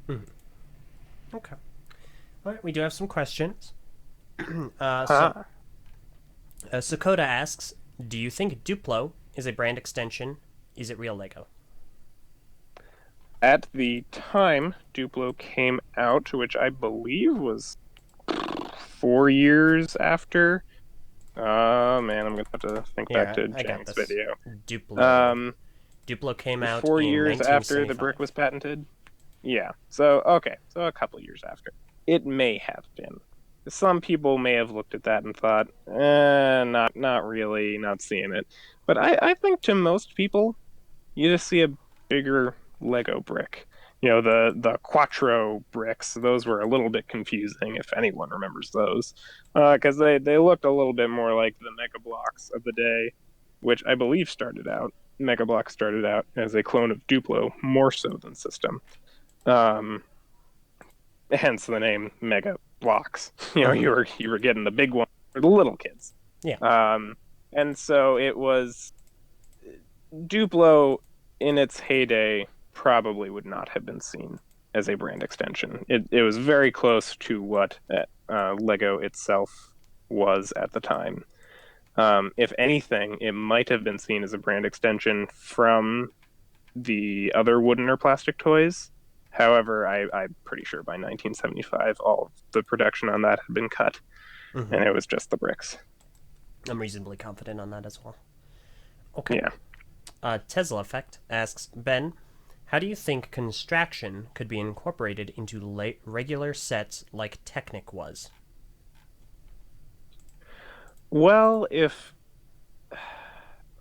Okay. All right, we do have some questions. Sakota asks, do you think Duplo is a brand extension? Is it real Lego?
At the time Duplo came out, which I believe was 4 years after. Oh man, I'm gonna have to think back to Jank's video.
Duplo came out
4 years
in
after the brick was patented. Yeah. So okay, so a couple years after. It may have been. Some people may have looked at that and thought, not really, not seeing it. But I think to most people, you just see a bigger Lego brick. The Quattro bricks, those were a little bit confusing, if anyone remembers those, because they looked a little bit more like the Mega Bloks of the day, which I believe Mega Bloks started out as a clone of Duplo, more so than System. Hence the name Mega Bloks. You were getting the big one for the little kids.
Yeah.
And so it was Duplo in its heyday probably would not have been seen as a brand extension. It was very close to what Lego itself was at the time. If anything, it might have been seen as a brand extension from the other wooden or plastic toys. However, I'm pretty sure by 1975, all of the production on that had been cut, and it was just the bricks.
I'm reasonably confident on that as well. Okay.
Yeah.
Tesla Effect asks, Ben, how do you think Construction could be incorporated into regular sets like Technic was?
Well, if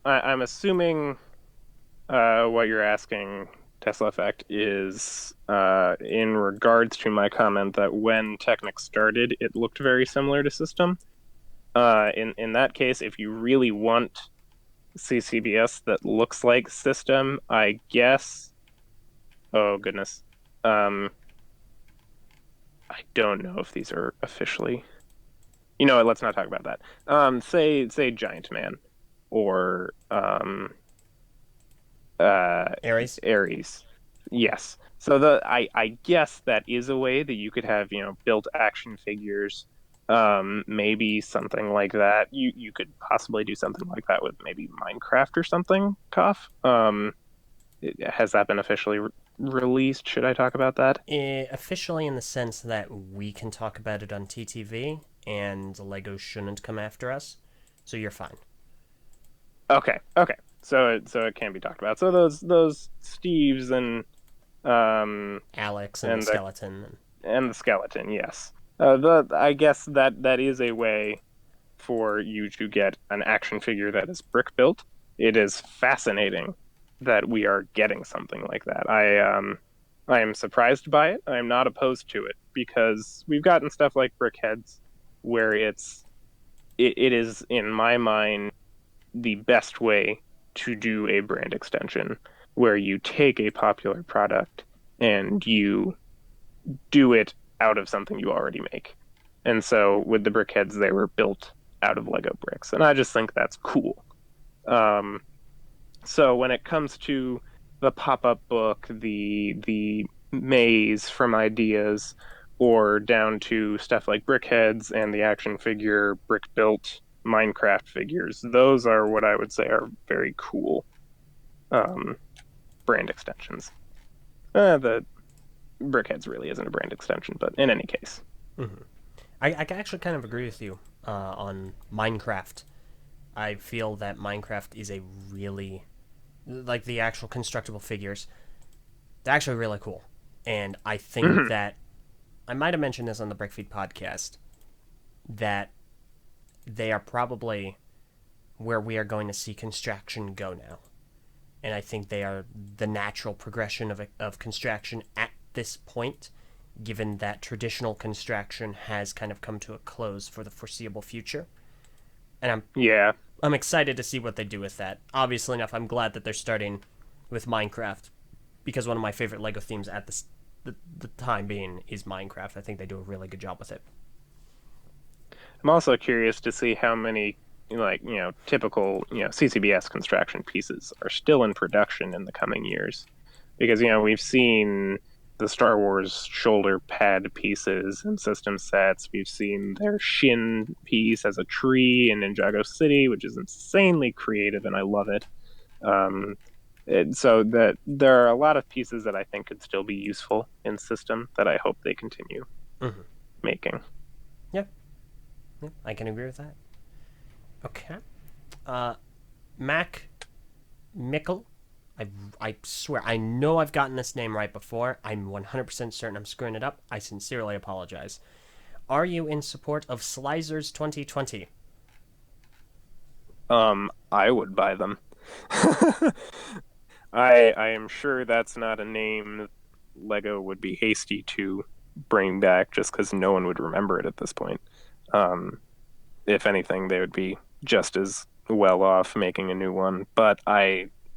I'm assuming what you're asking, Tesla Effect, is in regards to my comment that when Technic started, it looked very similar to System. In that case, if you really want CCBS that looks like System, I guess. Oh goodness, I don't know if these are officially. You know what? Let's not talk about that. Say Giant Man, or Ares. Yes. So I guess that is a way that you could have built action figures. Maybe something like that. You could possibly do something like that with maybe Minecraft or something. Has that been officially released? Should I talk about that?
Officially, in the sense that we can talk about it on TTV, and Lego shouldn't come after us, so you're fine.
Okay. So it can be talked about. So those Steves and
Alex and the skeleton
and the skeleton, yes. I guess that is a way for you to get an action figure that is brick built. It is fascinating that we are getting something like that. I am surprised by it. I am not opposed to it, because we've gotten stuff like Brickheads, where it is, in my mind, the best way to do a brand extension, where you take a popular product and you do it out of something you already make. And so with the Brickheads, they were built out of Lego bricks, and I just think that's cool. So when it comes to the pop-up book, the maze from ideas, or down to stuff like Brickheads and the action figure brick-built Minecraft figures, those are what I would say are very cool brand extensions. The Brickheads really isn't a brand extension, but in any case.
Mm-hmm. I actually kind of agree with you on Minecraft. I feel that Minecraft is a really, like, the actual constructible figures, they're actually really cool. And I think that, I might have mentioned this on the Brickfeed podcast, that they are probably where we are going to see Construction go now. And I think they are the natural progression of Construction at this point, given that traditional construction has kind of come to a close for the foreseeable future. And
Yeah.
I'm excited to see what they do with that. Obviously enough, I'm glad that they're starting with Minecraft, because one of my favorite Lego themes at the time being is Minecraft. I think they do a really good job with it.
I'm also curious to see how many, like, typical, CCBS construction pieces are still in production in the coming years. Because, we've seen the Star Wars shoulder pad pieces and system sets. We've seen their shin piece as a tree in Ninjago City, which is insanely creative, and I love it. Um, so that there are a lot of pieces that I think could still be useful in system that I hope they continue
Mm-hmm.
making.
Yeah. Yeah, I can agree with that. Okay. Uh, Mac Mickle. I swear, I know I've gotten this name right before. I'm 100% certain I'm screwing it up. I sincerely apologize. Are you in support of Slicers 2020?
I would buy them. I am sure that's not a name Lego would be hasty to bring back just because no one would remember it at this point. Um, if anything, they would be just as well off making a new one. But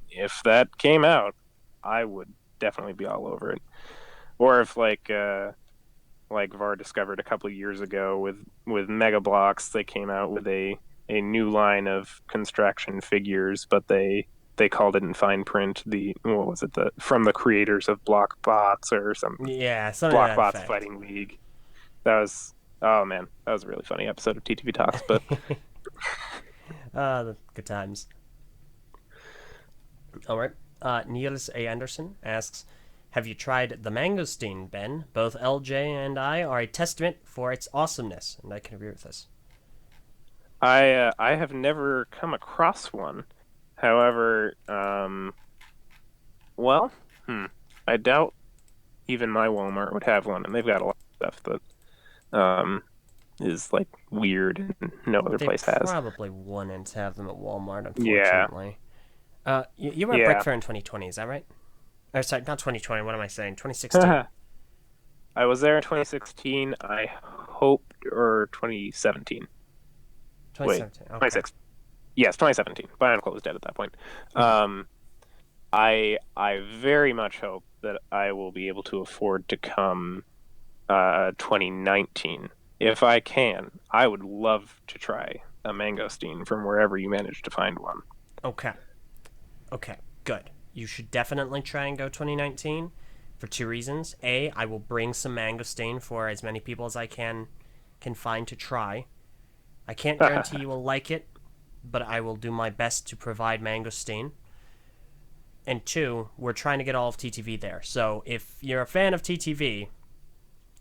if that came out, I would definitely be all over it. Or if like Var discovered a couple of years ago with Mega Blocks, they came out with a new line of construction figures, but they called it in fine print the what was it, the from the creators of Block Bots or some
Yeah, something to
Block
that
Bots
effect.
Fighting League. That was, oh man, that was a really funny episode of TTV Talks. But
The good times. All right. Niels A. Anderson asks, have you tried the mangosteen, Ben? Both LJ and I are a testament for its awesomeness, and I can agree with this.
I have never come across one. However, well, I doubt even my Walmart would have one, and they've got a lot of stuff that is like weird and no other
They
place has.
probably wouldn't have them at Walmart,
Yeah,
unfortunately. You were at Brick
yeah.
Fair in 2020, is that right? Or sorry, not 2020. What am I saying? 2016.
I was there in 2016. I hoped, or 2017. Wait,
2017. Okay.
26. Yes, 2017. BIONICLE was dead at that point. Um, I very much hope that I will be able to afford to come 2019. If I can, I would love to try a mangosteen from wherever you manage to find one.
Okay. Okay. Good. You should definitely try and go 2019 for two reasons. A, I will bring some mangosteen for as many people as I can find to try. I can't guarantee you will like it, but I will do my best to provide mangosteen. And two, we're trying to get all of TTV there. So if you're a fan of TTV,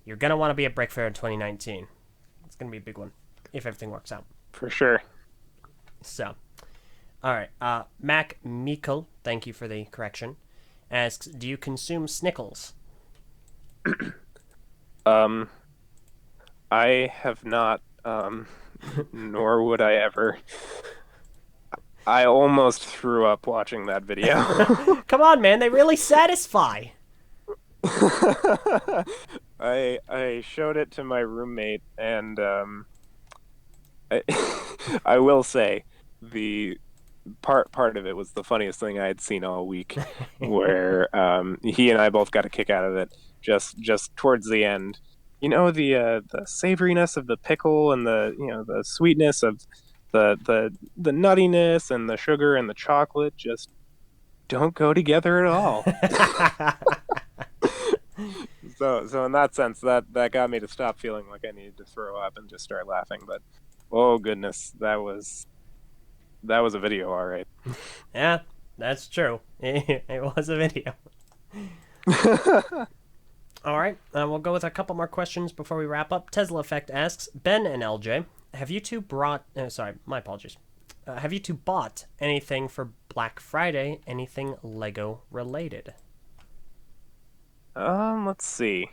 you're going to want to be at Brick Fair in 2019. It's going to be a big one if everything works out.
For sure.
So, all right. Mac Meikle, thank you for the correction, asks, do you consume Snickles?
Um, I have not, nor would I ever. I almost threw up watching that video.
Come on, man. They really satisfy.
I showed it to my roommate, and I, I will say the part of it was the funniest thing I had seen all week, where he and I both got a kick out of it. Just towards the end, the savoriness of the pickle and the sweetness of the nuttiness and the sugar and the chocolate just don't go together at all. So in that sense, that got me to stop feeling like I needed to throw up and just start laughing. But oh goodness, that was a video, all right.
Yeah, that's true. It was a video. All right, we'll go with a couple more questions before we wrap up. Tesla Effect asks, Ben and LJ, have you two brought... sorry, my apologies. Have you two bought anything for Black Friday? Anything Lego related?
Let's see.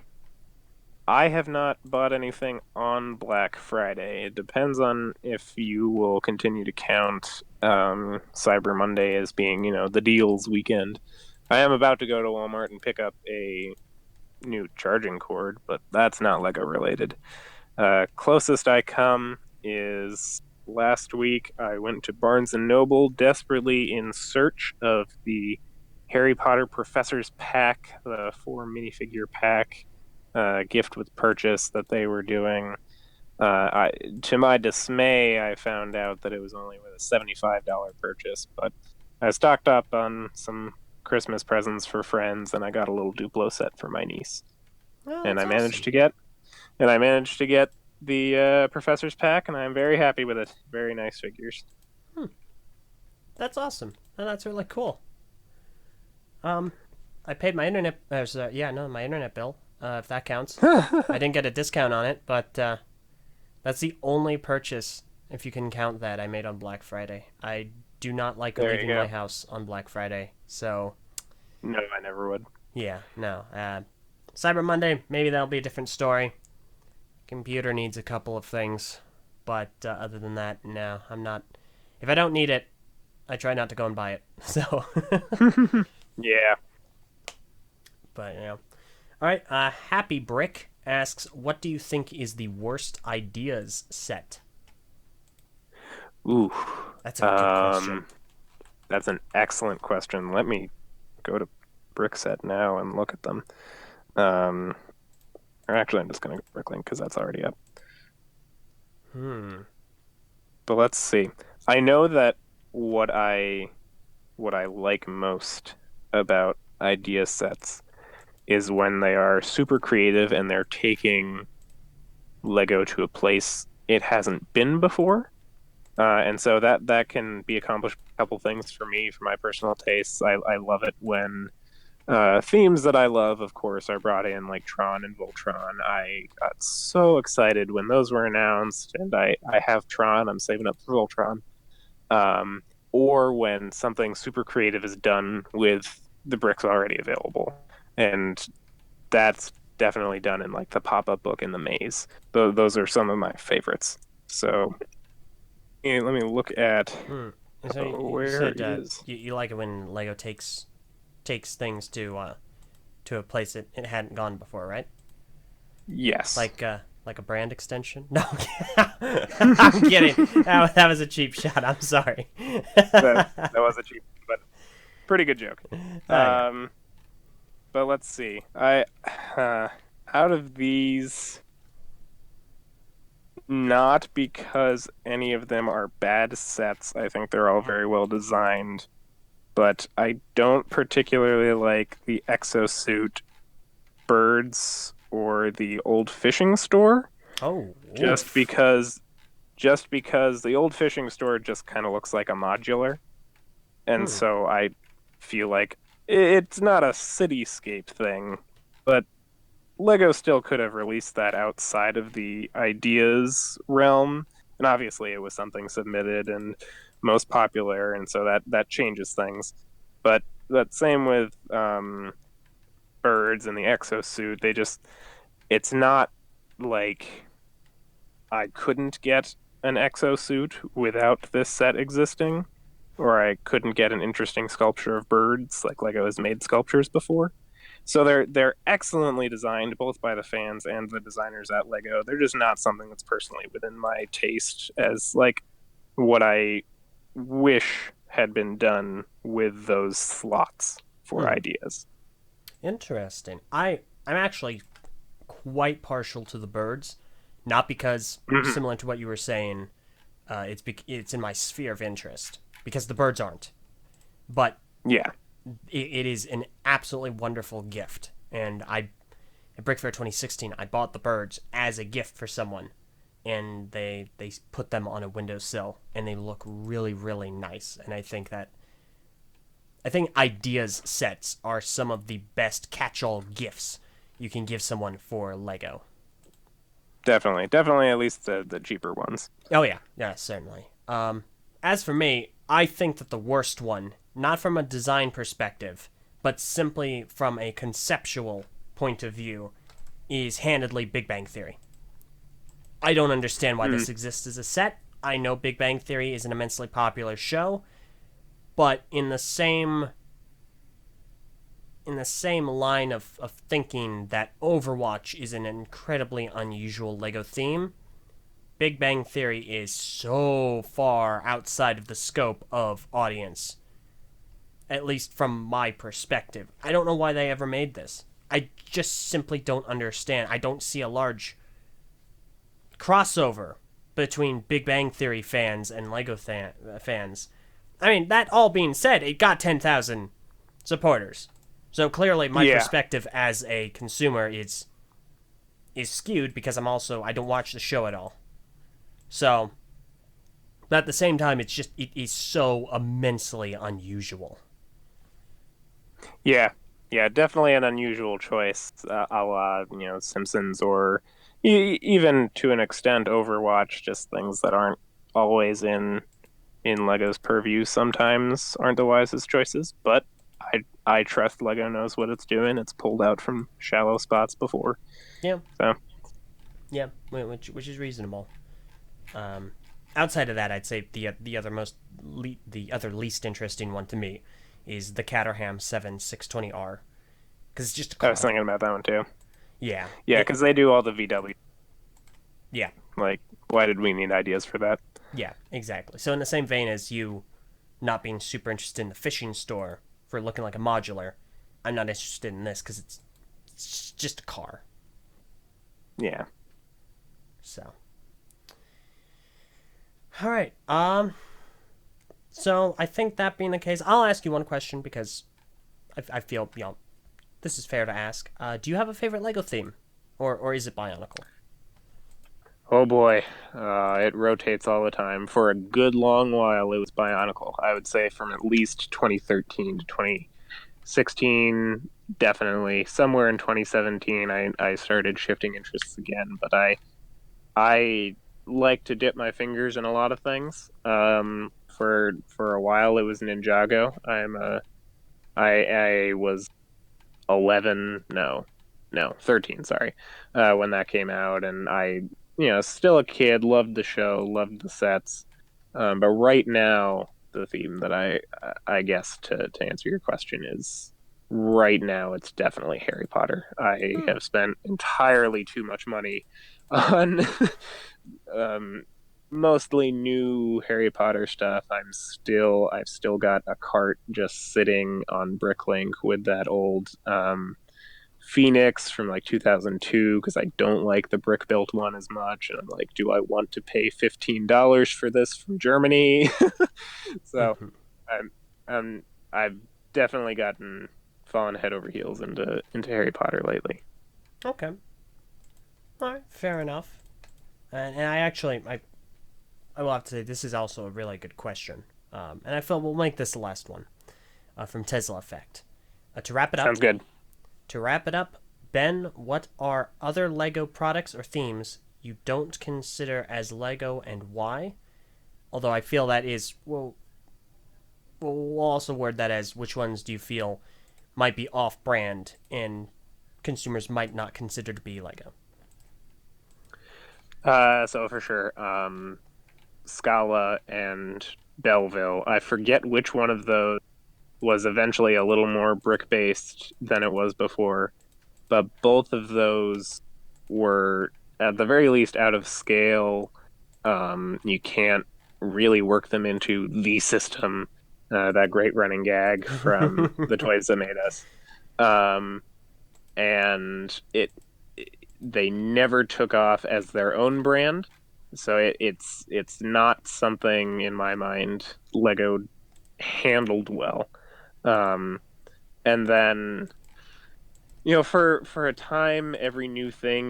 I have not bought anything on Black Friday. It depends on if you will continue to count Cyber Monday as being, the deals weekend. I am about to go to Walmart and pick up a new charging cord, but that's not Lego related. Closest I come is last week I went to Barnes & Noble desperately in search of the Harry Potter Professor's Pack, the 4 minifigure pack gift with purchase that they were doing. To my dismay, I found out that it was only with a $75 purchase, but I stocked up on some Christmas presents for friends, and I got a little Duplo set for my niece.
Oh,
And
that's
I managed
awesome.
to get, and I managed to get the Professor's Pack, and I'm very happy with it. Very nice figures.
That's awesome. Oh, that's really cool. I paid my internet. My internet bill. If that counts. I didn't get a discount on it, but that's the only purchase, if you can count that, I made on Black Friday. I do not like
There you
leaving
go.
my house on Black Friday, so
No, I never would.
yeah, no. Cyber Monday, maybe that'll be a different story. Computer needs a couple of things, but other than that, no, I'm not. If I don't need it, I try not to go and buy it. So,
Yeah.
but you know. All right. Happy Brick asks, "What do you think is the worst ideas set?"
Ooh.
That's a good question.
That's an excellent question. Let me go to Brickset now and look at them. Or actually, I'm just going to go to Bricklink because that's already up. But let's see. I know that what I like most about idea sets is when they are super creative and they're taking Lego to a place it hasn't been before. And so that can be accomplished with a couple things for me, for my personal tastes. I love it when themes that I love, of course, are brought in, like Tron and Voltron. I got so excited when those were announced, and I have Tron. I'm saving up for Voltron. Or when something super creative is done with the bricks already available. And that's definitely done in like the pop-up book in the maze. Those are some of my favorites. So yeah, let me look at
So you
where
said
is.
you like it when Lego takes things to a place it hadn't gone before, right?
Yes.
Like a brand extension. No, I'm kidding. That was a cheap shot. I'm sorry.
That was a cheap but pretty good joke.
Yeah.
But let's see. I out of these, not because any of them are bad sets. I think they're all very well designed, but I don't particularly like the exosuit birds or the old fishing store.
Oh,
Just
oof.
because the old fishing store just kind of looks like a modular, and so I feel like it's not a cityscape thing, but Lego still could have released that outside of the ideas realm, and obviously it was something submitted and most popular, and so that changes things. But that same with birds and the exosuit, it's not like I couldn't get an exosuit without this set existing, or I couldn't get an interesting sculpture of birds like Lego has made sculptures before. So they're excellently designed both by the fans and the designers at Lego. They're just not something that's personally within my taste as like what I wish had been done with those slots for ideas.
Interesting. I'm actually quite partial to the birds, not because
Mhm.
similar to what you were saying, it's in my sphere of interest because the birds aren't, but
Yeah,
it is an absolutely wonderful gift. And at Brick Fair 2016, I bought the birds as a gift for someone, and they put them on a windowsill, and they look really really nice. And I think ideas sets are some of the best catch-all gifts you can give someone for Lego.
definitely. At least the cheaper ones.
Oh yeah, yeah, certainly. As for me, I think that the worst one, not from a design perspective, but simply from a conceptual point of view, is handedly Big Bang Theory. I don't understand why
Mm.
this exists as a set. I know Big Bang Theory is an immensely popular show, but in the same line of thinking that Overwatch is an incredibly unusual LEGO theme, Big Bang Theory is so far outside of the scope of audience. At least from my perspective. I don't know why they ever made this. I just simply don't understand. I don't see a large crossover between Big Bang Theory fans and LEGO fans. I mean, that all being said, it got 10,000 supporters. So clearly my perspective as a consumer is skewed because I don't watch the show at all. So, but at the same time, it is so immensely unusual.
Yeah, definitely an unusual choice, a la, Simpsons or even to an extent Overwatch, just things that aren't always in Lego's purview sometimes aren't the wisest choices, but I trust Lego knows what it's doing. It's pulled out from shallow spots before.
Yeah.
So.
Yeah, which is reasonable. Outside of that, I'd say the other least interesting one to me is the Caterham 7620R, because it's just a car.
I was thinking about that one too.
Yeah,
because they do all the VW.
Yeah,
like, why did we need ideas for that?
Yeah, exactly. So in the same vein as you not being super interested in the fishing store for looking like a modular, I'm not interested in this because it's just a car.
Yeah.
So. All right. So I think that being the case, I'll ask you one question because I feel this is fair to ask. Do you have a favorite Lego theme, or is it Bionicle?
Oh boy, it rotates all the time. For a good long while, it was Bionicle. I would say from at least 2013 to 2016, definitely. Somewhere in 2017, I started shifting interests again. But I like to dip my fingers in a lot of things. For a while, it was Ninjago. I was 11, no, 13, sorry, when that came out, and still a kid, loved the show, loved the sets. But right now, the theme that I guess to answer your question is right now it's definitely Harry Potter. I have spent entirely too much money on mostly new Harry Potter stuff. I've still got a cart just sitting on Bricklink with that old Phoenix from like 2002 because I don't like the brick built one as much, and I'm like, do I want to pay $15 for this from Germany? So I've definitely fallen head over heels into Harry Potter lately.
Okay. All right, fair enough. And I will have to say this is also a really good question. And I feel we'll make this the last one from Tesla Effect. To wrap it up.
Sounds good.
To wrap it up, Ben, what are other LEGO products or themes you don't consider as LEGO and why? Although I feel that is, we'll also word that as which ones do you feel might be off-brand and consumers might not consider to be LEGO?
So for sure, Scala and Belleville. I forget which one of those was eventually a little more brick-based than it was before, but both of those were, at the very least, out of scale. You can't really work them into the system, that great running gag from the Toys That Made Us. And they never took off as their own brand, so it's not something in my mind Lego handled well. And then, for a time, every new thing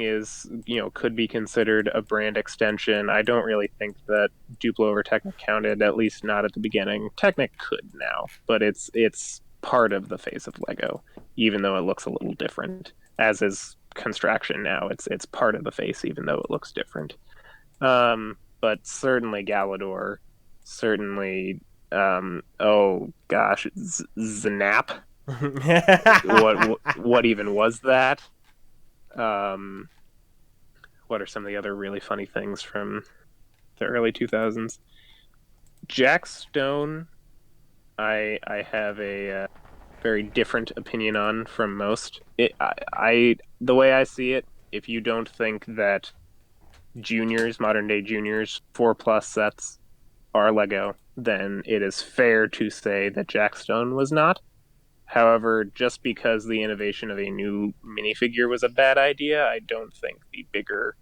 could be considered a brand extension. I don't really think that Duplo or Technic counted, at least not at the beginning. Technic could now, but it's part of the face of Lego, even though it looks a little different, as is Construction now. It's part of the face, even though it looks different. But certainly Galador, certainly, oh gosh, Znap. What even was that? What are some of the other really funny things from the early 2000s? Jack Stone. I have a very different opinion on from most. The way I see it, if you don't think that juniors, modern day juniors, 4+ sets are Lego, then it is fair to say that Jack Stone was not. However, just because the innovation of a new minifigure was a bad idea, I don't think the bigger,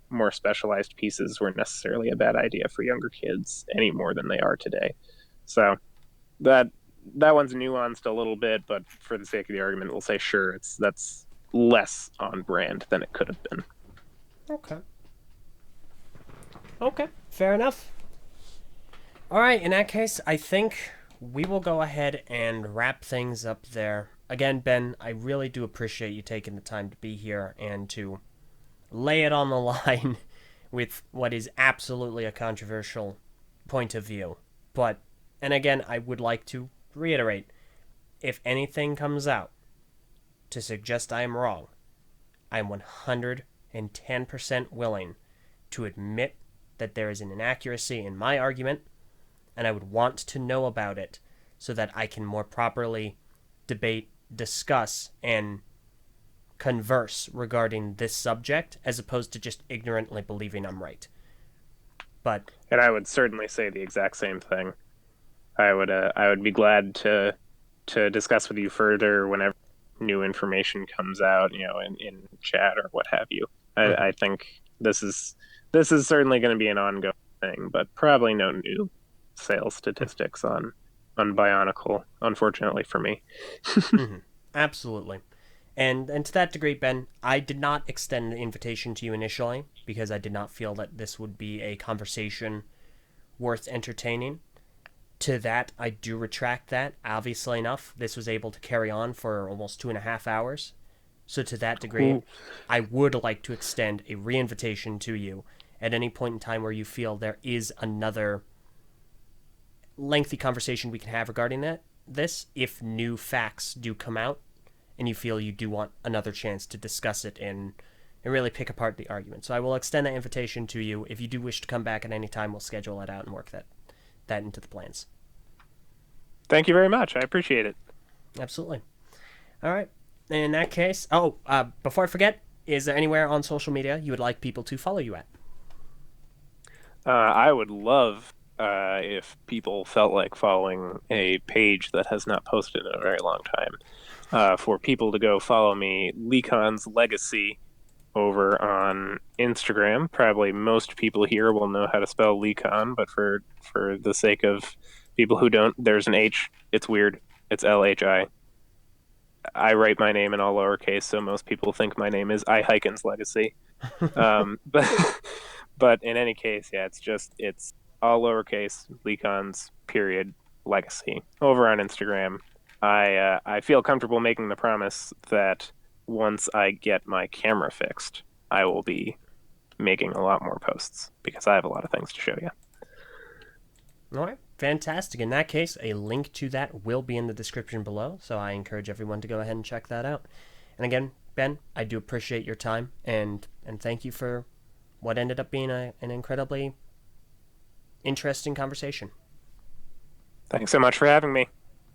more specialized pieces were necessarily a bad idea for younger kids any more than they are today. So that one's nuanced a little bit, but for the sake of the argument, we'll say sure, that's less on brand than it could have been.
Okay, fair enough. All right, in that case, I think we will go ahead and wrap things up there. Again, Ben, I really do appreciate you taking the time to be here and to lay it on the line with what is absolutely a controversial point of view. But, and again, I would like to reiterate, if anything comes out to suggest I am wrong, I am 110% willing to admit that there is an inaccuracy in my argument, and I would want to know about it so that I can more properly debate, discuss, and converse regarding this subject, as opposed to just ignorantly believing I'm right.
And I would certainly say the exact same thing. I would be glad to discuss with you further whenever new information comes out, in chat or what have you. I think this is certainly going to be an ongoing thing, but probably no new sales statistics on BIONICLE, unfortunately for me.
Absolutely. And to that degree, Ben, I did not extend the invitation to you initially because I did not feel that this would be a conversation worth entertaining. To that, I do retract that. Obviously enough, this was able to carry on for almost 2.5 hours. So to that degree, I would like to extend a re-invitation to you at any point in time where you feel there is another lengthy conversation we can have regarding this, if new facts do come out and you feel you do want another chance to discuss it and really pick apart the argument. So I will extend that invitation to you. If you do wish to come back at any time, we'll schedule it out and work that into the plans.
Thank you very much. I appreciate it.
Absolutely. All right. In that case, before I forget, is there anywhere on social media you would like people to follow you at?
I would love if people felt like following a page that has not posted in a very long time, for people to go follow me, Lecon's Legacy, over on Instagram. Probably most people here will know how to spell Lecon, but for the sake of people who don't, there's an H. It's weird. It's LHI. I write my name in all lowercase, so most people think my name is I Hyken's Legacy. But in any case, yeah, it's all lowercase, Lecon's Legacy over on Instagram. I feel comfortable making the promise that once I get my camera fixed, I will be making a lot more posts because I have a lot of things to show you.
All right, fantastic. In that case, a link to that will be in the description below, so I encourage everyone to go ahead and check that out. And again, Ben, I do appreciate your time, and thank you for what ended up being an incredibly interesting conversation.
Thanks so much for having me.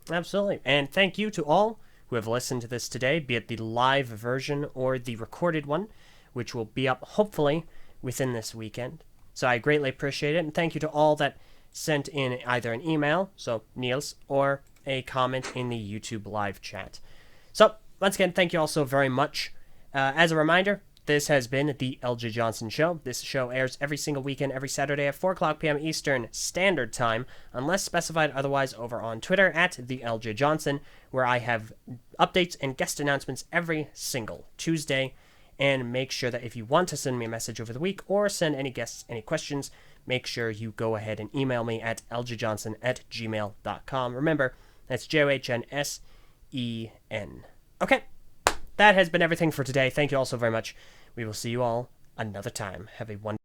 Absolutely. And thank you to all who have listened to this today, be it the live version or the recorded one, which will be up hopefully within this weekend. So I greatly appreciate it, and thank you to all that sent in either an email, so Niels, or a comment in the YouTube live chat. So, once again, thank you all so very much. As a reminder, this has been the Eljay Johnsen Show. This show airs every single weekend, every Saturday at 4 o'clock p.m. Eastern Standard Time, unless specified otherwise over on Twitter at the Eljay Johnsen, where I have updates and guest announcements every single Tuesday. And make sure that if you want to send me a message over the week or send any guests any questions, make sure you go ahead and email me at eljayjohnsen@gmail.com. Remember, that's JOHNSEN. Okay, that has been everything for today. Thank you all so very much. We will see you all another time. Have a wonderful